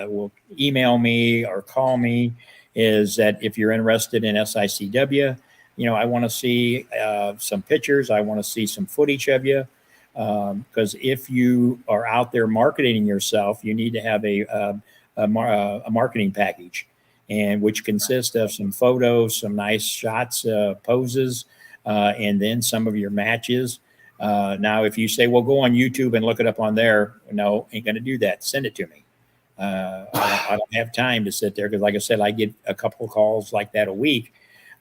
Speaker 4: will email me or call me, is that if you're interested in SICW, I want to see some pictures. I want to see some footage of you. Because if you are out there marketing yourself, you need to have a marketing package, and which consists of some photos, some nice shots, poses, and then some of your matches. Now, if you say, well, go on YouTube and look it up on there, no, ain't going to do that. Send it to me. I don't have time to sit there because, like I said, I get a couple of calls like that a week.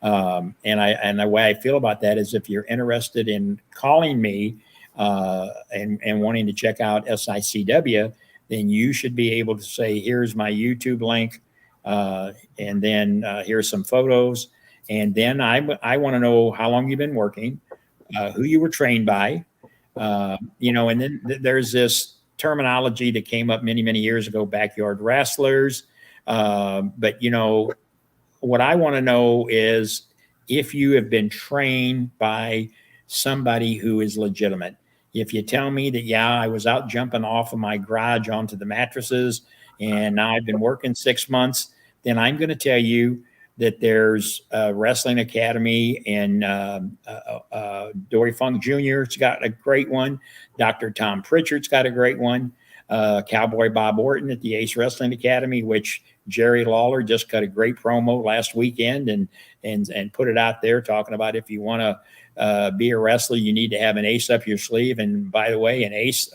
Speaker 4: And the way I feel about that is if you're interested in calling me and wanting to check out SICW, then you should be able to say, here's my YouTube link, and then here's some photos. And then I want to know how long you've been working, who you were trained by, and then there's this terminology that came up many, many years ago, backyard wrestlers. But what I want to know is if you have been trained by somebody who is legitimate. If you tell me that, yeah, I was out jumping off of my garage onto the mattresses and now I've been working 6 months, then I'm going to tell you that there's a wrestling academy in Dory Funk Jr.'s got a great one. Dr. Tom Pritchard's got a great one. Cowboy Bob Orton at the Ace Wrestling Academy, which Jerry Lawler just cut a great promo last weekend and put it out there talking about if you want to be a wrestler, you need to have an ace up your sleeve. And by the way, an ace,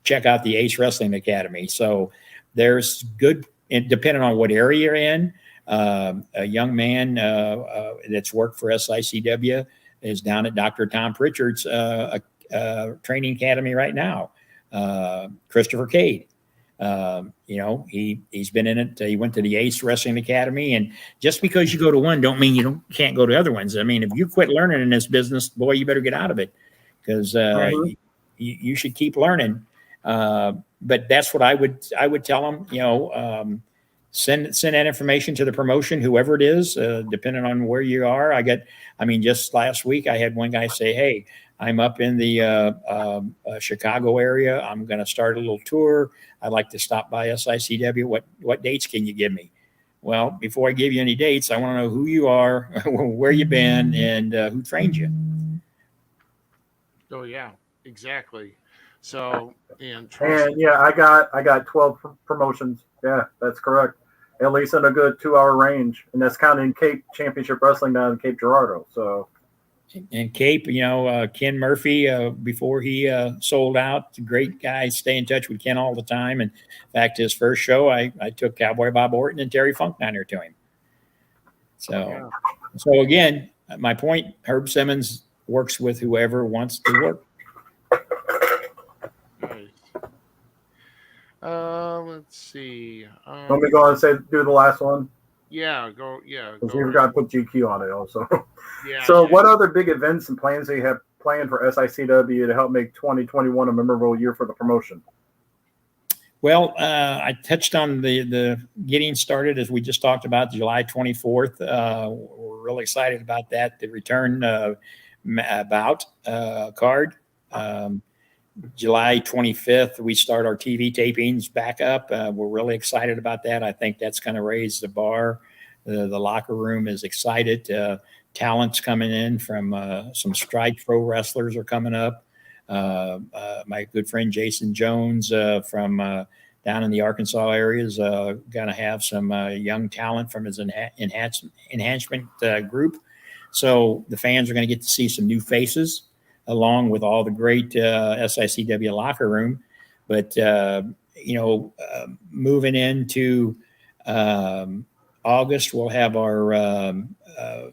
Speaker 4: check out the Ace Wrestling Academy. So there's good, depending on what area you're in. A young man that's worked for SICW is down at Dr. Tom Pritchard's training academy right now. Christopher Cade. He's been in it. He went to the Ace Wrestling Academy, and just because you go to one, don't mean you can't go to other ones. I mean, if you quit learning in this business, boy, you better get out of it because you should keep learning. But that's what I would tell them. Send that information to the promotion, whoever it is, depending on where you are. Just last week I had one guy say, "Hey, I'm up in the Chicago area. I'm going to start a little tour. I'd like to stop by SICW. What dates can you give me?" Well, before I give you any dates, I want to know who you are, where you've been, and who trained you.
Speaker 1: Oh yeah, exactly. So
Speaker 3: I got 12 promotions. Yeah, that's correct. At least in a good 2-hour range, and that's counting Cape Championship Wrestling down in Cape Girardeau. So.
Speaker 4: And Cape, Ken Murphy, before he sold out, great guy. Stay in touch with Ken all the time. And in fact, his first show, I took Cowboy Bob Orton and Terry Funk down there to him. So again, my point, Herb Simmons works with whoever wants to work.
Speaker 1: Let's see.
Speaker 3: Let me go on and do the last one.
Speaker 1: Yeah, go. Yeah,
Speaker 3: because we forgot to put GQ on it also.
Speaker 1: Yeah.
Speaker 3: So, what other big events and plans do you have planned for SICW to help make 2021 a memorable year for the promotion?
Speaker 4: Well, I touched on the getting started as we just talked about July 24th. We're really excited about that. The return bout card. July 25th, we start our TV tapings back up. We're really excited about that. I think that's going to raise the bar The locker room is excited. Talents coming in from some Strike Pro wrestlers are coming up. My good friend Jason Jones from down in the Arkansas area is going to have some young talent from his enhancement group. So the fans are going to get to see some new faces along with all the great SICW locker room. But, moving into August, we'll have our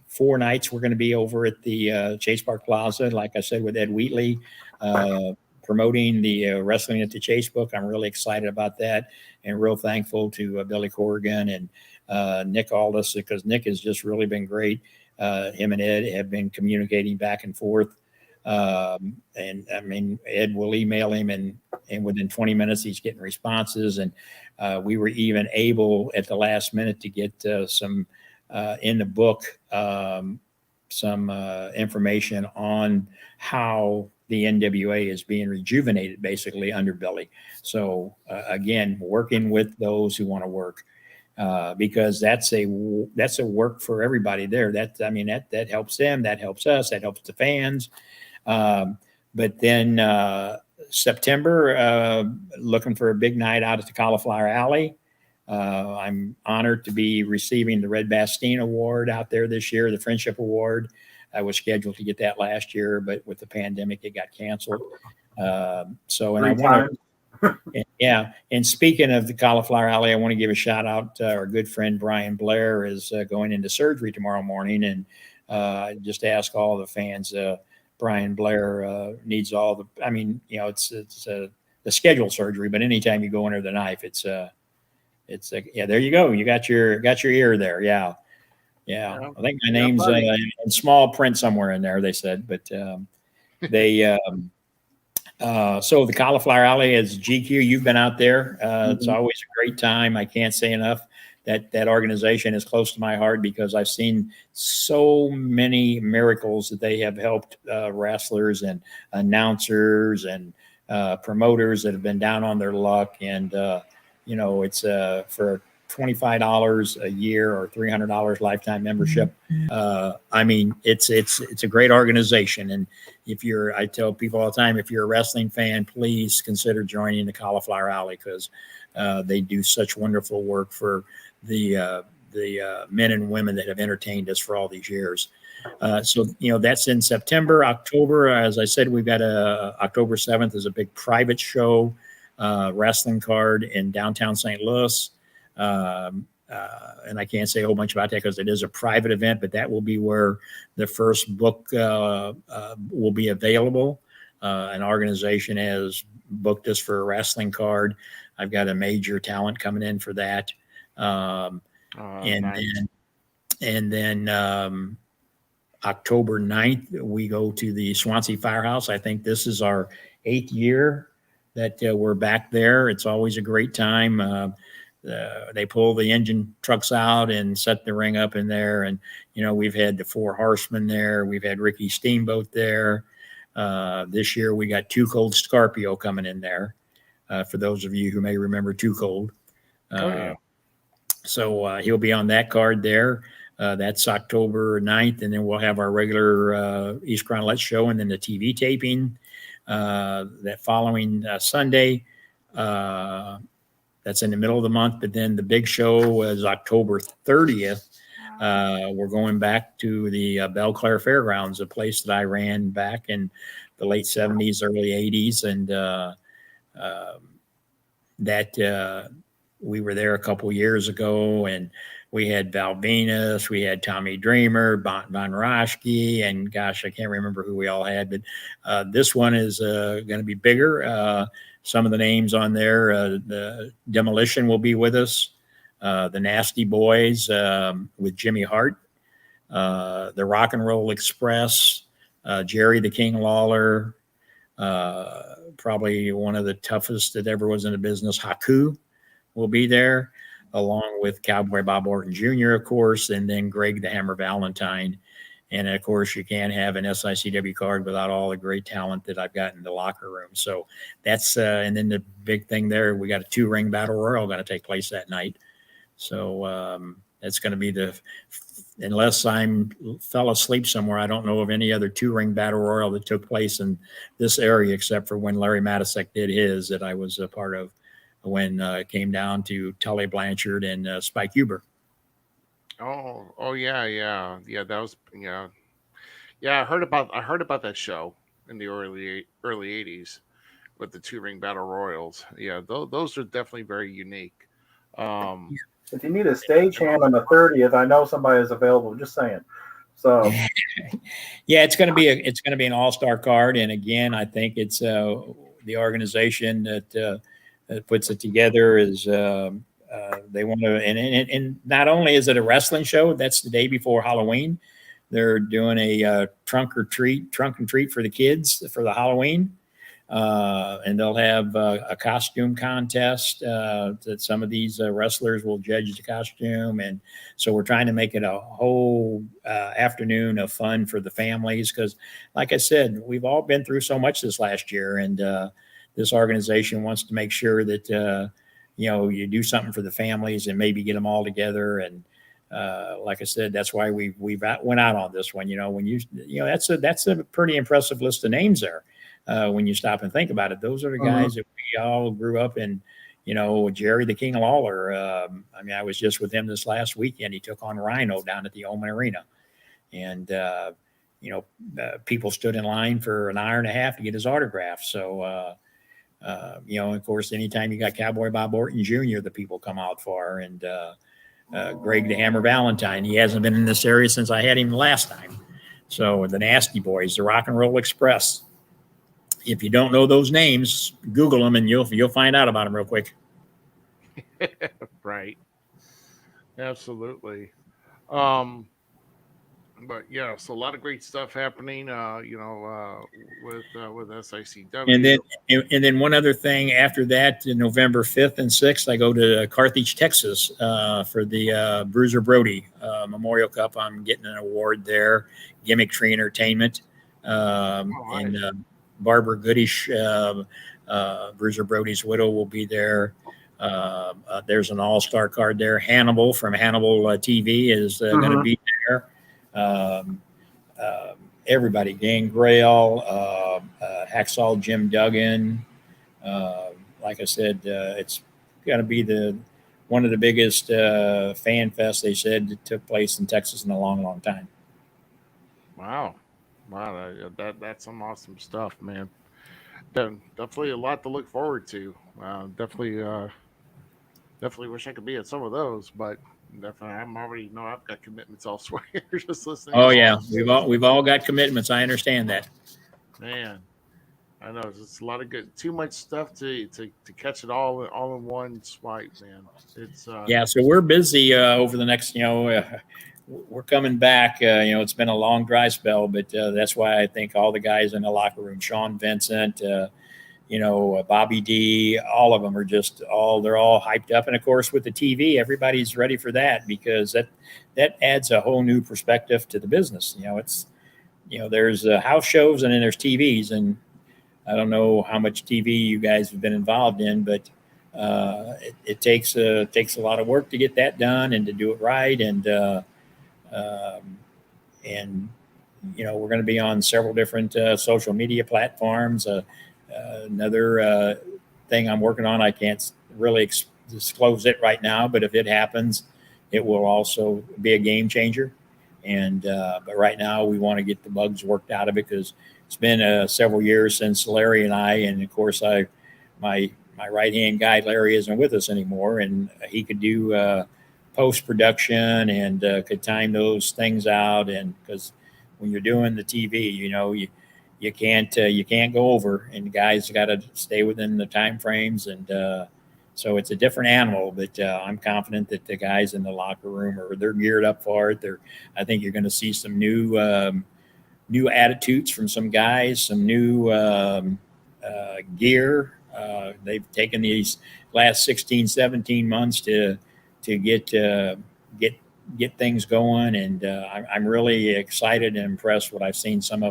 Speaker 4: 4 nights. We're going to be over at the Chase Park Plaza, like I said, with Ed Wheatley, promoting the Wrestling at the Chase book. I'm really excited about that and real thankful to Billy Corrigan and Nick Aldis, because Nick has just really been great. Him and Ed have been communicating back and forth. And I mean, Ed will email him and within 20 minutes, he's getting responses. And we were even able at the last minute to get some in the book, some information on how the NWA is being rejuvenated basically under Billy. So again, working with those who want to work. Because that's a work for everybody there. That helps them, that helps us, that helps the fans. But then September, looking for a big night out at the Cauliflower Alley. I'm honored to be receiving the Red Bastine Award out there this year, the Friendship Award. I was scheduled to get that last year, but with the pandemic, it got canceled. Yeah. And speaking of the Cauliflower Alley, I want to give a shout out to our good friend Brian Blair is going into surgery tomorrow morning. And just ask all the fans, Brian Blair needs all the, it's the scheduled surgery, but anytime you go under the knife, yeah, there you go. You got your ear there. Yeah. Yeah. I think my name's in small print somewhere in there, they said, but they, so the Cauliflower Alley is GQ. You've been out there. It's always a great time. I can't say enough that organization is close to my heart because I've seen so many miracles that they have helped wrestlers and announcers and promoters that have been down on their luck. And, it's for $25 a year or $300 lifetime membership. It's a great organization. And I tell people all the time, if you're a wrestling fan, please consider joining the Cauliflower Alley because they do such wonderful work for the men and women that have entertained us for all these years. So that's in September. October, as I said, we've got October 7th is a big private show, wrestling card in downtown St. Louis. And I can't say a whole bunch about that because it is a private event, but that will be where the first book will be available. An organization has booked us for a wrestling card. I've got a major talent coming in for that. Then October 9th, we go to the Swansea Firehouse. I think this is our 8th year that we're back there. It's always a great time. They pull the engine trucks out and set the ring up in there. And, we've had the Four Horsemen there. We've had Ricky Steamboat there. This year we got Too Cold Scorpio coming in there. For those of you who may remember Too Cold. So he'll be on that card there. That's October 9th. And then we'll have our regular East Crown Let's show and then the TV taping that following Sunday. That's in the middle of the month, but then the big show is October 30th. We're going back to the Belle Claire Fairgrounds, a place that I ran back in the late 70s, early 80s. And we were there a couple years ago, and we had Val Venus, we had Tommy Dreamer, Von Roschke, and gosh, I can't remember who we all had, but this one is going to be bigger. Some of the names on there, the Demolition will be with us, the Nasty Boys with Jimmy Hart, the Rock and Roll Express, Jerry the King Lawler, probably one of the toughest that ever was in the business, Haku will be there, along with Cowboy Bob Orton Jr., of course, and then Greg the Hammer Valentine. And of course, you can't have an SICW card without all the great talent that I've got in the locker room. So that's, and then the big thing there, we got a 2-ring battle royal going to take place that night. So It's going to be unless I'm fell asleep somewhere, I don't know of any other 2-ring battle royal that took place in this area except for when Larry Matysik did his that I was a part of when it came down to Tully Blanchard and Spike Huber.
Speaker 1: Oh, yeah. That was yeah. I heard about that show in the early '80s with the 2-ring battle royals. Yeah, those are definitely very unique. Um,
Speaker 3: If you need a stagehand on the 30th, I know somebody is available. Just saying. So
Speaker 4: yeah, it's going to be an all-star card, and again, I think it's the organization that puts it together is they want to, and not only is it a wrestling show, that's the day before Halloween. They're doing a trunk and treat for the kids for the Halloween. And they'll have a costume contest that some of these wrestlers will judge the costume. And so we're trying to make it a whole afternoon of fun for the families. Because like I said, we've all been through so much this last year. And this organization wants to make sure that, you do something for the families and maybe get them all together. And like I said, that's why we went out on this one. That's a pretty impressive list of names there. When you stop and think about it, those are the guys that we all grew up in, Jerry the King Lawler. I was just with him this last weekend. He took on Rhino down at the Oman Arena. And, people stood in line for an hour and a half to get his autograph. So, of course, anytime you got Cowboy Bob Orton Jr., the people come out for. And Greg the Hammer Valentine, he hasn't been in this area since I had him last time. So the Nasty Boys, the Rock and Roll Express. If you don't know those names, Google them and you'll find out about them real quick.
Speaker 1: Right. Absolutely. But yeah, so a lot of great stuff happening, with SICW.
Speaker 4: And then one other thing after that, November 5th and 6th, I go to Carthage, Texas, for the Bruiser Brody Memorial Cup. I'm getting an award there, Gimmick Tree Entertainment, and Barbara Goodish, Bruiser Brody's widow, will be there. There's an all-star card there. Hannibal from Hannibal TV is going to be there. Everybody, Gangrel, Hacksaw Jim Duggan. Like I said, it's going to be one of the biggest fan fests, they said, that took place in Texas in a long, long time.
Speaker 1: Wow, that's some awesome stuff, man. Definitely a lot to look forward to. Definitely wish I could be at some of those, but definitely I've got commitments elsewhere. Just listening.
Speaker 4: Oh yeah, we've all got commitments. I understand that.
Speaker 1: Man, I know it's a lot of good, too much stuff to catch it all in one swipe, man. It's
Speaker 4: yeah. So we're busy over the next, we're coming back. It's been a long dry spell, but that's why I think all the guys in the locker room, Sean Vincent, Bobby D, all of them are they're all hyped up. And of course, with the TV, everybody's ready for that because that adds a whole new perspective to the business. There's house shows and then there's TVs. And I don't know how much TV you guys have been involved in, but it takes a lot of work to get that done and to do it right. And we're going to be on several different social media platforms. Another thing I'm working on, I can't really disclose it right now, but if it happens, it will also be a game changer. And but right now, we want to get the bugs worked out of it because it's been several years since Larry and I, and of course, my right-hand guy, Larry, isn't with us anymore, and he could do post-production and could time those things out. And because when you're doing the TV, you can't go over, and the guys got to stay within the time frames. And so it's a different animal, but I'm confident that the guys in the locker room they're geared up for it. I think you're going to see some new attitudes from some guys, some new gear. They've taken these last 16, 17 months to get things going. And I'm really excited and impressed what I've seen some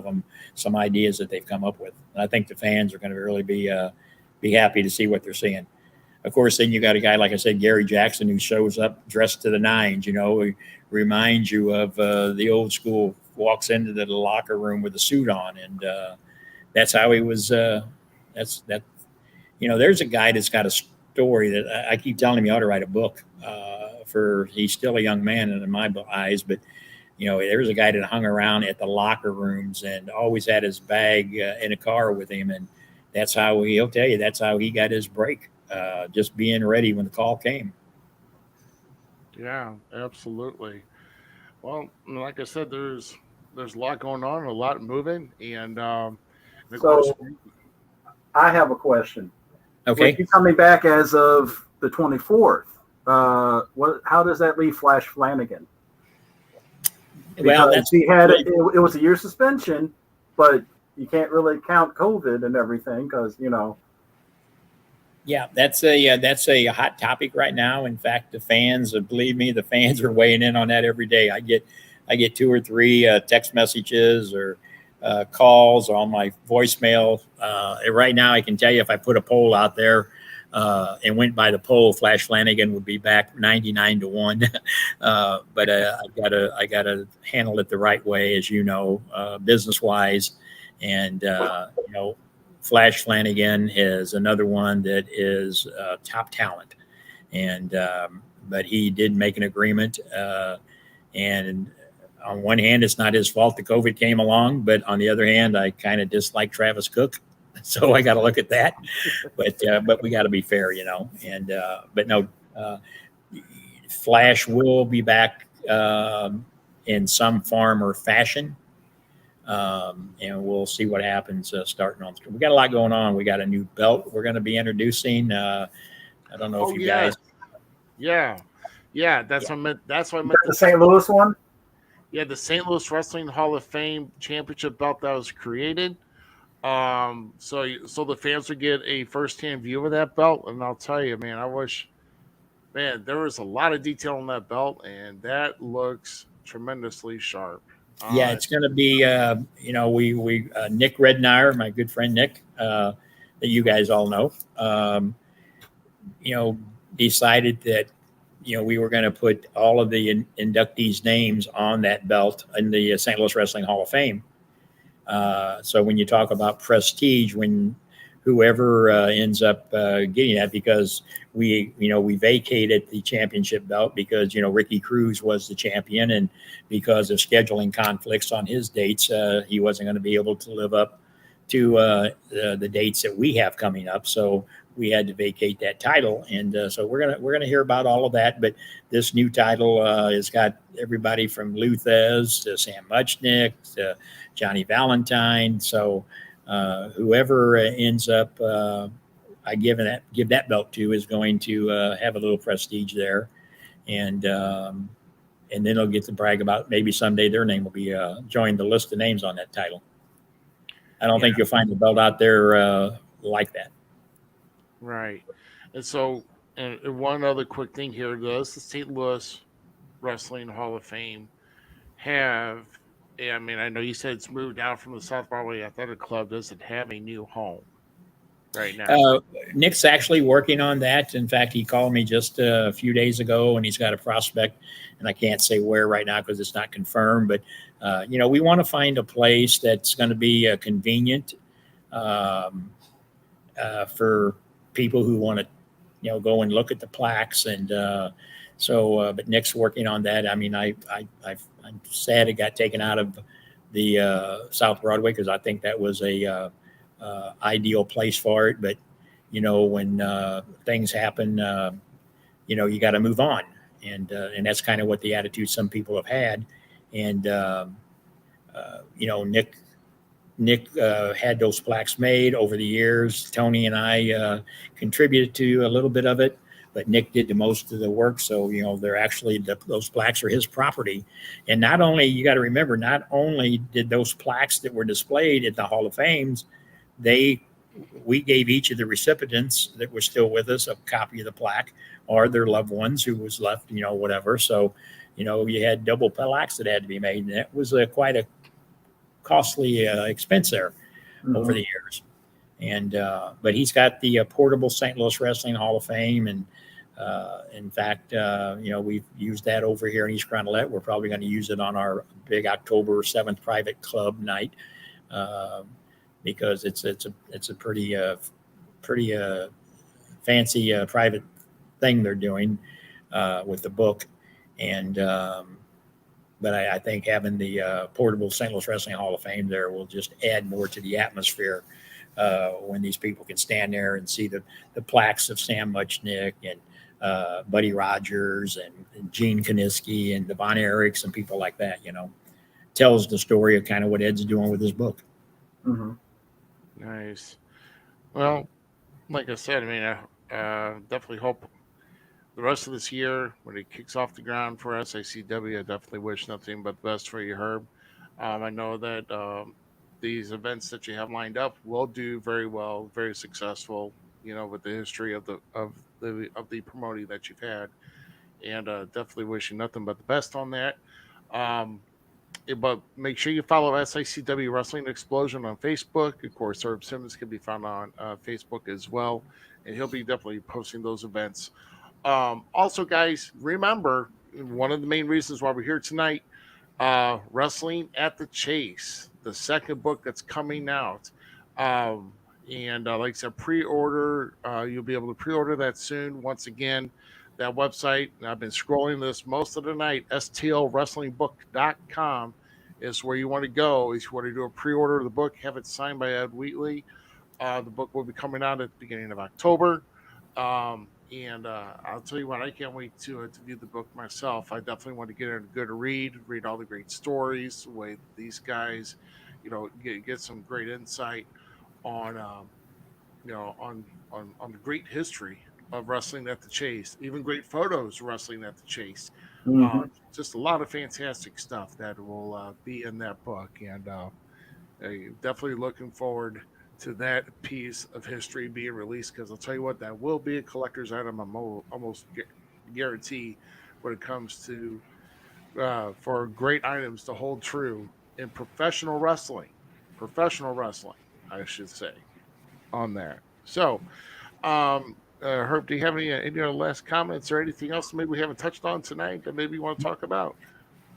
Speaker 4: ideas that they've come up with. And I think the fans are going to really be happy to see what they're seeing. of course, then you got a guy, like I said, Gary Jackson, who shows up dressed to the nines, he reminds you of the old school, walks into the locker room with a suit on. And that's how he was. There's a guy that's got a story that I keep telling him he ought to write a book he's still a young man in my eyes, but there was a guy that hung around at the locker rooms and always had his bag in a car with him. And that's how he'll tell you, that's how he got his break. Just being ready when the call came.
Speaker 1: Yeah, absolutely. Well, like I said, there's a lot going on, a lot moving, and of course,
Speaker 3: I have a question.
Speaker 4: Okay.
Speaker 3: With you coming back as of the 24th, how does that leave Flash Flanagan? Because he had it was a year suspension, but you can't really count COVID and everything because
Speaker 4: Yeah, that's a hot topic right now. In fact, the fans, believe me, the fans are weighing in on that every day. I get 2 or 3 text messages or calls on my voicemail. Right now, I can tell you if I put a poll out there and went by the poll, Flash Flanagan would be back 99-1. But I gotta handle it the right way, as business wise, and Flash Flanagan is another one that is top talent, and but he did make an agreement. And on one hand, it's not his fault that COVID came along, but on the other hand, I kind of dislike Travis Cook, so I got to look at that. But we got to be fair, And but no, Flash will be back in some form or fashion. And we'll see what happens starting on. We got a lot going on. We got a new belt we're going to be introducing. I don't know if you guys.
Speaker 1: Yeah. That's what I meant. That's what I meant.
Speaker 3: The St. Louis one.
Speaker 1: Yeah, the St. Louis Wrestling Hall of Fame championship belt that was created. So the fans would get a first-hand view of that belt, and I'll tell you, man, there was a lot of detail on that belt, and that looks tremendously sharp.
Speaker 4: Yeah, it's going to be, we Nick Rednire, my good friend Nick, that you guys all know, decided that, we were going to put all of the inductees' names on that belt in the St. Louis Wrestling Hall of Fame. So when you talk about prestige, when whoever ends up getting that, because we vacated the championship belt because, Ricky Cruz was the champion, and because of scheduling conflicts on his dates, he wasn't going to be able to live up to the dates that we have coming up. So we had to vacate that title. And so we're going to hear about all of that. But this new title has got everybody from Lou Thez to Sam Muchnick to Johnny Valentine. So whoever ends up I give that belt to is going to have a little prestige there, and then they'll get to brag about maybe someday their name will be join the list of names on that title. I don't think you'll find a belt out there like that.
Speaker 1: Right. And so, and one other quick thing here, does the St. Louis Wrestling Hall of Fame have? I mean, I know you said it's moved out from the South Broadway Athletic Club. Does it have a new home right now?
Speaker 4: Nick's actually working on that. In fact, he called me just a few days ago, and he's got a prospect, and I can't say where right now because it's not confirmed. But, we want to find a place that's going to be convenient for people who want to, go and look at the plaques. And but Nick's working on that. I mean, I'm sad it got taken out of the South Broadway because I think that was a ideal place for it. But, when things happen, you got to move on. And that's kind of what the attitude some people have had. And, Nick had those plaques made over the years. Tony and I contributed to a little bit of it, but Nick did the most of the work. So, they're actually, those plaques are his property. And not only, you got to remember, not only did those plaques that were displayed at the Hall of Fames, we gave each of the recipients that were still with us a copy of the plaque, or their loved ones who was left, whatever. So, you had double plaques that had to be made. And that was quite a costly expense there over the years. And but he's got the portable St. Louis Wrestling Hall of Fame, and in fact, we've used that over here in East Granolette. We're probably going to use it on our big October 7th private club night, because it's a pretty fancy private thing they're doing with the book. And but I think having the portable St. Louis Wrestling Hall of Fame there will just add more to the atmosphere when these people can stand there and see the plaques of Sam Muchnick and Buddy Rogers and Gene Kaniski and Devon Eriks and people like that. Tells the story of kind of what Ed's doing with his book.
Speaker 3: Mm-hmm.
Speaker 1: Nice. Well, like I said, I mean, definitely hope the rest of this year, when it kicks off the ground for SICW, I definitely wish nothing but the best for you, Herb. I know that these events that you have lined up will do very well, very successful. With the history of the promoting that you've had, and definitely wish you nothing but the best on that. Um, but make sure you follow SICW Wrestling Explosion on Facebook. Of course, Herb Simmons can be found on Facebook as well, and he'll be definitely posting those events. Also, guys, remember one of the main reasons why we're here tonight: Wrestling at the Chase, the second book that's coming out. And like I said, pre-order. You'll be able to pre-order that soon. Once again, that website. And I've been scrolling this most of the night. STLWrestlingBook.com is where you want to go if you want to do a pre-order of the book. Have it signed by Ed Wheatley. The book will be coming out at the beginning of October. And I'll tell you what, I can't wait to view the book myself. I definitely want to get a good read all the great stories, the way these guys, get some great insight on, on the great history of wrestling at the Chase, even great photos of wrestling at the Chase.
Speaker 3: Mm-hmm.
Speaker 1: Just a lot of fantastic stuff that will be in that book, and definitely looking forward to that piece of history being released, because I'll tell you what, that will be a collector's item. I'm almost guarantee when it comes to for great items to hold true in professional wrestling, I should say, on there. So, Herb, do you have any other last comments or anything else maybe we haven't touched on tonight that maybe you want to talk about?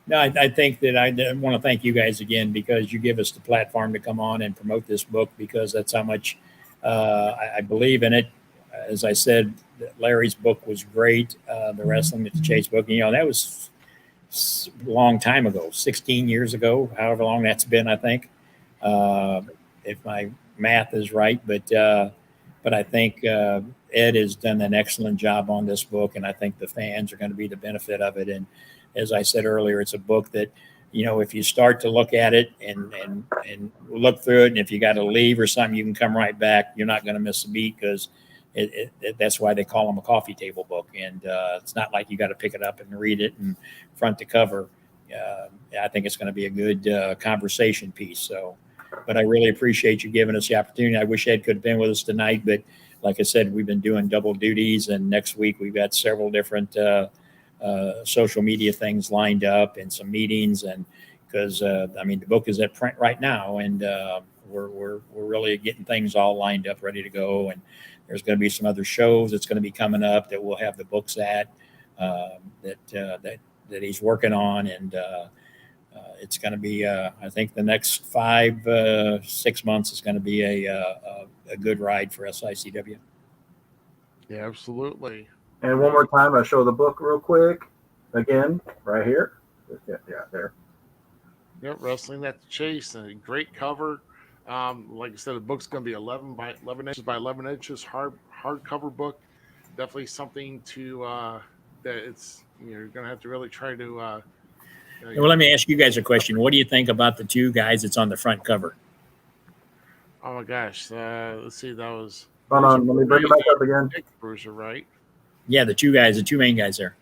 Speaker 4: No, I think that I want to thank you guys again, because you give us the platform to come on and promote this book, because that's how much I believe in it. As I said, Larry's book was great. The Wrestling at the Chase book, that was a long time ago, 16 years ago, however long that's been, I think, if my math is right. But I think Ed has done an excellent job on this book, and I think the fans are going to be the benefit of it. And as I said earlier, it's a book that, if you start to look at it and look through it, and if you got to leave or something, you can come right back. You're not going to miss a beat, because that's why they call them a coffee table book. And it's not like you got to pick it up and read it and front to cover. I think it's going to be a good conversation piece. So, but I really appreciate you giving us the opportunity. I wish Ed could have been with us tonight, but like I said, we've been doing double duties, and next week we've got several different social media things lined up and some meetings, and because the book is at print right now, and we're really getting things all lined up, ready to go. And there's going to be some other shows that's going to be coming up that we'll have the books at that he's working on, and it's going to be I think the next 5-6 months is going to be a good ride for SICW.
Speaker 1: Yeah, absolutely.
Speaker 3: And one more time, I show the book real quick. Again, right here. Yeah, there.
Speaker 1: Yep, Wrestling at the Chase, a great cover. Like I said, the book's going to be 11 by 11 inches by 11 inches, hardcover book. Definitely something to that it's you're going to have to really try to.
Speaker 4: Well, let me ask you guys a question. What do you think about the two guys that's on the front cover?
Speaker 1: Oh my gosh! Let's see. That was.
Speaker 3: Hold on, let me bring it back up again.
Speaker 1: Bruiser, right?
Speaker 4: Yeah, the two main guys there.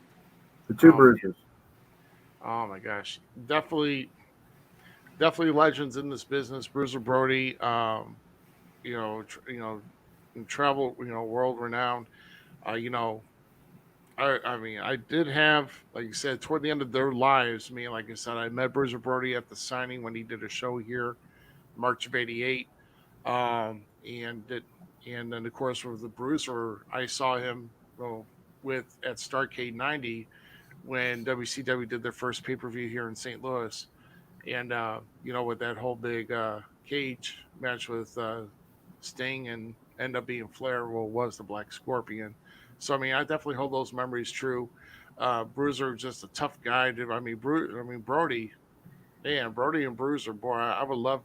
Speaker 3: The two Bruisers.
Speaker 1: Oh my gosh! Definitely legends in this business. Bruiser Brody, travel, world renowned. I mean, I did have, like you said, toward the end of their lives. Like I said, I met Bruiser Brody at the signing when he did a show here, March of '88. and then of course with the Bruiser, I saw him with at Starrcade '90 when WCW did their first pay per view here in St. Louis, and with that whole big cage match with Sting and end up being Flair, was the Black Scorpion. So I mean, I definitely hold those memories true. Bruiser just a tough guy. Brody, man, Brody and Bruiser, boy, I would love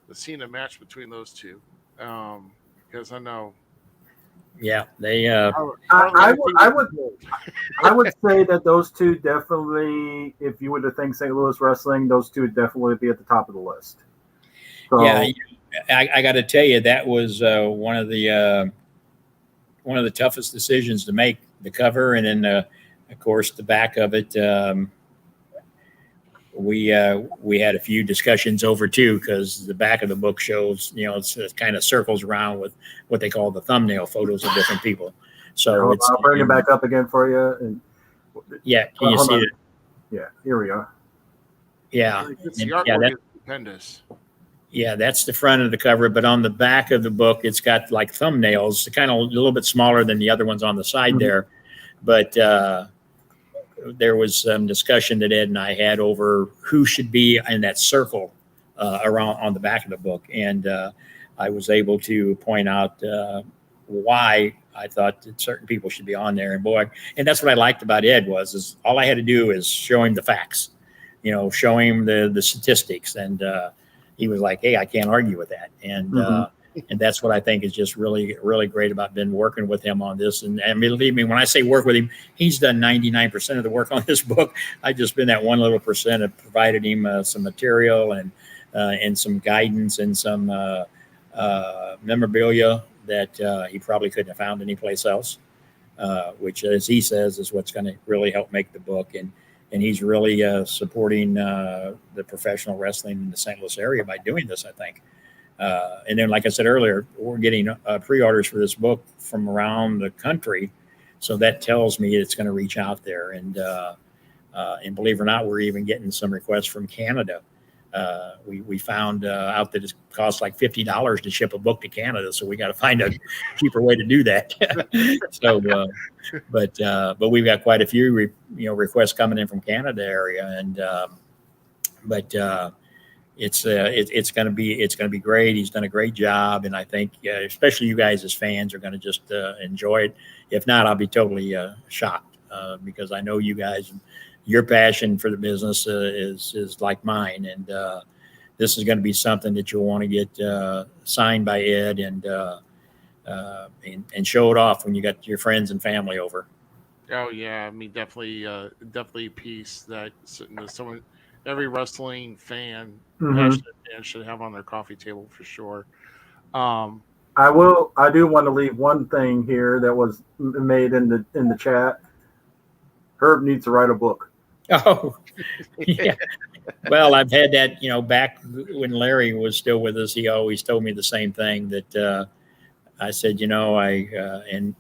Speaker 1: to see a match between those two, because I know.
Speaker 4: Yeah, they.
Speaker 3: I would say that those two definitely, if you were to think St. Louis wrestling, those two would definitely be at the top of the list. So,
Speaker 4: yeah, I got to tell you, that was one of the toughest decisions to make. The cover, and then of course the back of it. We had a few discussions over too, because the back of the book shows, it kind of circles around with what they call the thumbnail photos of different people. So
Speaker 3: I'll bring it back up again for you. And
Speaker 4: yeah, can you see it?
Speaker 3: Yeah, here we are.
Speaker 4: Yeah,
Speaker 1: it's the artwork is stupendous.
Speaker 4: Yeah, that's the front of the cover, but on the back of the book, it's got like thumbnails, kind of a little bit smaller than the other ones on the side there. But there was some discussion that Ed and I had over who should be in that circle around on the back of the book. And I was able to point out why I thought that certain people should be on there. And that's what I liked about Ed is all I had to do is show him the facts, show him the statistics. And he was like, hey, I can't argue with that. And and that's what I think is just really, really great about been working with him on this. And believe me, when I say work with him, he's done 99% of the work on this book. I just been that one little percent and provided him some material and some guidance and some memorabilia that he probably couldn't have found anyplace else, which, as he says, is what's going to really help make the book. And he's really supporting the professional wrestling in the St. Louis area by doing this, I think. And then, like I said earlier, we're getting pre-orders for this book from around the country. So that tells me it's going to reach out there. And believe it or not, we're even getting some requests from Canada. We found out that it costs like $50 to ship a book to Canada. So we got to find a cheaper way to do that. But we've got quite a few, requests coming in from Canada area. And, it's going to be great. He's done a great job, and I think especially you guys as fans are going to just enjoy it. If not, I'll be totally shocked because I know you guys, your passion for the business is like mine, and this is going to be something that you'll want to get signed by Ed and show it off when you got your friends and family over.
Speaker 1: Oh yeah, I mean definitely a piece that someone. Every wrestling fan should have on their coffee table for sure.
Speaker 3: I do want to leave one thing here that was made in the chat. Herb needs to write a book.
Speaker 4: Oh, yeah. Well, I've had that, back when Larry was still with us, he always told me the same thing that I said, and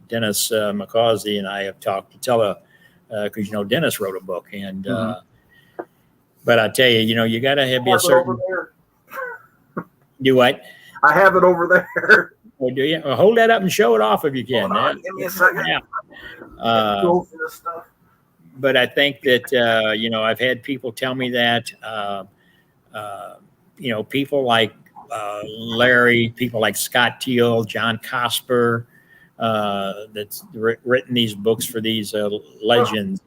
Speaker 4: Dennis McCausey and I have talked to Tella because, Dennis wrote a book and, but I tell you, you got to be a certain. Do what?
Speaker 3: I have it over there.
Speaker 4: Oh, do you? Well, hold that up and show it off if you can.
Speaker 3: Give me a second.
Speaker 4: Yeah.
Speaker 3: Go for this stuff.
Speaker 4: But I think that I've had people tell me that people like Larry, people like Scott Teal, John Cosper, that's written these books for these legends.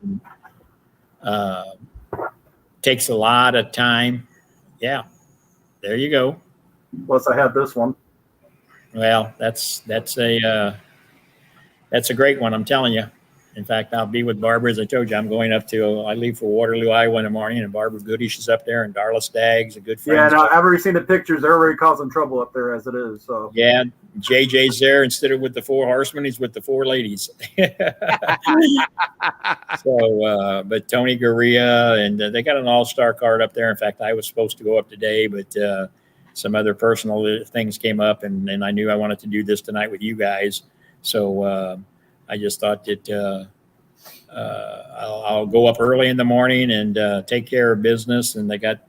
Speaker 4: Takes a lot of time. Yeah, there you go.
Speaker 3: Plus, I have this one.
Speaker 4: Well, that's a great one. I'm telling you. In fact, I'll be with Barbara, as I told you. I leave for Waterloo, Iowa in the morning, and Barbara Goodish is up there, and Darla Stagg's a good friend.
Speaker 3: Yeah, no, I've already seen the pictures. They're already causing trouble up there as it is. So
Speaker 4: yeah, JJ's there instead of with the 4 horsemen, he's with the 4 ladies. So, but Tony Gurria, and they got an all-star card up there. In fact, I was supposed to go up today, but some other personal things came up, and I knew I wanted to do this tonight with you guys. So I just thought that I'll go up early in the morning and take care of business. And they got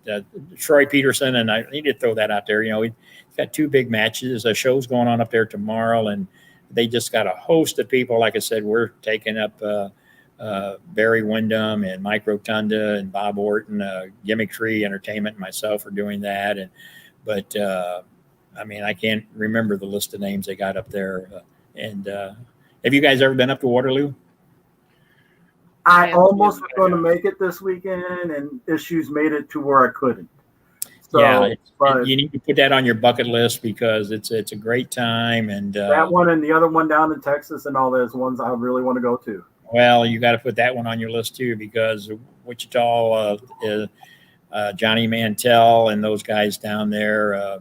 Speaker 4: Troy Peterson, and I need to throw that out there. He's got 2 big matches. A show's going on up there tomorrow, and they just got a host of people. Like I said, we're taking up Barry Windham and Mike Rotunda and Bob Orton, Gimmick Tree Entertainment, and myself are doing that. But I can't remember the list of names they got up there. Have you guys ever been up to Waterloo?
Speaker 3: I almost was going to make it this weekend, and issues made it to where I couldn't. So,
Speaker 4: but you need to put that on your bucket list because it's a great time. And
Speaker 3: that one and the other one down in Texas and all those ones I really want to go to.
Speaker 4: Well, you got to put that one on your list too because Wichita, Johnny Mantell and those guys down there,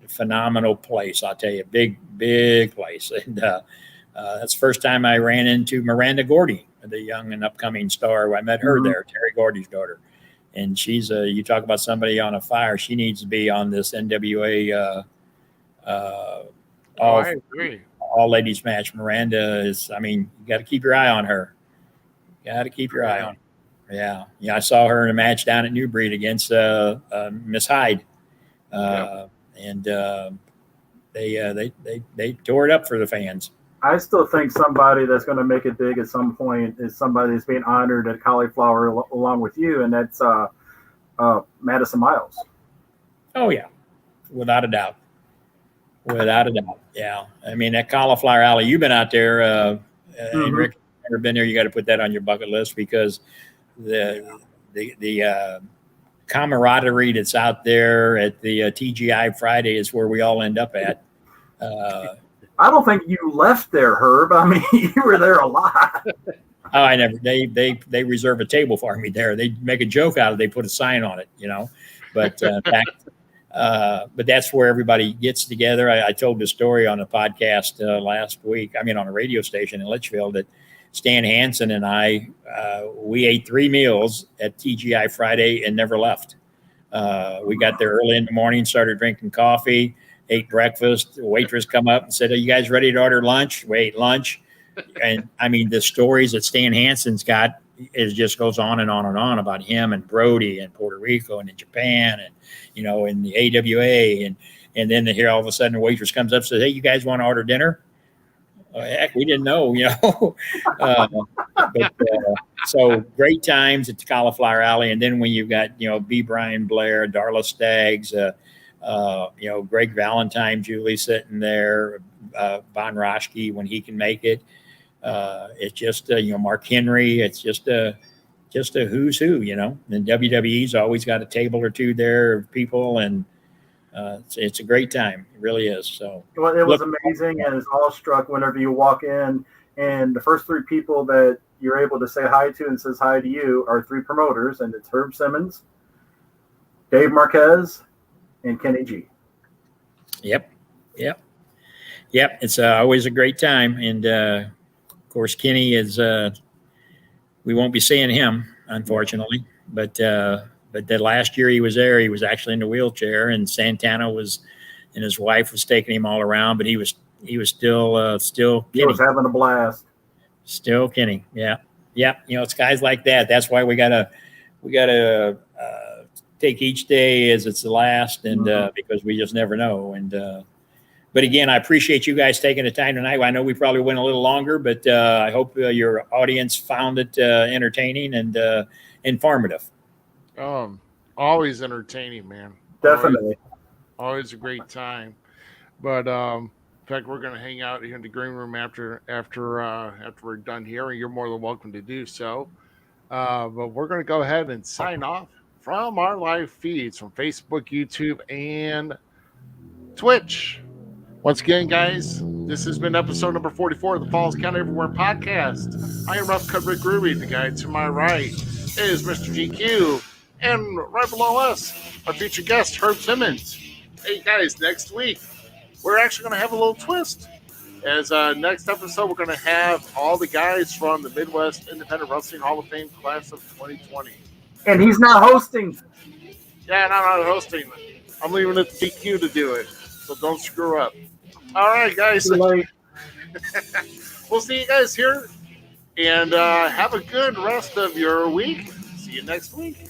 Speaker 4: phenomenal place. I'll tell you, big place. And that's the first time I ran into Miranda Gordy, the young and upcoming star. I met her there, Terry Gordy's daughter. And she's you talk about somebody on a fire. She needs to be on this NWA
Speaker 1: I agree.
Speaker 4: all ladies match. Miranda is, you got to keep your eye on her. Yeah. I saw her in a match down at New Breed against Miss Hyde. And they tore it up for the fans.
Speaker 3: I still think somebody that's going to make it big at some point is somebody that's being honored at Cauliflower along with you, and that's Madison Miles.
Speaker 4: Oh, yeah. Without a doubt. Yeah. That Cauliflower Alley, you've been out there, and Rick, if you've never been there, you got to put that on your bucket list because the camaraderie that's out there at the TGI Friday is where we all end up at.
Speaker 3: I don't think you left there, Herb. You were there a lot.
Speaker 4: Oh, I never. They reserve a table for me there. They make a joke out of it. They put a sign on it, But in fact, but that's where everybody gets together. I told the story on a podcast last week. On a radio station in Litchfield that Stan Hansen and I we ate 3 meals at TGI Friday and never left. We got there early in the morning, started drinking coffee. Ate breakfast. The waitress come up and said, "Are you guys ready to order lunch?" We ate lunch. And the stories that Stan Hansen's got just goes on and on and on about him and Brody and Puerto Rico and in Japan and, in the AWA. And then here all of a sudden the waitress comes up and says, "Hey, you guys want to order dinner?" Oh, heck, we didn't know, so great times at the Cauliflower Alley. And then when you've got, B. Brian Blair, Darla Staggs, Greg Valentine, Julie sitting there, Von Roschke when he can make it. It's just, Mark Henry. It's just a who's who, And WWE's always got a table or two there of people, and it's a great time. It really is. So
Speaker 3: well, it was amazing, and it's awestruck whenever you walk in, and the first 3 people that you're able to say hi to and says hi to you are 3 promoters, and it's Herb Simmons, Dave Marquez, and Kenny G.
Speaker 4: Yep. It's always a great time. And of course, Kenny is, we won't be seeing him, unfortunately, but that last year he was there, he was actually in the wheelchair, and Santana and his wife was taking him all around, but he was still Kenny.
Speaker 3: He was having a blast.
Speaker 4: Still Kenny. Yeah. It's guys like that. That's why we gotta take each day as it's the last, and because we just never know. And but again, I appreciate you guys taking the time tonight. I know we probably went a little longer, but I hope your audience found it entertaining and informative.
Speaker 1: Always entertaining, man.
Speaker 3: Definitely.
Speaker 1: Always a great time. But in fact, we're going to hang out here in the green room after we're done here, and you're more than welcome to do so. But we're going to go ahead and sign off from our live feeds from Facebook, YouTube, and Twitch. Once again, guys, this has been episode number 44 of the Falls Count Everywhere podcast. I am Rough Cut Rick Ruby. The guy to my right is Mr. GQ. And right below us, our featured guest, Herb Simmons. Hey, guys, next week, we're actually going to have a little twist. As next episode, we're going to have all the guys from the Midwest Independent Wrestling Hall of Fame class of 2020.
Speaker 3: And he's not hosting.
Speaker 1: Yeah, no, I'm not hosting. I'm leaving it to DQ to do it. So don't screw up. All right, guys.
Speaker 3: Too late.
Speaker 1: We'll see you guys here And have a good rest of your week. See you next week.